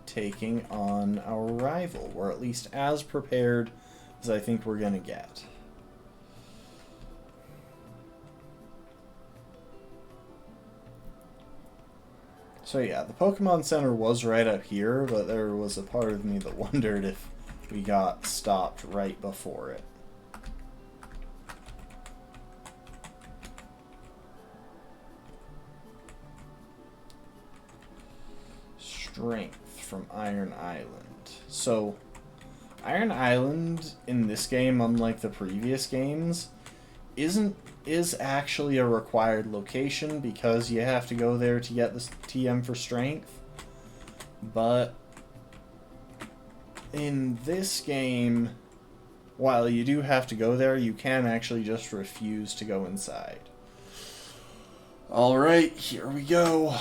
taking on our rival. We're at least as prepared as I think we're going to get. So yeah, the Pokemon Center was right up here, but there was a part of me that wondered if we got stopped right before it. Strength from Iron Island. So, Iron Island in this game, unlike the previous games, is actually a required location because you have to go there to get the TM for strength. But in this game, while you do have to go there, you can actually just refuse to go inside. Alright, here we go.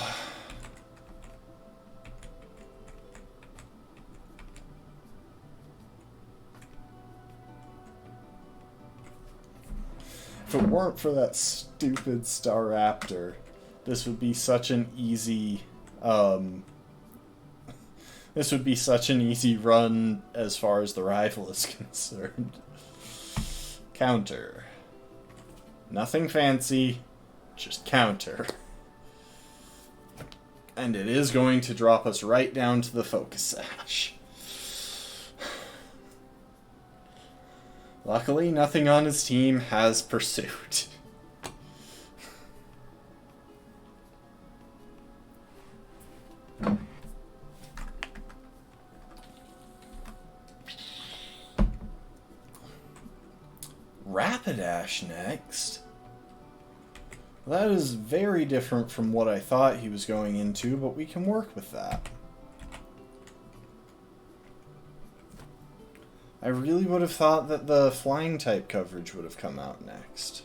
If it weren't for that stupid Staraptor, this would be such an easy, this would be such an easy run as far as the rival is concerned. Counter. Nothing fancy, just counter. And it is going to drop us right down to the Focus Sash. Luckily, nothing on his team has Pursuit. Rapidash next. That is very different from what I thought he was going into, but we can work with that. I really would have thought that the flying type coverage would have come out next.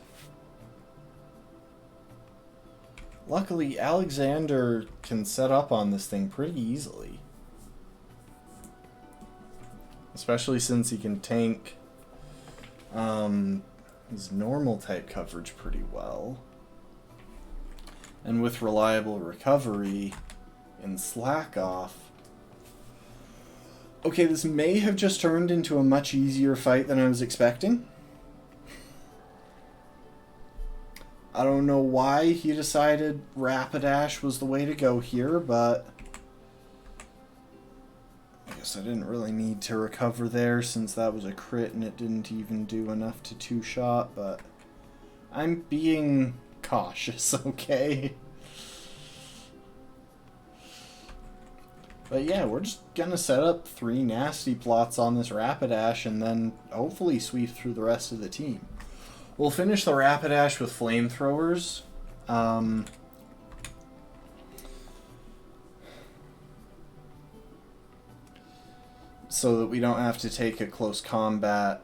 Luckily, Alexander can set up on this thing pretty easily. Especially since he can tank his normal type coverage pretty well. And with reliable recovery and slack off. Okay, this may have just turned into a much easier fight than I was expecting. I don't know why he decided Rapidash was the way to go here, but I guess I didn't really need to recover there since that was a crit and it didn't even do enough to two-shot, but I'm being cautious, okay? But yeah, we're just gonna set up 3 nasty plots on this Rapidash and then hopefully sweep through the rest of the team. We'll finish the Rapidash with flamethrowers. So that we don't have to take a close combat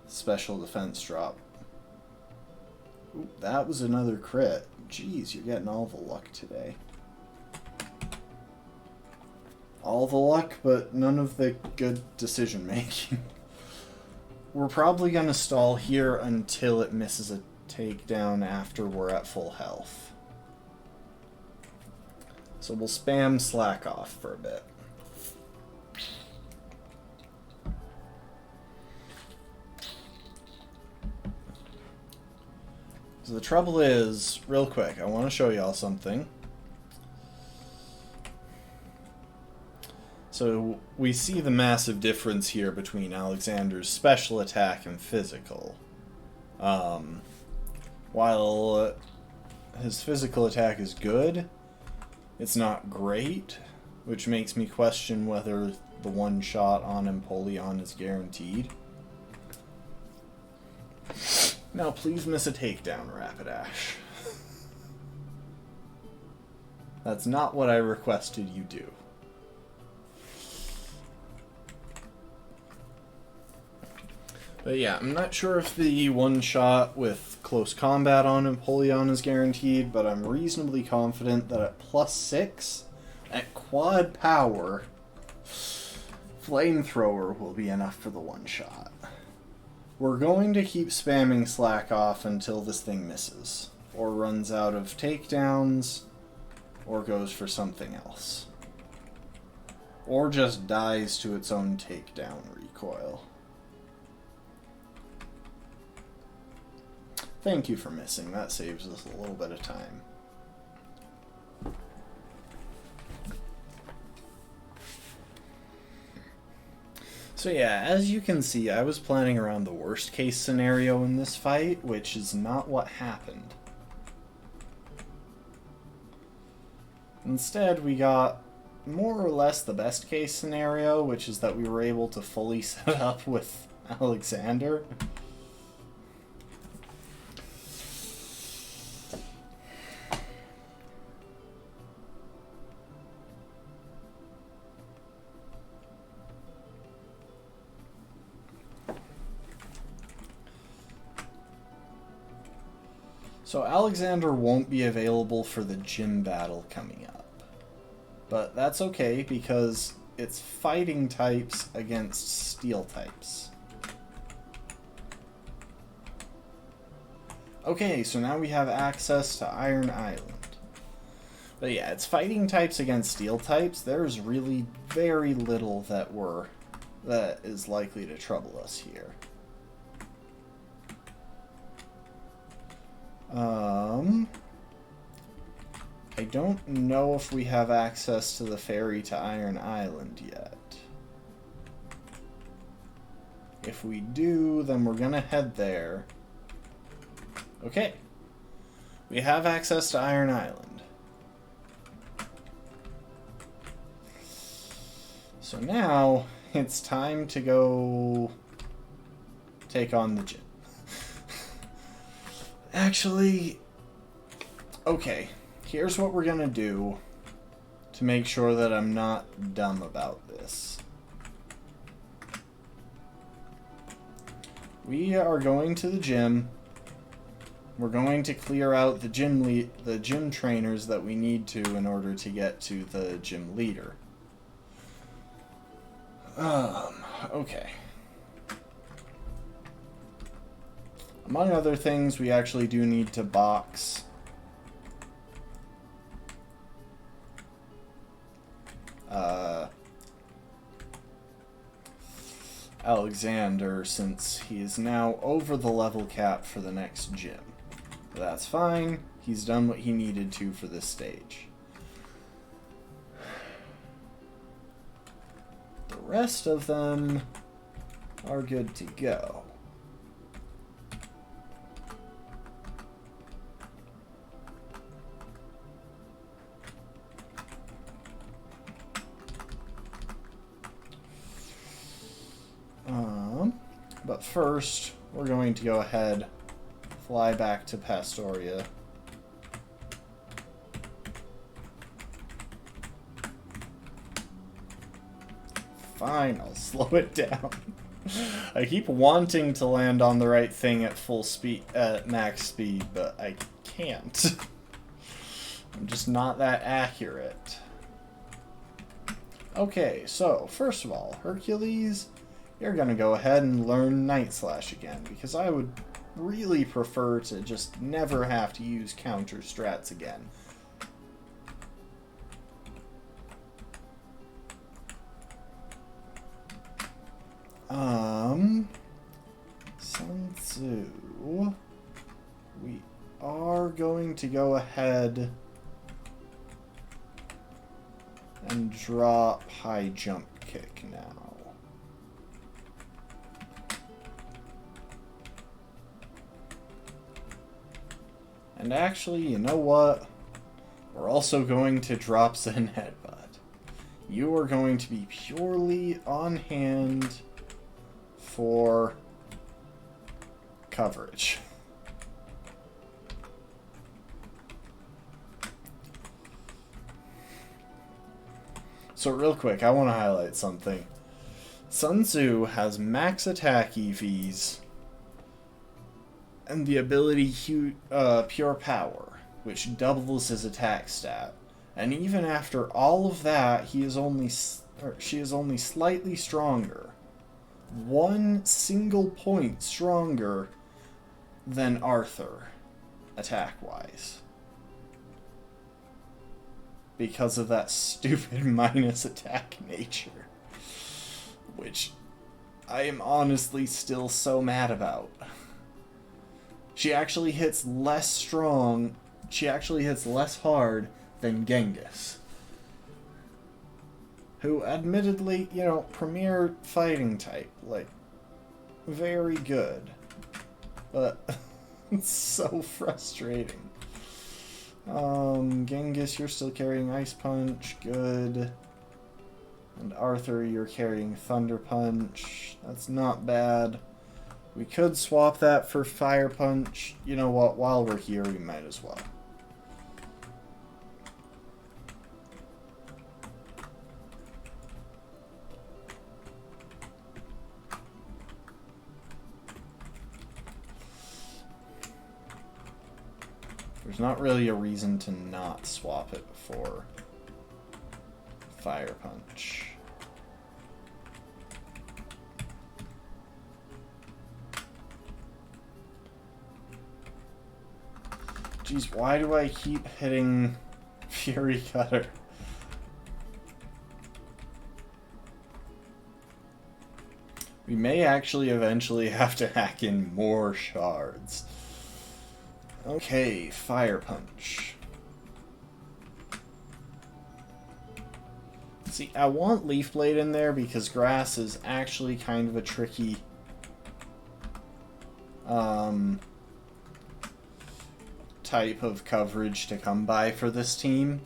special defense drop. Ooh, that was another crit. Jeez, you're getting all the luck today. All the luck, but none of the good decision making. We're probably going to stall here until it misses a takedown after we're at full health. So we'll spam slack off for a bit. So the trouble is, real quick, I want to show y'all something. So we see the massive difference here between Alexander's special attack and physical. While his physical attack is good, it's not great, which makes me question whether the one shot on Empoleon is guaranteed. Now please miss a takedown, Rapidash. That's not what I requested you do. But yeah, I'm not sure if the one-shot with close combat on Empoleon is guaranteed, but I'm reasonably confident that at +6, at quad power, Flamethrower will be enough for the one-shot. We're going to keep spamming slack off until this thing misses, or runs out of takedowns, or goes for something else. Or just dies to its own takedown recoil. Thank you for missing. That saves us a little bit of time. So yeah, as you can see, I was planning around the worst case scenario in this fight, which is not what happened. Instead, we got more or less the best case scenario, which is that we were able to fully set up with Alexander. So Alexander won't be available for the gym battle coming up. But that's okay because it's fighting types against steel types. Okay, so now we have access to Iron Island. But yeah, it's fighting types against steel types. There's really very little that is likely to trouble us here. I don't know if we have access to the ferry to Iron Island yet. If we do, then we're gonna head there. Okay. We have access to Iron Island. So now, it's time to go take on the gym. Actually, okay, here's what we're gonna do to make sure that I'm not dumb about this. We are going to the gym. We're going to clear out the gym trainers that we need to in order to get to the gym leader. Okay. Among other things, we actually do need to box Alexander, since he is now over the level cap for the next gym. But that's fine. He's done what he needed to for this stage. The rest of them are good to go. But first, we're going to go ahead, fly back to Pastoria. Fine, I'll slow it down. I keep wanting to land on the right thing at full speed, at max speed, but I can't. I'm just not that accurate. Okay, so, first of all, Hercules, you're gonna go ahead and learn Night Slash again, because I would really prefer to just never have to use counter strats again. Sun Tzu, we are going to go ahead and drop high jump kick now. And actually, you know what? We're also going to drop Zen Headbutt. You are going to be purely on hand for coverage. So real quick, I want to highlight something. Sun Tzu has max attack EVs and the ability Pure Power, which doubles his attack stat. And even after all of that, she is only slightly stronger. One single point stronger than Arthur, attack-wise. Because of that stupid minus attack nature. Which I am honestly still so mad about. She actually hits less strong, she actually hits less hard than Genghis. Who, admittedly, you know, premier fighting type, like, very good. But, it's so frustrating. Genghis, you're still carrying Ice Punch, good. And Arthur, you're carrying Thunder Punch, that's not bad. We could swap that for Fire Punch. You know what, while we're here, we might as well. There's not really a reason to not swap it for Fire Punch. Jeez, why do I keep hitting Fury Cutter? We may actually eventually have to hack in more shards. Okay, Fire Punch. See, I want Leaf Blade in there because Grass is actually kind of a tricky type of coverage to come by for this team.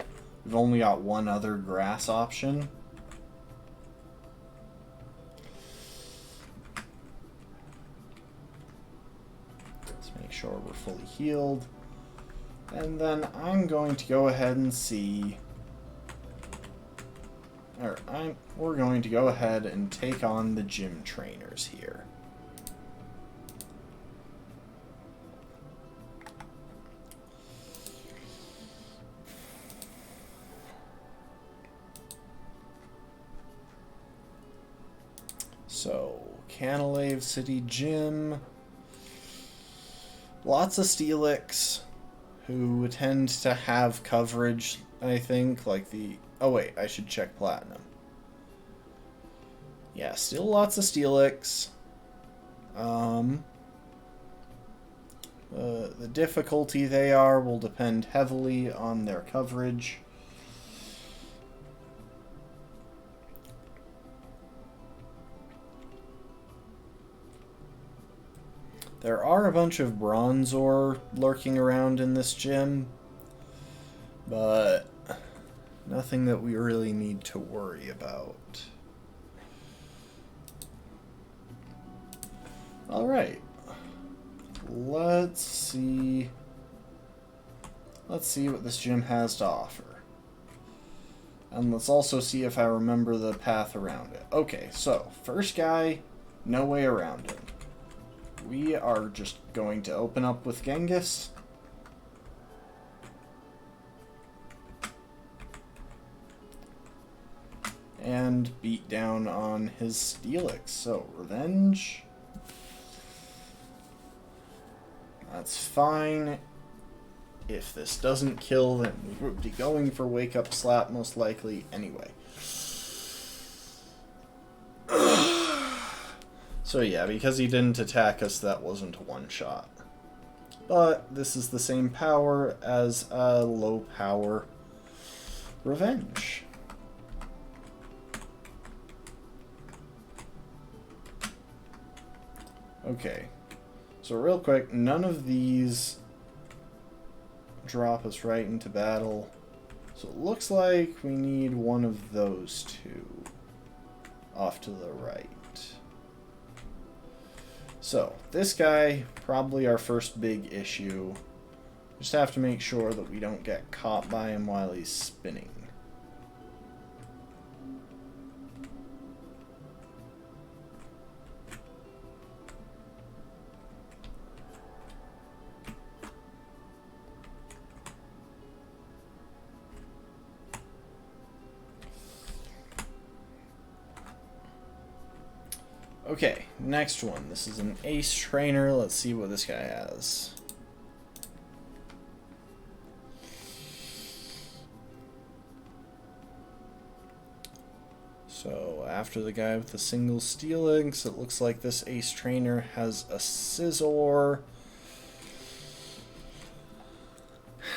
We've only got one other Grass option. Let's make sure we're fully healed. And then I'm going to go ahead and see... we're going to go ahead and take on the gym trainers here. So, Canalave City Gym. Lots of Steelix who tend to have coverage, I think, like the... Oh wait, I should check Platinum. Yeah, still lots of Steelix. The difficulty they are will depend heavily on their coverage. There are a bunch of Bronzor lurking around in this gym, but nothing that we really need to worry about. Alright. Let's see what this gym has to offer. And let's also see if I remember the path around it. Okay, so, first guy, no way around him. We are just going to open up with Genghis. And beat down on his Steelix. So, Revenge. That's fine. If this doesn't kill, then we would be going for Wake Up Slap most likely anyway. So yeah, because he didn't attack us, that wasn't a one-shot. But this is the same power as a low power Revenge. Okay. So real quick, none of these drop us right into battle. So it looks like we need one of those two off to the right. So, this guy, probably our first big issue. Just have to make sure that we don't get caught by him while he's spinning. Okay, next one. This is an ace trainer. Let's see what this guy has. So, after the guy with the single Steelix, it looks like this ace trainer has a Scizor.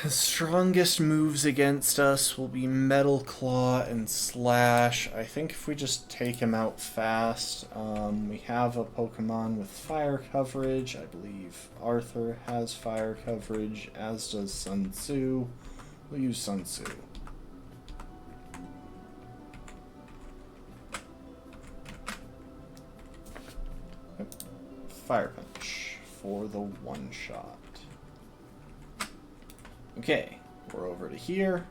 His strongest moves against us will be Metal Claw and Slash. I think if we just take him out fast, we have a Pokemon with fire coverage. I believe Arthur has fire coverage, as does Sun Tzu. We'll use Sun Tzu. Fire Punch for the one-shot. Okay, we're over to here.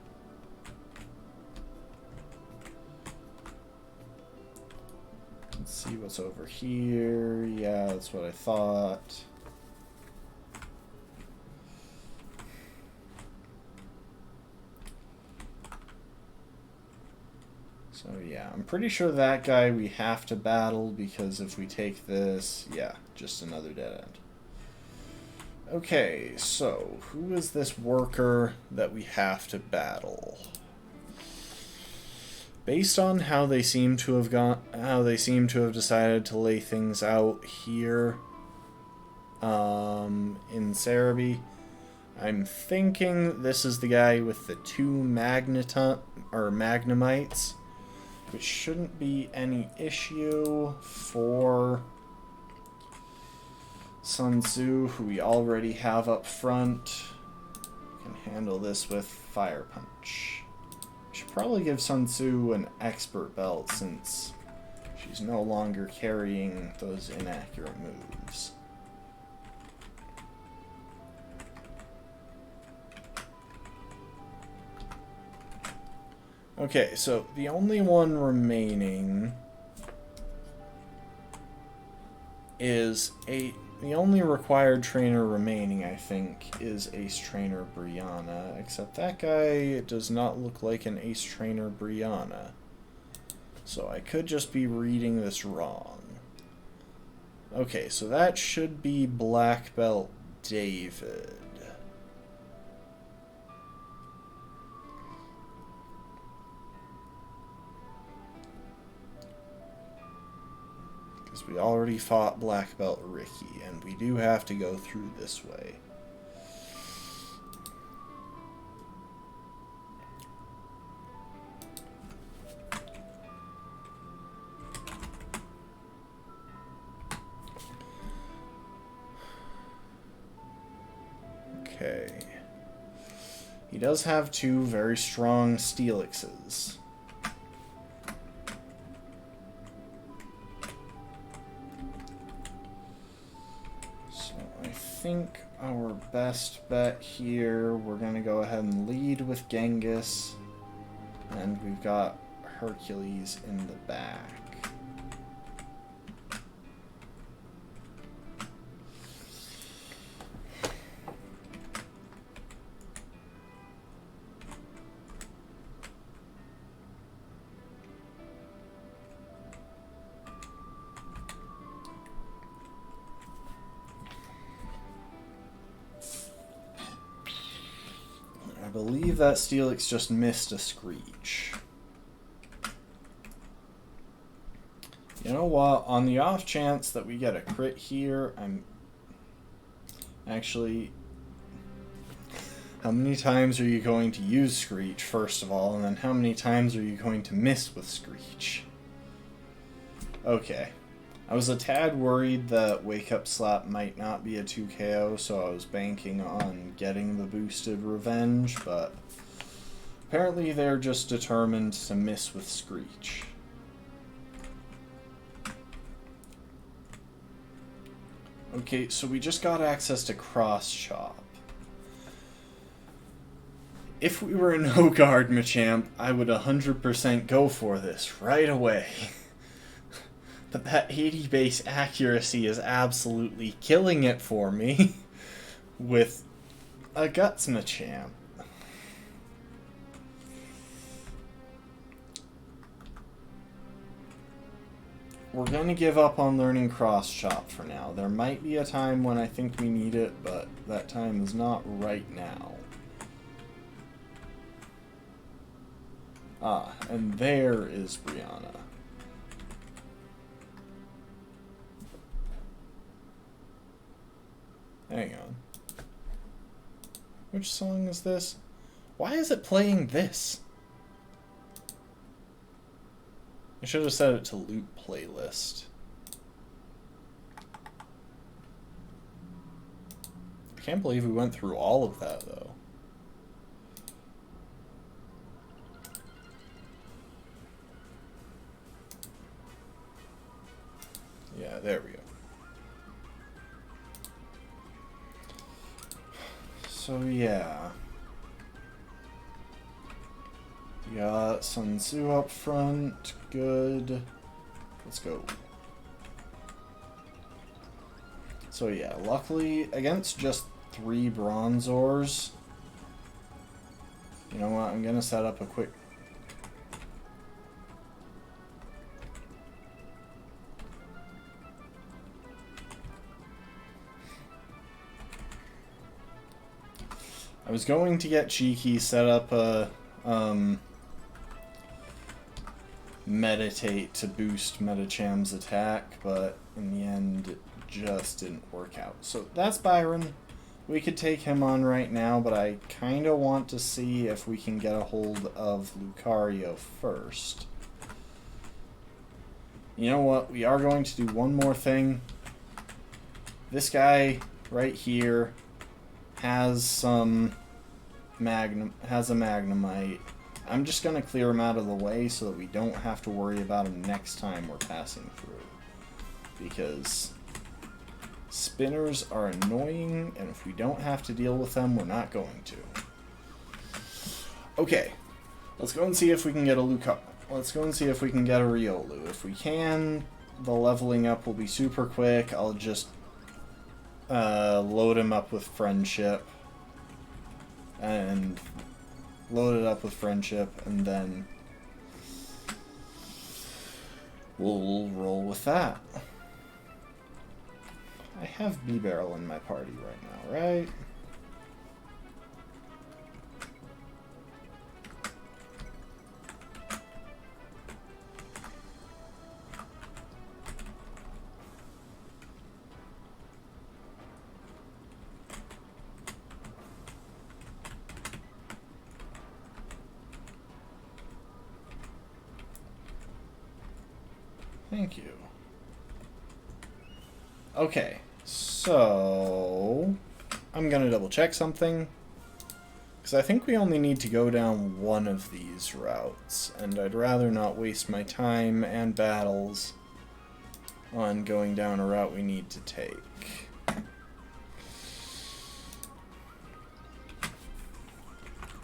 Let's see what's over here. Yeah, that's what I thought. So yeah, I'm pretty sure that guy we have to battle because if we take this, yeah, just another dead end. Okay, so who is this worker that we have to battle? Based on how they seem to have decided to lay things out here in Cerebi, I'm thinking this is the guy with the two Magnemites, which shouldn't be any issue for Sun Tzu, who we already have up front. Can handle this with Fire Punch. Should probably give Sun Tzu an expert belt since she's no longer carrying those inaccurate moves. Okay, so the only one remaining is the only required trainer remaining, I think, is Ace Trainer Brianna, except that guy does not look like an Ace Trainer Brianna. So I could just be reading this wrong. Okay, so that should be Black Belt David. Because we already fought Black Belt Ricky, and we do have to go through this way. Okay. He does have two very strong Steelixes. So I think our best bet here, we're going to go ahead and lead with Genghis. And we've got Hercules in the back. I believe that Steelix just missed a Screech. You know what? On the off chance that we get a crit here, I'm... Actually... How many times are you going to use Screech, first of all, and then how many times are you going to miss with Screech? Okay. I was a tad worried that Wake Up Slap might not be a 2KO, so I was banking on getting the boosted Revenge, but apparently they're just determined to miss with Screech. Okay, so we just got access to Cross Chop. If we were an O-Guard Machamp, I would 100% go for this right away. But that 80 base accuracy is absolutely killing it for me with a Guts Machamp. We're going to give up on learning Cross Chop for now. There might be a time when I think we need it, but that time is not right now. Ah, and there is Brianna. Hang on. Which song is this? Why is it playing this? I should have set it to loop playlist. I can't believe we went through all of that, though. Yeah, there we go. So yeah, we got Sun Tzu up front, good, let's go. So yeah, luckily against just 3 Bronzors, you know what, I'm gonna set up a quick... I was going to get cheeky, set up a Meditate to boost Metacham's attack, but in the end it just didn't work out. So that's Byron. We could take him on right now, but I kind of want to see if we can get a hold of Lucario first. You know what? We are going to do one more thing. This guy right here has some a Magnemite. I'm just going to clear him out of the way so that we don't have to worry about him next time we're passing through. Because spinners are annoying, and if we don't have to deal with them, we're not going to. Okay, let's go and see if we can get a Lucario. Let's go and see if we can get a Riolu. If we can, the leveling up will be super quick. I'll just load him up with Friendship. And load it up with Friendship, and then we'll roll with that. have B-Barrel in my party right now, right? Thank you. Okay, so I'm gonna double check something, because I think we only need to go down one of these routes, and I'd rather not waste my time and battles on going down a route we need to take.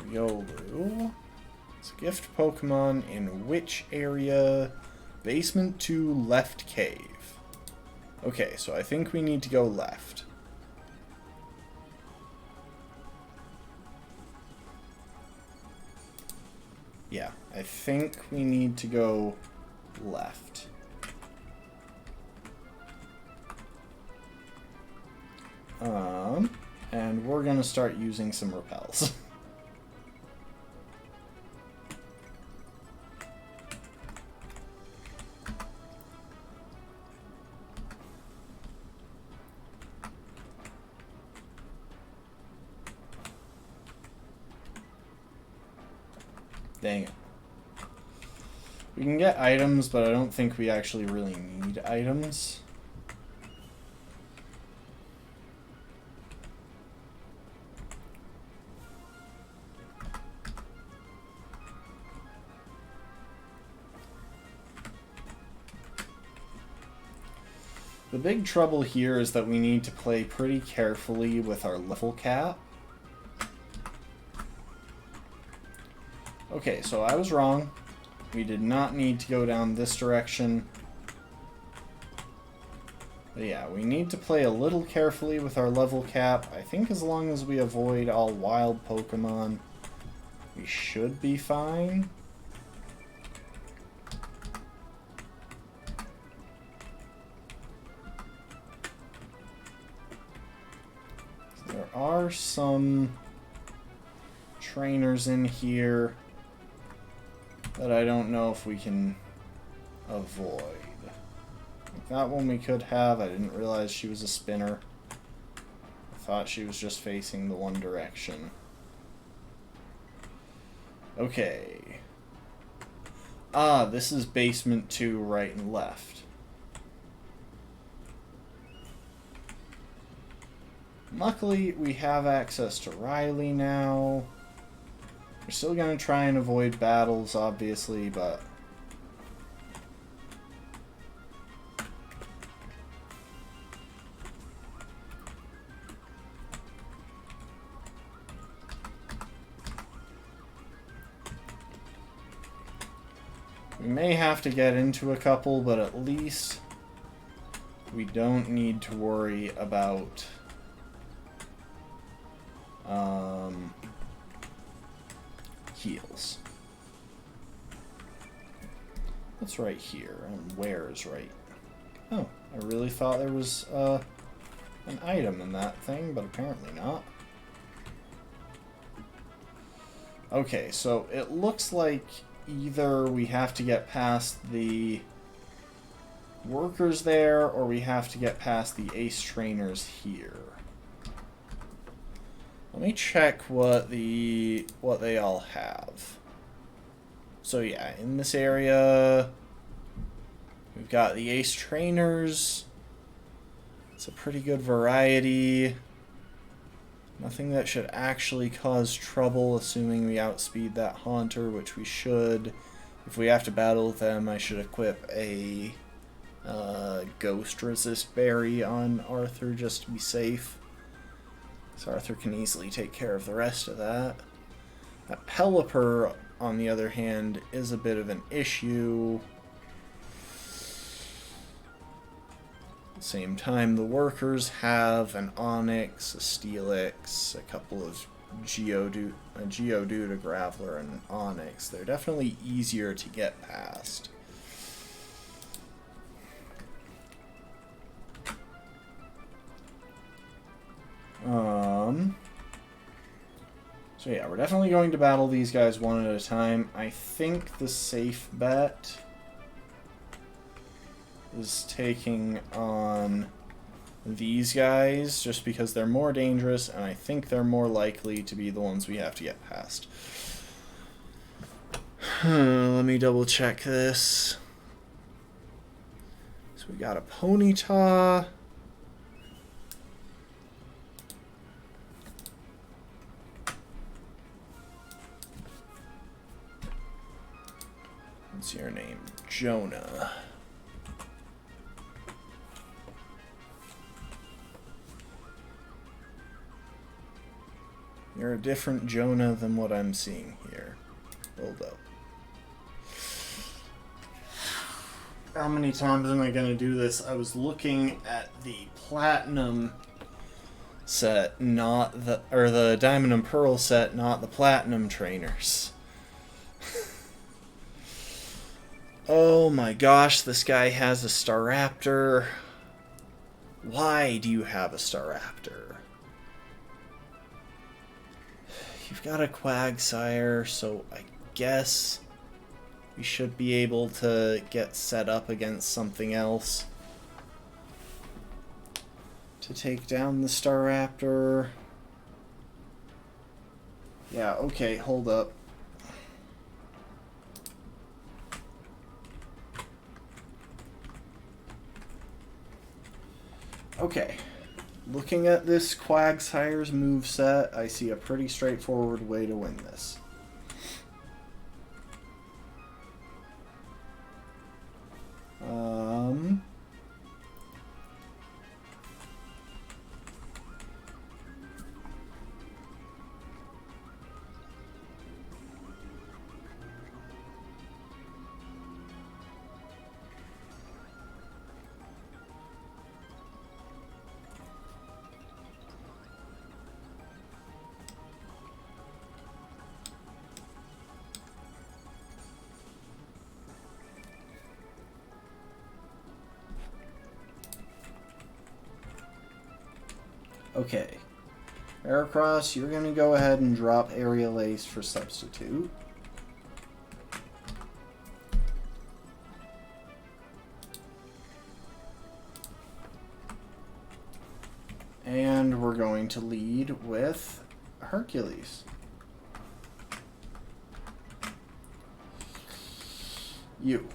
Riolu. It's a gift Pokemon in which area? Basement 2, left cave. Okay, so I think we need to go left. Yeah, I think we need to go left. And we're gonna start using some repels. Dang it. We can get items, but I don't think we actually really need items. The big trouble here is that we need to play pretty carefully with our level cap. Okay, so I was wrong. We did not need to go down this direction. But yeah, we need to play a little carefully with our level cap. I think as long as we avoid all wild Pokemon, we should be fine. There are some trainers in here that I don't know if we can avoid. Like that one we could have. I didn't realize she was a spinner. I thought she was just facing the one direction. Okay. Ah, this is basement 2, right and left. Luckily, we have access to Riley now. We're still going to try and avoid battles, obviously, but... we may have to get into a couple, but at least we don't need to worry about... heals. What's right here? And where is right? Oh, I really thought there was an item in that thing, but apparently not. Okay, so it looks like either we have to get past the workers there, or we have to get past the ace trainers here. Let me check what they all have. So yeah, in this area, we've got the ace trainers. It's a pretty good variety. Nothing that should actually cause trouble, assuming we outspeed that Haunter, which we should. If we have to battle them, I should equip a Ghost Resist Berry on Arthur just to be safe. So Arthur can easily take care of the rest of that. That Pelipper, on the other hand, is a bit of an issue. At the same time, the workers have an Onix, a Steelix, a couple of Geodude, a Graveler, and an Onix. They're definitely easier to get past. So yeah, we're definitely going to battle these guys one at a time. I think the safe bet is taking on these guys just because they're more dangerous, and I think they're more likely to be the ones we have to get past. Let me double check this. So we got a Ponyta. What's your name? Jonah. You're a different Jonah than what I'm seeing here. Hold up. How many times am I going to do this? I was looking at the Platinum set, not the... or the Diamond and Pearl set, not the Platinum trainers. Oh my gosh, this guy has a Staraptor. Why do you have a Staraptor? You've got a Quagsire, so I guess we should be able to get set up against something else to take down the Staraptor. Yeah, okay, hold up. Okay, looking at this Quagsire's moveset, I see a pretty straightforward way to win this. Okay, Heracross, you're going to go ahead and drop Aerial Ace for Substitute. And we're going to lead with Hercules. You.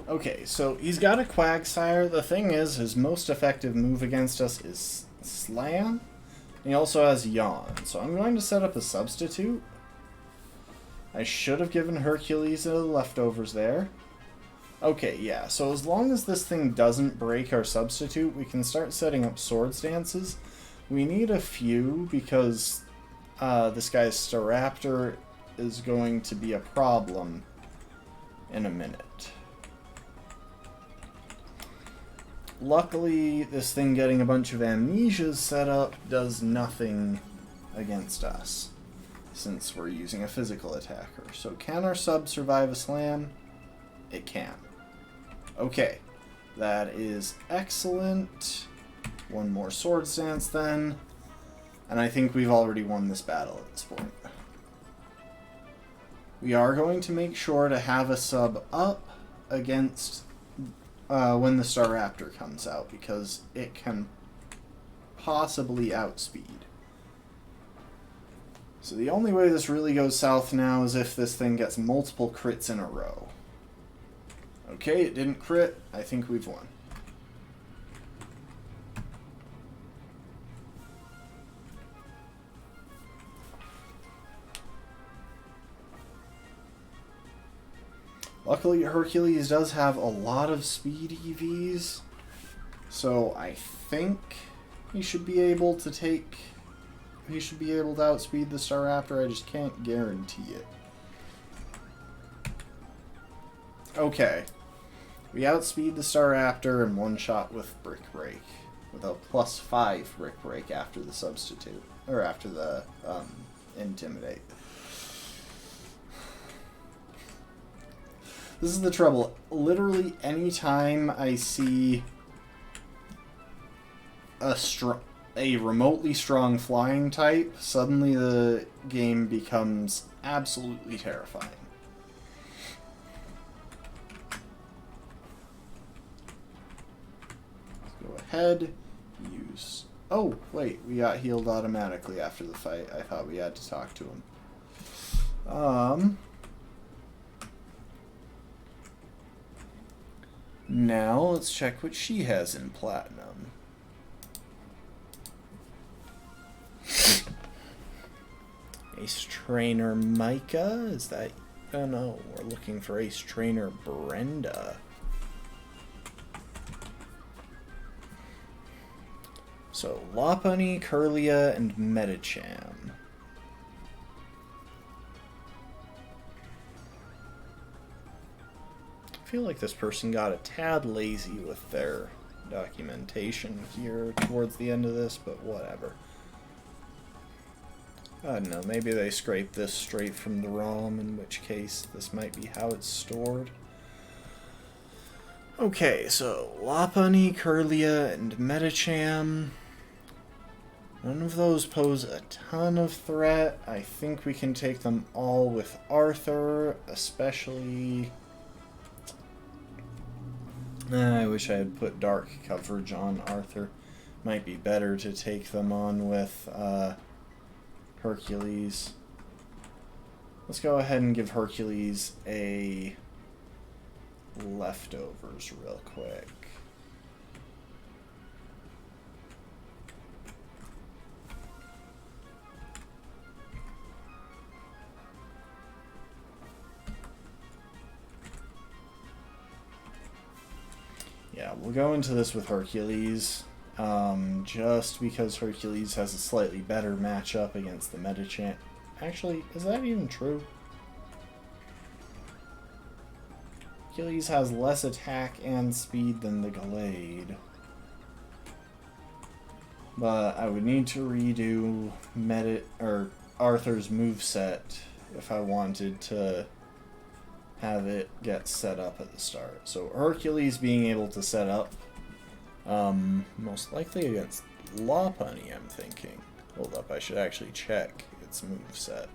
Okay, so he's got a Quagsire. The thing is, his most effective move against us is Slam. He also has Yawn, so I'm going to set up a substitute. I should have given Hercules the leftovers there. Okay, yeah, so as long as this thing doesn't break our substitute, we can start setting up Swords Dances. We need a few because this guy's Staraptor is going to be a problem in a minute. Luckily, this thing getting a bunch of amnesias set up does nothing against us, since we're using a physical attacker. So can our sub survive a slam? It can. Okay, that is excellent. One more Swords Dance then, and I think we've already won this battle at this point. We are going to make sure to have a sub up against when the Staraptor comes out, because it can possibly outspeed. So the only way this really goes south now is if this thing gets multiple crits in a row. Okay, it didn't crit. I think we've won. Luckily, Hercules does have a lot of speed EVs, so I think he should be able to outspeed the Staraptor. I just can't guarantee it. Okay, we outspeed the Staraptor in one shot with Brick Break, with a +5 Brick Break after the substitute, or after the Intimidate. This is the trouble. Literally anytime I see a remotely strong flying type, suddenly the game becomes absolutely terrifying. Let's go ahead, use... Oh, wait, we got healed automatically after the fight. I thought we had to talk to him. Now, let's check what she has in Platinum. Ace Trainer Micah? Is that... Oh no, we're looking for Ace Trainer Brenda. So, Lopunny, Curlia, and Medicham. I feel like this person got a tad lazy with their documentation here towards the end of this, but whatever. I don't know, maybe they scraped this straight from the ROM, in which case this might be how it's stored. Okay, so Lopunny, Curlia, and Medicham. None of those pose a ton of threat. I think we can take them all with Arthur, especially... I wish I had put dark coverage on Arthur. Might be better to take them on with Hercules. Let's go ahead and give Hercules a leftovers real quick. Yeah, we'll go into this with Hercules, just because Hercules has a slightly better matchup against the Medicham. Actually, is that even true? Hercules has less attack and speed than the Gallade. But I would need to redo Arthur's moveset if I wanted to have it get set up at the start. So Hercules being able to set up, most likely against Lopunny, I'm thinking. Hold up, I should actually check its moveset.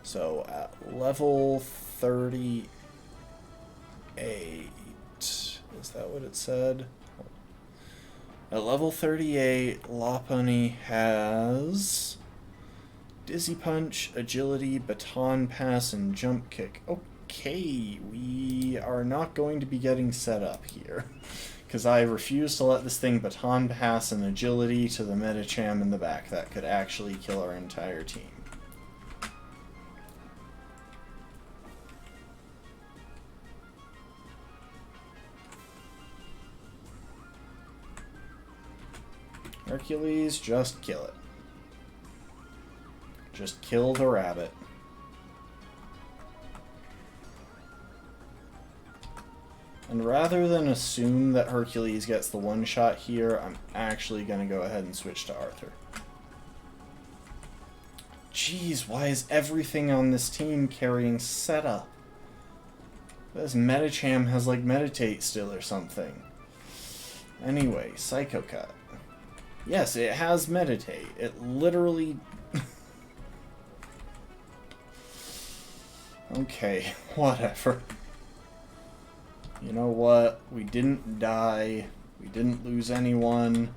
So at level 38, is that what it said? At level 38, Lopunny has Dizzy Punch, Agility, Baton Pass, and Jump Kick. Okay, we are not going to be getting set up here, because I refuse to let this thing Baton Pass and Agility to the Medicham in the back. That could actually kill our entire team. Hercules, just kill it. Just kill the rabbit. And rather than assume that Hercules gets the one-shot here, I'm actually going to go ahead and switch to Arthur. Jeez, why is everything on this team carrying setup? This Medicham has, like, Meditate still or something. Anyway, Psycho Cut. Yes, it has Meditate. It literally... Okay, whatever. You know what? We didn't die. We didn't lose anyone.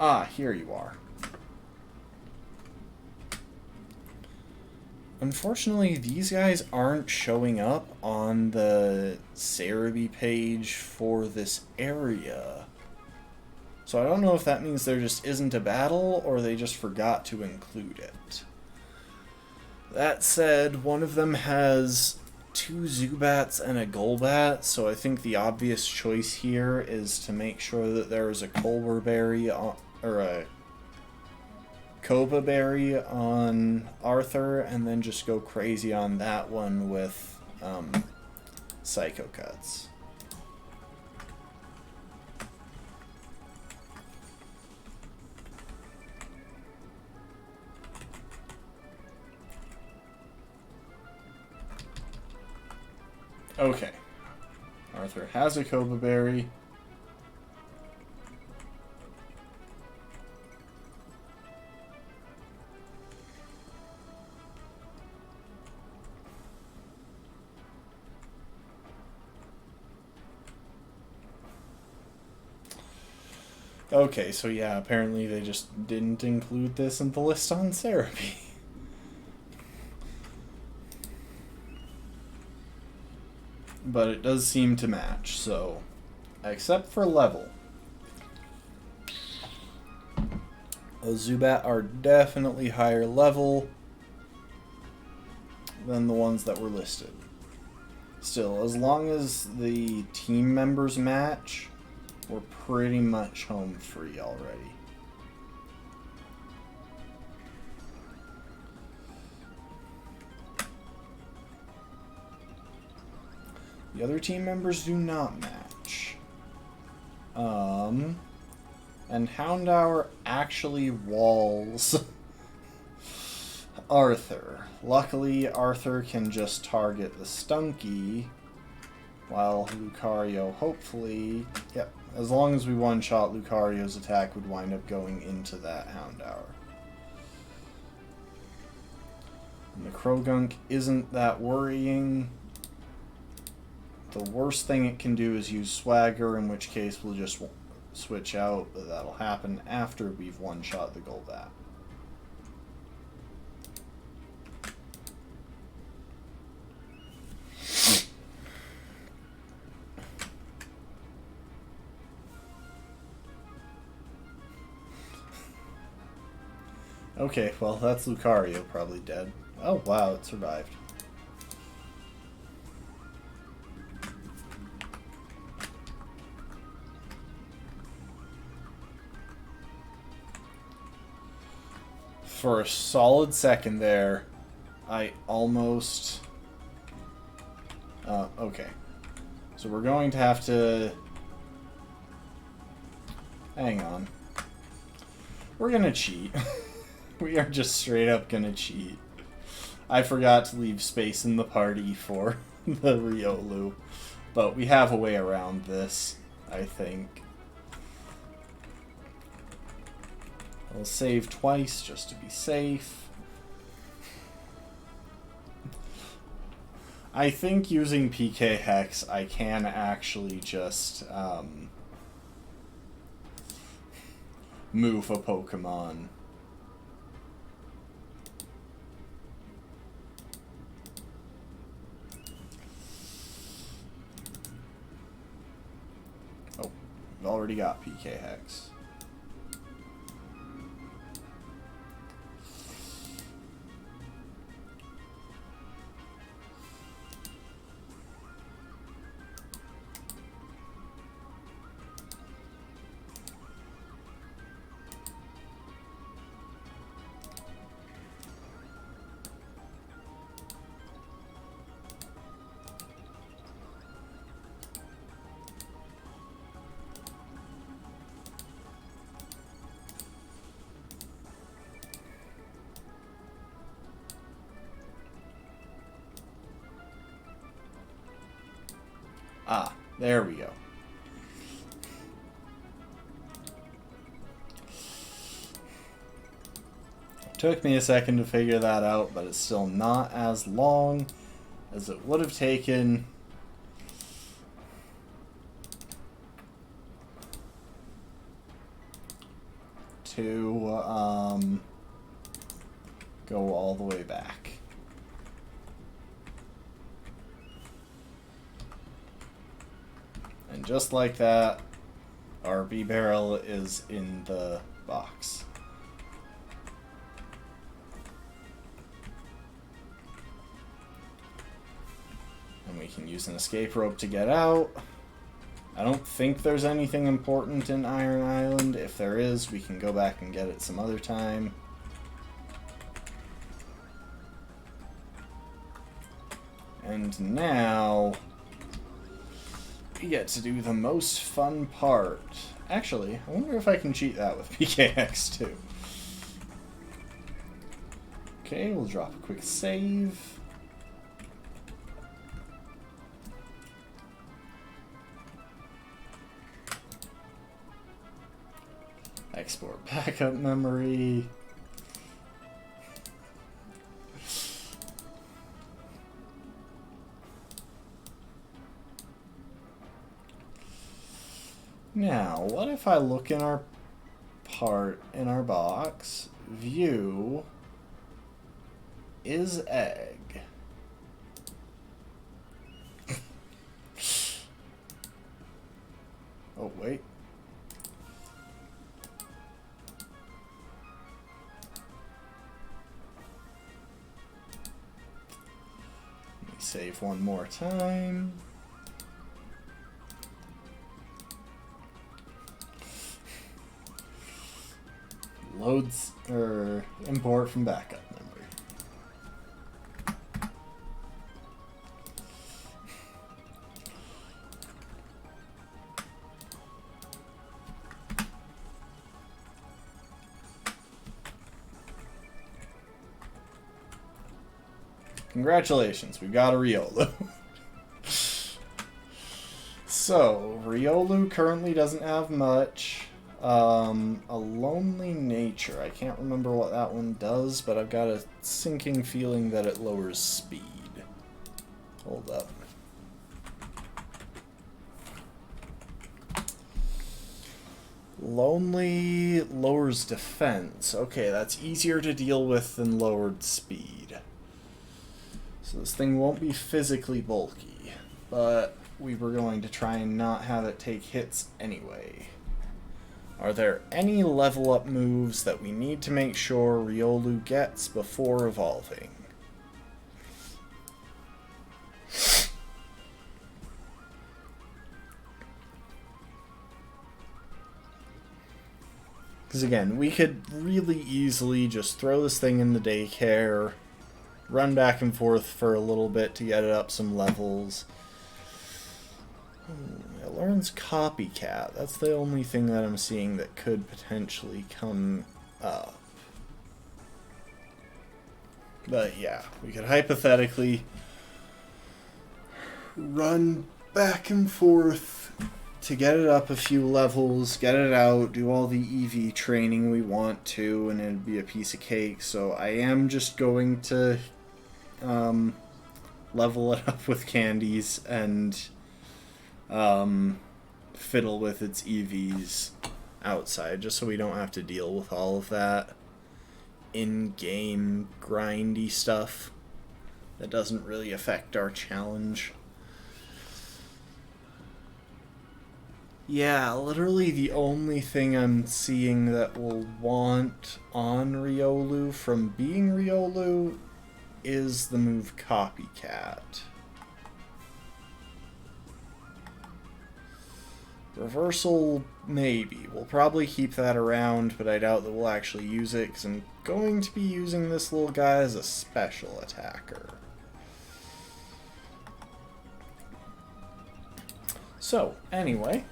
Ah, here you are. Unfortunately, these guys aren't showing up on the Cerebi page for this area. So I don't know if that means there just isn't a battle, or they just forgot to include it. That said, one of them has 2 Zubats and a Golbat, so I think the obvious choice here is to make sure that there is a Colbur Berry or a Koba Berry on Arthur, and then just go crazy on that one with Psycho Cuts. Okay. Arthur has a Koba Berry. Okay, so yeah, apparently they just didn't include this in the list on therapy. But it does seem to match, so... Except for level. Those Zubat are definitely higher level than the ones that were listed. Still, as long as the team members match, we're pretty much home free already. The other team members do not match. And Houndour actually walls Arthur. Luckily, Arthur can just target the Stunky, while Lucario, hopefully... Yep, as long as we one-shot, Lucario's attack would wind up going into that Houndour. And the Krogunk isn't that worrying. The worst thing it can do is use Swagger, in which case we'll just switch out, but that'll happen after we've one-shot the Golbat. Okay, well, that's Lucario probably dead. Oh, wow, it survived. For a solid second there, I almost... okay. So we're going to have to... Hang on. We're gonna cheat. We are just straight up gonna cheat. I forgot to leave space in the party for the Riolu, but we have a way around this, I think. I'll save twice just to be safe. I think using PK Hex, I can actually just move a Pokemon. Oh, we've already got PK Hex. Ah, there we go. Took me a second to figure that out, but it's still not as long as it would have taken to go all the way back. And just like that, our B-Barrel is in the box. And we can use an escape rope to get out. I don't think there's anything important in Iron Island. If there is, we can go back and get it some other time. And now we get to do the most fun part. Actually, I wonder if I can cheat that with PKX too. Okay, we'll drop a quick save. Export backup memory. Now, what if I look in our box, view is egg. Oh, wait. Let me save one more time. Loads or import from backup memory. Congratulations, we got a Riolu. So, Riolu currently doesn't have much. A Lonely Nature. I can't remember what that one does, but I've got a sinking feeling that it lowers speed. Hold up. Lonely lowers defense. Okay, that's easier to deal with than lowered speed. So this thing won't be physically bulky, but we were going to try and not have it take hits anyway. Are there any level up moves that we need to make sure Riolu gets before evolving? Because again, we could really easily just throw this thing in the daycare, run back and forth for a little bit to get it up some levels. It learns Copycat. That's the only thing that I'm seeing that could potentially come up. But yeah, we could hypothetically run back and forth to get it up a few levels, get it out, do all the EV training we want to, and it'd be a piece of cake. So I am just going to level it up with candies and fiddle with its EVs outside, just so we don't have to deal with all of that in-game grindy stuff that doesn't really affect our challenge. Yeah, literally the only thing I'm seeing that will want on Riolu from being Riolu is the move Copycat. Reversal, maybe. We'll probably keep that around, but I doubt that we'll actually use it, because I'm going to be using this little guy as a special attacker. So, anyway.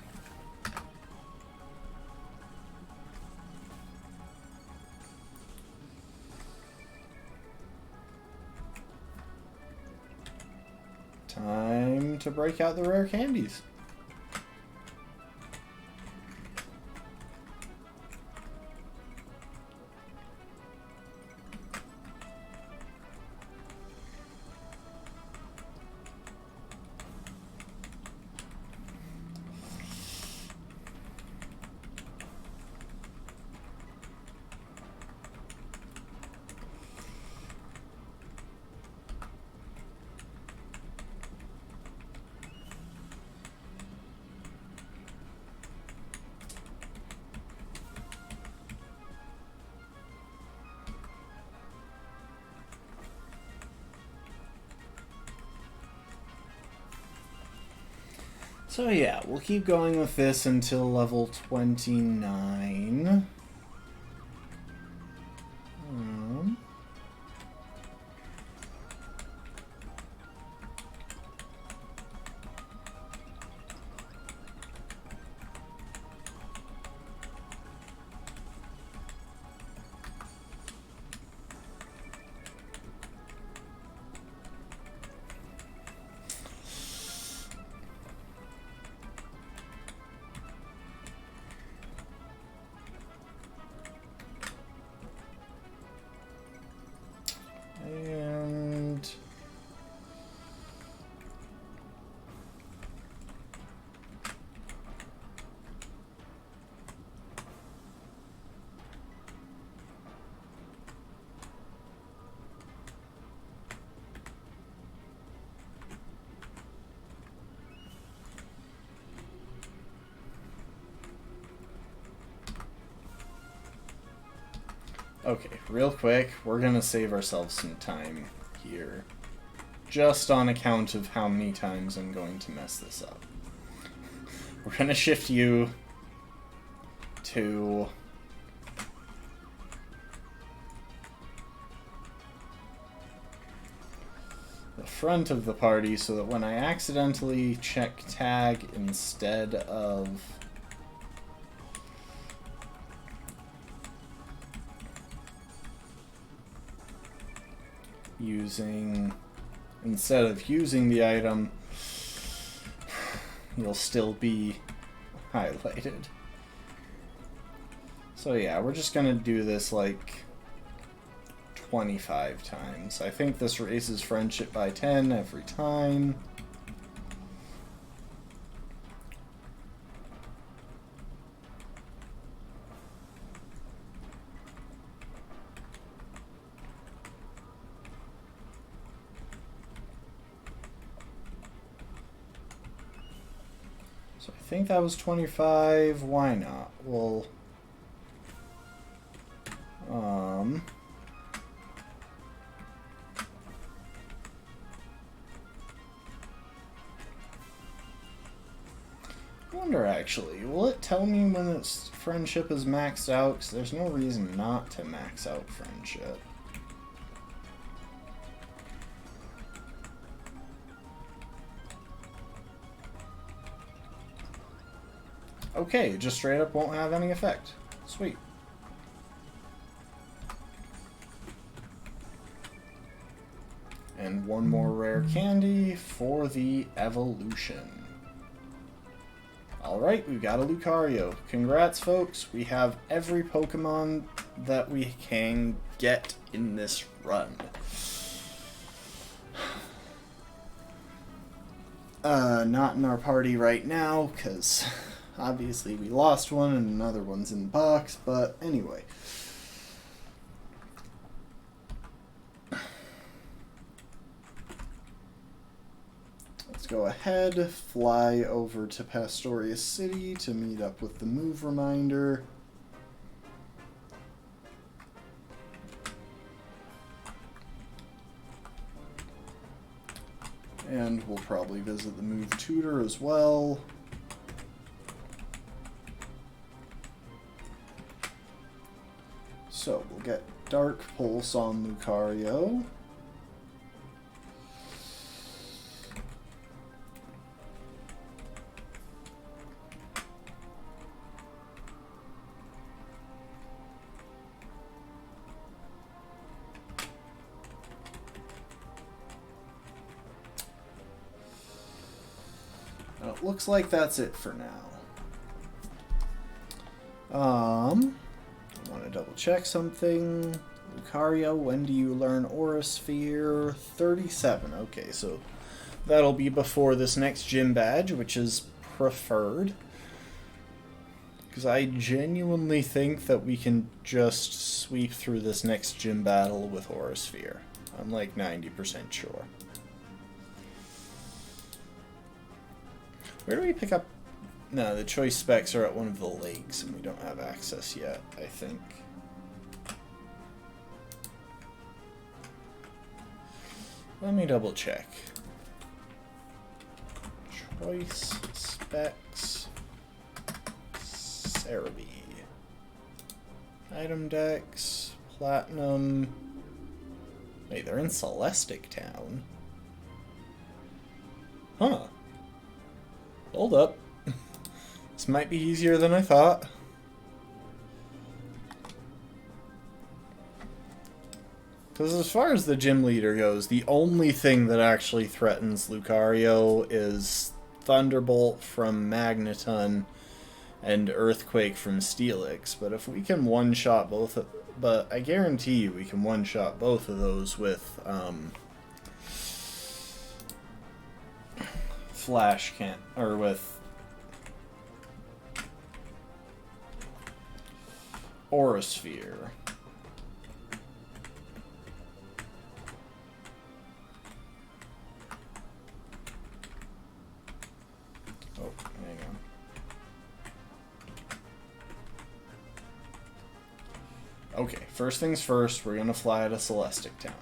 Time to break out the rare candies. So yeah, we'll keep going with this until level 29. Okay, real quick, we're gonna save ourselves some time here. Just on account of how many times I'm going to mess this up. We're gonna shift you to the front of the party so that when I accidentally check tag instead of using the item, you'll still be highlighted. So yeah, we're just gonna do this like 25 times. I think this raises friendship by 10 every time. So I think that was 25. Why not? Well, I wonder actually, will it tell me when its friendship is maxed out? Because there's no reason not to max out friendship. Okay, it just straight up won't have any effect. Sweet. And one more rare candy for the evolution. Alright, we've got a Lucario. Congrats, folks. We have every Pokemon that we can get in this run. Not in our party right now, because obviously we lost one and another one's in the box, but anyway. Let's go ahead, fly over to Pastoria City to meet up with the move reminder. And we'll probably visit the move tutor as well. So we'll get Dark Pulse on Lucario. It looks like that's it for now. I want to double check something. Lucario, when do you learn Aura Sphere? 37. Okay, so that'll be before this next gym badge, which is preferred. Because I genuinely think that we can just sweep through this next gym battle with Aura Sphere. I'm like 90% sure. Where do we pick up? No, the choice specs are at one of the lakes, and we don't have access yet, I think. Let me double check. Choice specs. Cerebi. Item decks. Platinum. Wait, they're in Celestic Town. Huh. Hold up. This might be easier than I thought. Because as far as the gym leader goes, the only thing that actually threatens Lucario is Thunderbolt from Magneton and Earthquake from Steelix. But if we can one-shot both of... But I guarantee you we can one-shot both of those with... Flash can't... Or with... Aura Sphere. Oh, hang on. Okay, first things first, we're gonna fly to Celestic Town.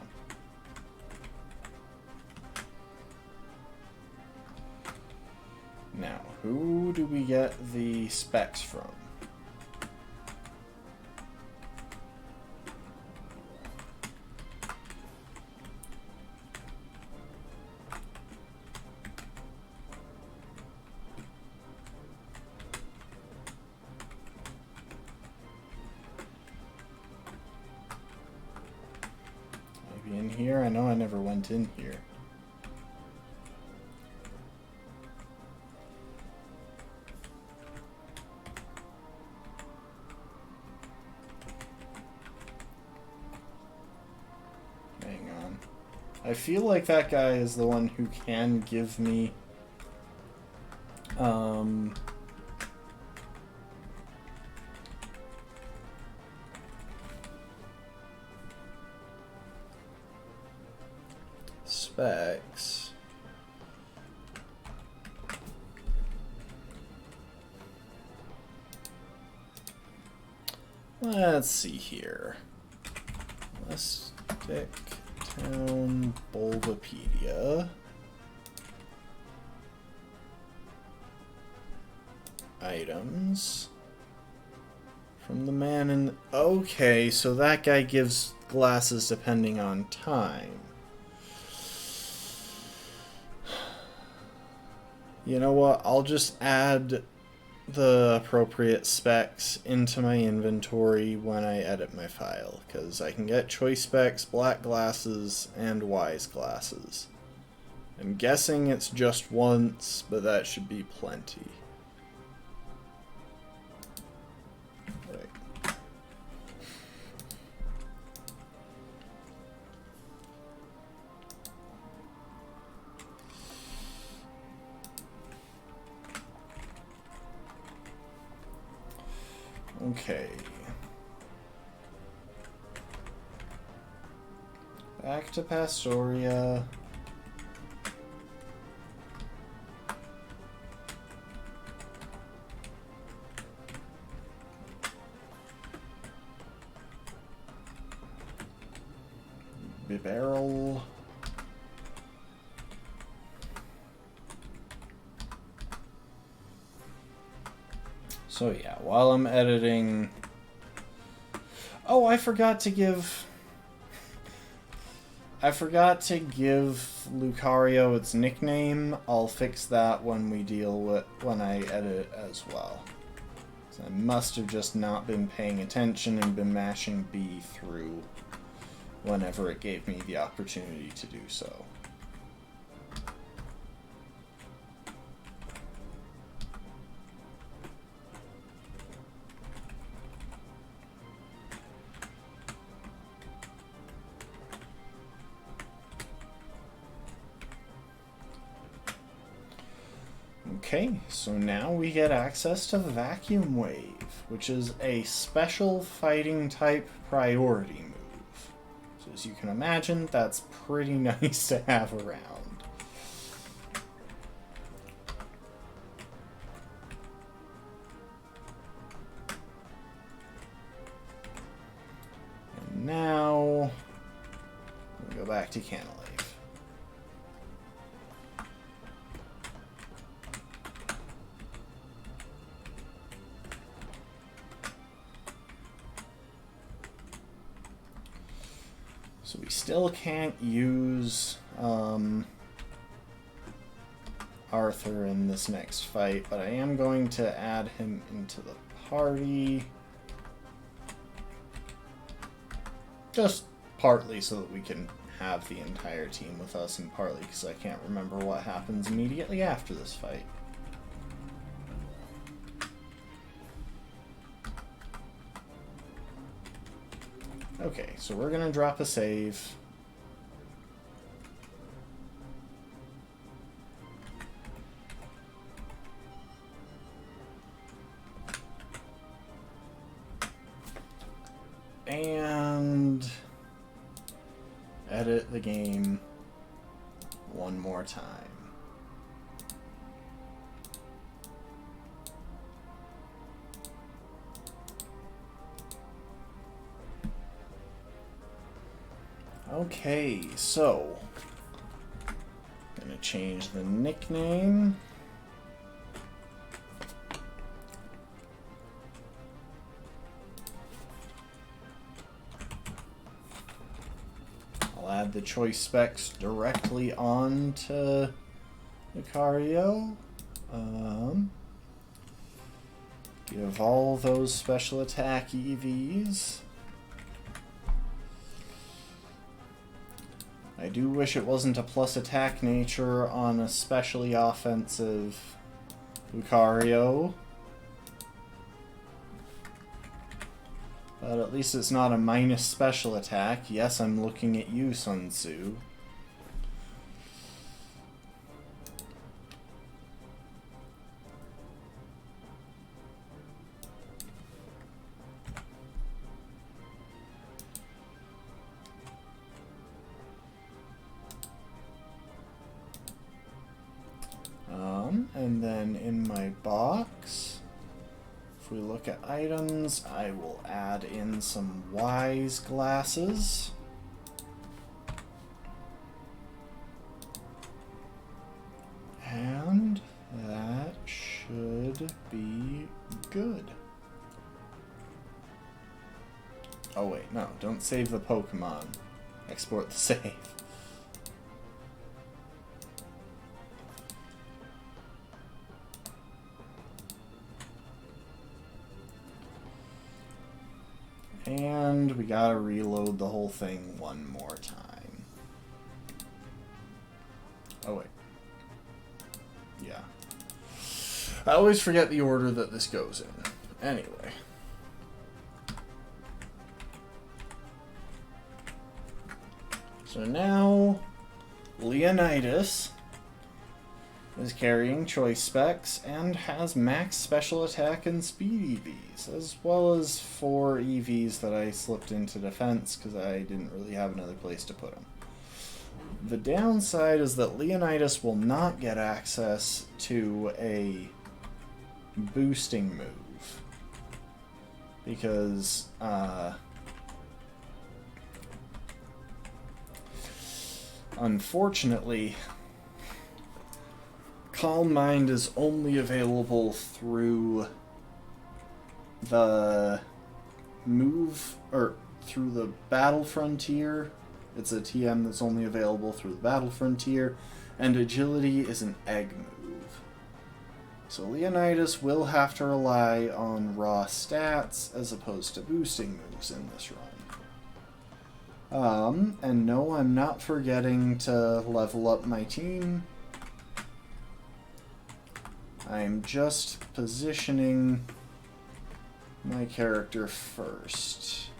Now, who do we get the specs from? Maybe in here? I know I never went in here. I feel like that guy is the one who can give me specs. Let's see here. Let's stick Town Bulbapedia. Items. From the man in... Okay, so that guy gives glasses depending on time. You know what? I'll just add the appropriate specs into my inventory when I edit my file, because I can get choice specs, black glasses, and wise glasses. I'm guessing it's just once, but that should be plenty. Right. Okay. Back to Pastoria. Bibarrel. So yeah, while I'm editing... Oh, I forgot to give Lucario its nickname. I'll fix that when I edit as well. So I must have just not been paying attention and been mashing B through whenever it gave me the opportunity to do so. Okay, so now we get access to Vacuum Wave, which is a special fighting-type priority move. So as you can imagine, that's pretty nice to have around. And now, we go back to Canalave. So we still can't use Arthur in this next fight, but I am going to add him into the party. Just partly so that we can have the entire team with us, and partly because I can't remember what happens immediately after this fight. Okay, so we're gonna drop a save. And edit the game one more time. Okay, so gonna change the nickname. I'll add the choice specs directly onto Lucario. Give all those special attack EVs. I do wish it wasn't a plus attack nature on especially offensive Lucario. But at least it's not a minus special attack. Yes, I'm looking at you, Sun Tzu. And then in my box, if we look at items, I will add in some wise glasses. And that should be good. Oh wait, no, don't save the Pokemon. Export the save. And we gotta reload the whole thing one more time. Oh wait. Yeah. I always forget the order that this goes in. Anyway. So now, Leonidas is carrying choice specs and has max special attack and speed EVs, as well as 4 EVs that I slipped into defense because I didn't really have another place to put them. The downside is that Leonidas will not get access to a boosting move because unfortunately, Calm Mind is only available through the move, or through the Battle Frontier. It's a TM that's only available through the Battle Frontier, and Agility is an egg move. So Leonidas will have to rely on raw stats as opposed to boosting moves in this run. And no, I'm not forgetting to level up my team. I'm just positioning my character first.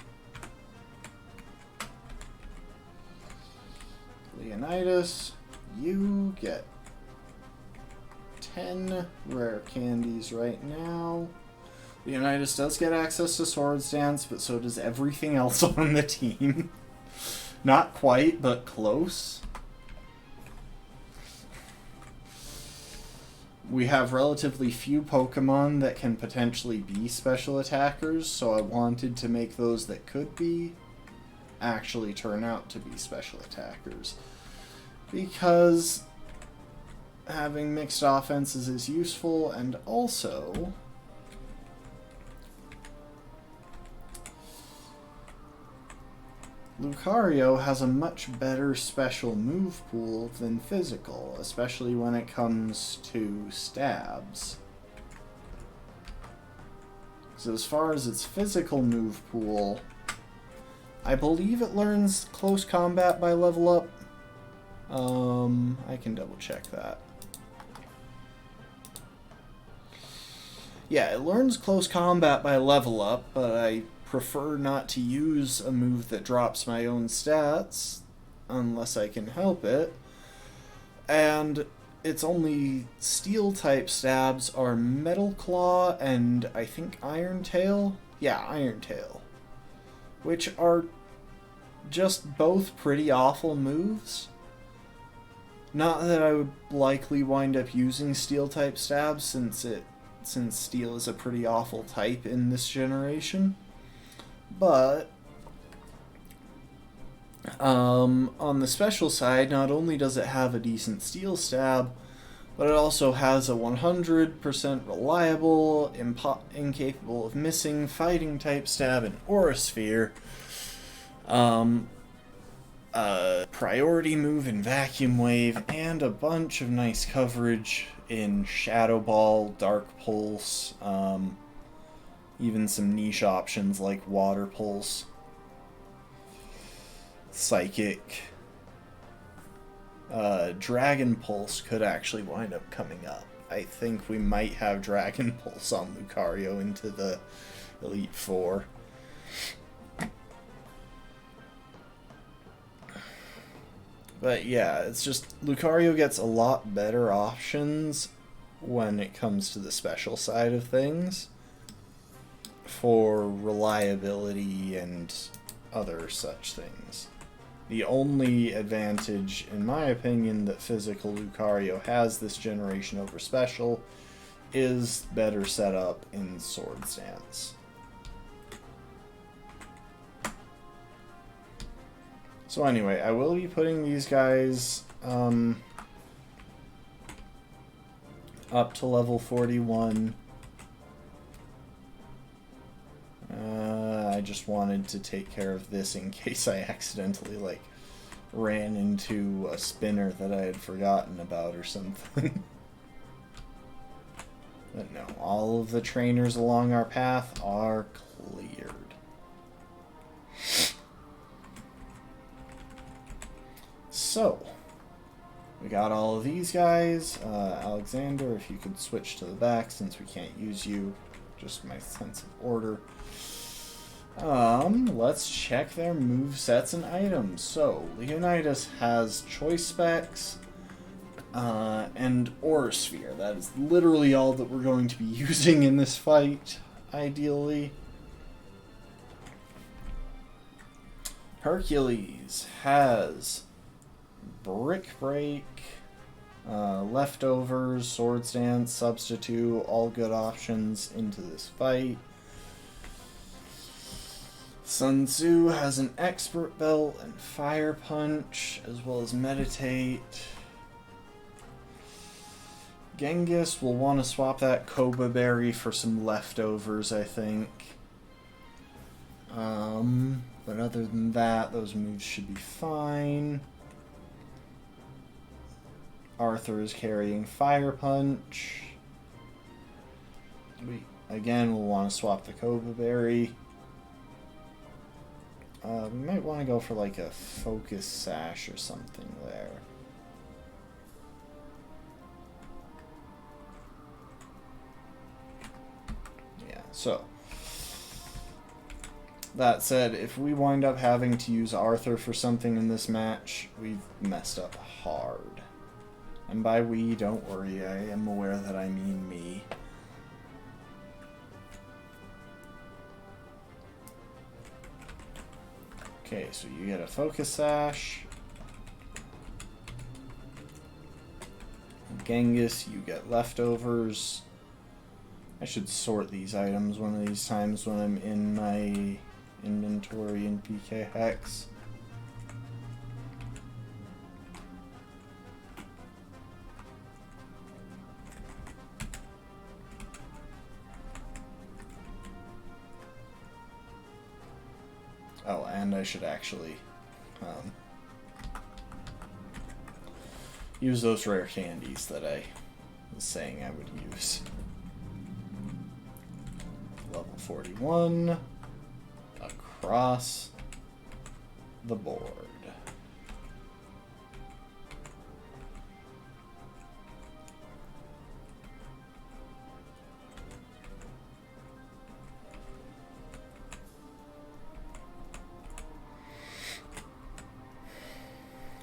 Leonidas, you get 10 rare candies right now. Leonidas does get access to Swords Dance, but so does everything else on the team. Not quite, but close. We have relatively few Pokemon that can potentially be special attackers, so I wanted to make those that could be actually turn out to be special attackers. Because having mixed offenses is useful, and also Lucario has a much better special move pool than physical, especially when it comes to stabs. So as far as its physical move pool, I believe it learns close combat by level up. I can double check that. Yeah, it learns close combat by level up, but I prefer not to use a move that drops my own stats unless I can help it. And its only steel-type stabs are Metal Claw and I think Iron Tail? Yeah, Iron Tail. Which are just both pretty awful moves. Not that I would likely wind up using Steel-type stabs since Steel is a pretty awful type in this generation. But On the special side, not only does it have a decent steel stab, but it also has a 100% reliable, incapable of missing, fighting-type stab and aura sphere, priority move in vacuum wave, and a bunch of nice coverage in shadow ball, dark pulse, even some niche options like water pulse, psychic. Dragon Pulse could actually wind up coming up. I think we might have Dragon Pulse on Lucario into the Elite Four. But yeah, it's just Lucario gets a lot better options when it comes to the special side of things for reliability and other such things. The only advantage, in my opinion, that physical Lucario has this generation over special is better setup in Sword Stance. So anyway, I will be putting these guys up to level 41. I just wanted to take care of this in case I accidentally, ran into a spinner that I had forgotten about or something. But no, all of the trainers along our path are cleared. So, we got all of these guys. Alexander, if you could switch to the back since we can't use you. Just my sense of order. Let's check their movesets and items. So, Leonidas has choice specs and aura sphere. That is literally all that we're going to be using in this fight, ideally. Hercules has Brick Break, Leftovers, Sword Stance, Substitute, all good options into this fight. Sun Tzu has an Expert Belt and Fire Punch, as well as Meditate. Genghis will want to swap that Koba Berry for some Leftovers, I think. But other than that, those moves should be fine. Arthur is carrying Fire Punch. Again, we'll want to swap the Koba Berry. We might want to go for a Focus Sash or something there. Yeah, so. That said, if we wind up having to use Arthur for something in this match, we've messed up hard. And by we, don't worry, I am aware that I mean me. Okay, so you get a Focus Sash. Genghis, you get Leftovers. I should sort these items one of these times when I'm in my inventory in PK Hex. Oh, and I should actually use those rare candies that I was saying I would use. Level 41 across the board.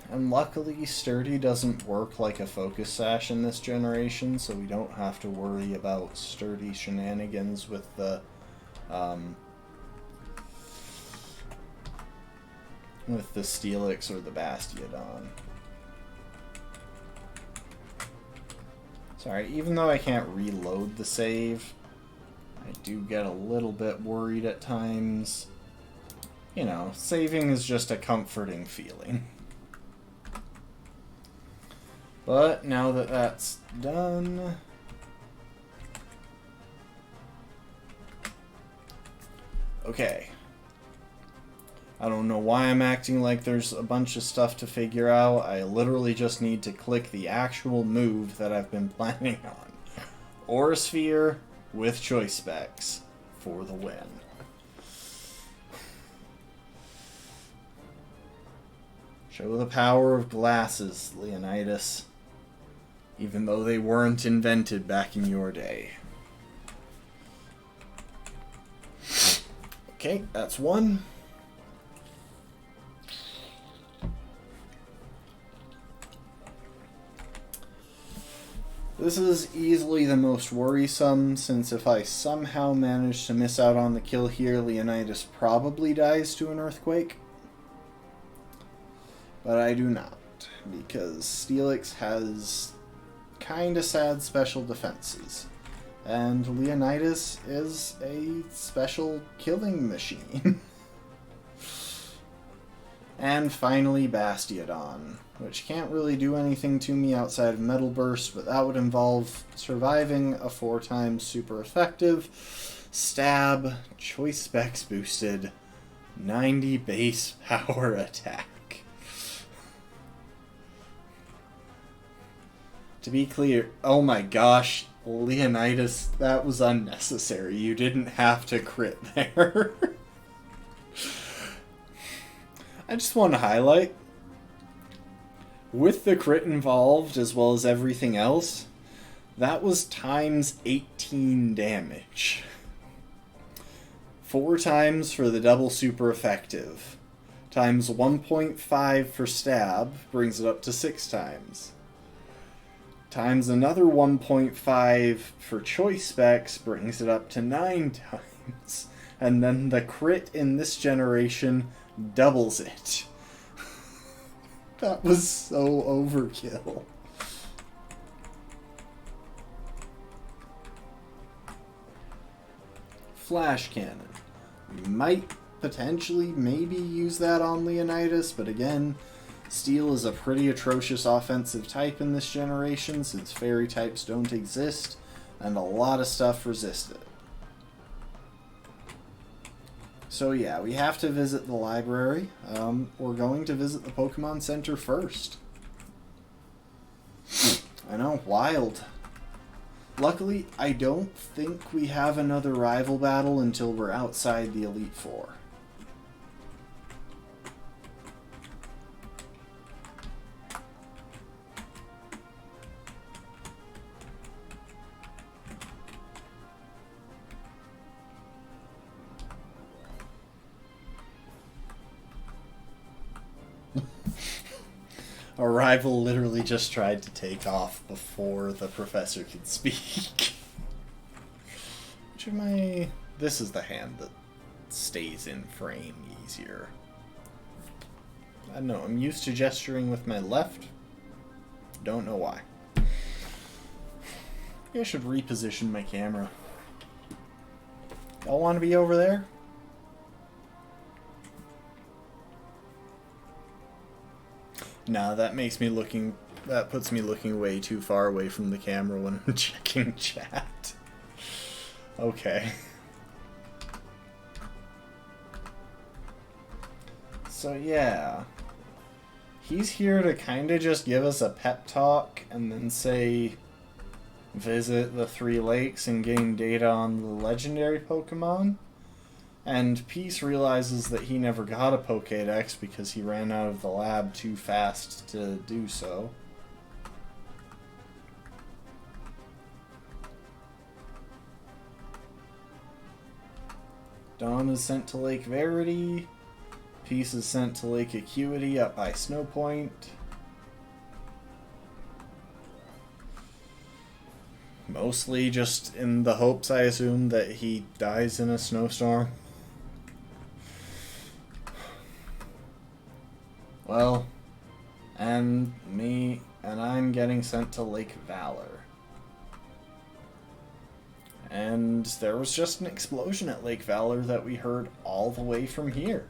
And luckily, Sturdy doesn't work like a Focus Sash in this generation, so we don't have to worry about Sturdy shenanigans with the Steelix or the Bastiodon. Sorry, even though I can't reload the save, I do get a little bit worried at times. you know, saving is just a comforting feeling. But now that that's done... Okay. I don't know why I'm acting like there's a bunch of stuff to figure out. I literally just need to click the actual move that I've been planning on. Aura Sphere with choice specs for the win. Show the power of glasses, Leonidas. Even though they weren't invented back in your day. Okay, that's one. This is easily the most worrisome, since if I somehow manage to miss out on the kill here, Leonidas probably dies to an earthquake. But I do not, because Steelix has kinda sad special defenses. And Leonidas is a special killing machine. And finally Bastiodon, which can't really do anything to me outside of Metal Burst, but that would involve surviving a 4x super effective, stab, choice specs boosted, 90 base power attack. To be clear, oh my gosh, Leonidas, that was unnecessary. You didn't have to crit there. I just want to highlight, with the crit involved as well as everything else, that was times 18 damage. 4 times for the double super effective. Times 1.5 for stab brings it up to 6 times. Times another 1.5 for choice specs brings it up to 9 times. And then the crit in this generation doubles it. That was so overkill. Flash cannon. We might potentially maybe use that on Leonidas, but again, Steel is a pretty atrocious offensive type in this generation since fairy types don't exist, and a lot of stuff resist it. So yeah, we have to visit the library. We're going to visit the Pokemon Center first. I know, wild. Luckily, I don't think we have another rival battle until we're outside the Elite Four. Our rival literally just tried to take off before the professor could speak. Which of my... This is the hand that stays in frame easier. I don't know, I'm used to gesturing with my left. Don't know why. Maybe I should reposition my camera. Y'all want to be over there? Nah, that puts me looking way too far away from the camera when I'm checking chat. Okay. So yeah. He's here to kinda just give us a pep talk and then say visit the 3 lakes and gain data on the legendary Pokemon. And Peace realizes that he never got a Pokédex because he ran out of the lab too fast to do so. Dawn is sent to Lake Verity. Peace is sent to Lake Acuity up by Snow Point. Mostly just in the hopes, I assume, that he dies in a snowstorm. Well, and I'm getting sent to Lake Valor. And there was just an explosion at Lake Valor that we heard all the way from here.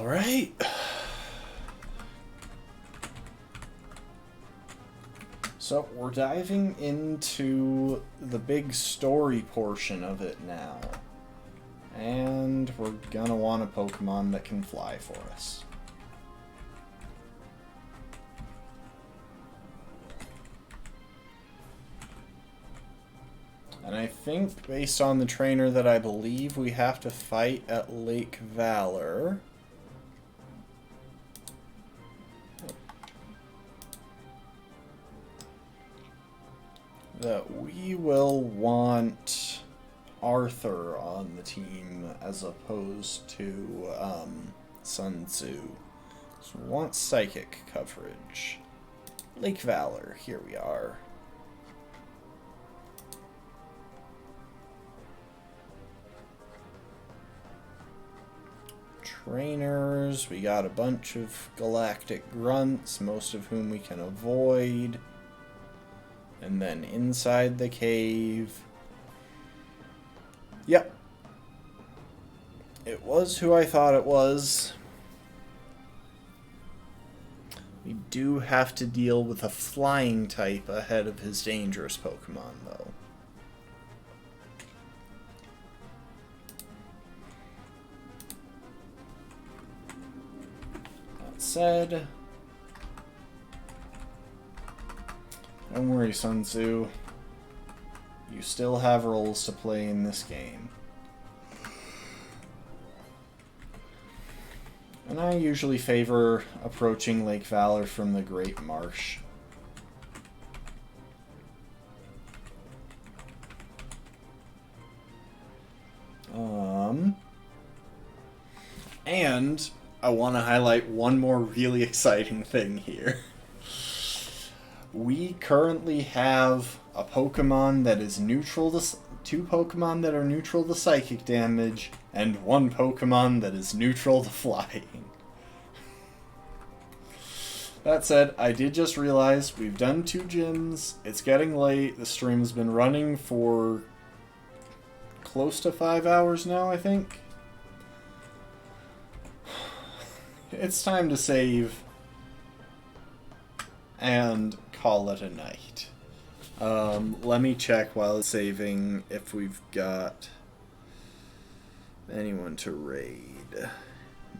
Alright. So, we're diving into the big story portion of it now. And we're gonna want a Pokemon that can fly for us. And I think, based on the trainer that I believe, we have to fight at Lake Valor. That we will want Arthur on the team as opposed to Sun Tzu. So we want psychic coverage. Lake Valor, here we are. Trainers, we got a bunch of galactic grunts, most of whom we can avoid. And then inside the cave. Yep. It was who I thought it was. We do have to deal with a flying type ahead of his dangerous Pokemon, though. That said, don't worry, Sun Tzu. You still have roles to play in this game. And I usually favor approaching Lake Valor from the Great Marsh. And I want to highlight one more really exciting thing here. We currently have a Pokemon that is neutral to... two Pokemon that are neutral to psychic damage, and one Pokemon that is neutral to flying. That said, I did just realize we've done 2 gyms, it's getting late, the stream's been running for close to 5 hours now, I think. It's time to save and call it a night. Let me check while it's saving if we've got anyone to raid.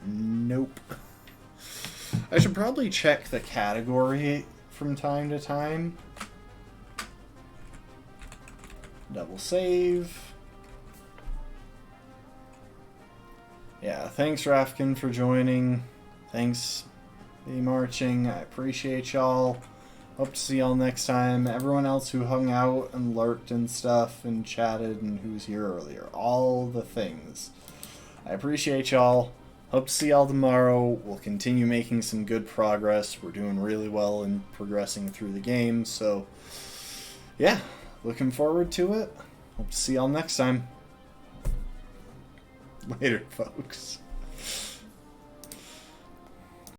Nope. I should probably check the category from time to time. Double save. Yeah, thanks Rafkin for joining. Thanks, Be Marching. I appreciate y'all. Hope to see y'all next time. Everyone else who hung out and lurked and stuff and chatted and who was here earlier. All the things. I appreciate y'all. Hope to see y'all tomorrow. We'll continue making some good progress. We're doing really well in progressing through the game. So, yeah. Looking forward to it. Hope to see y'all next time. Later, folks.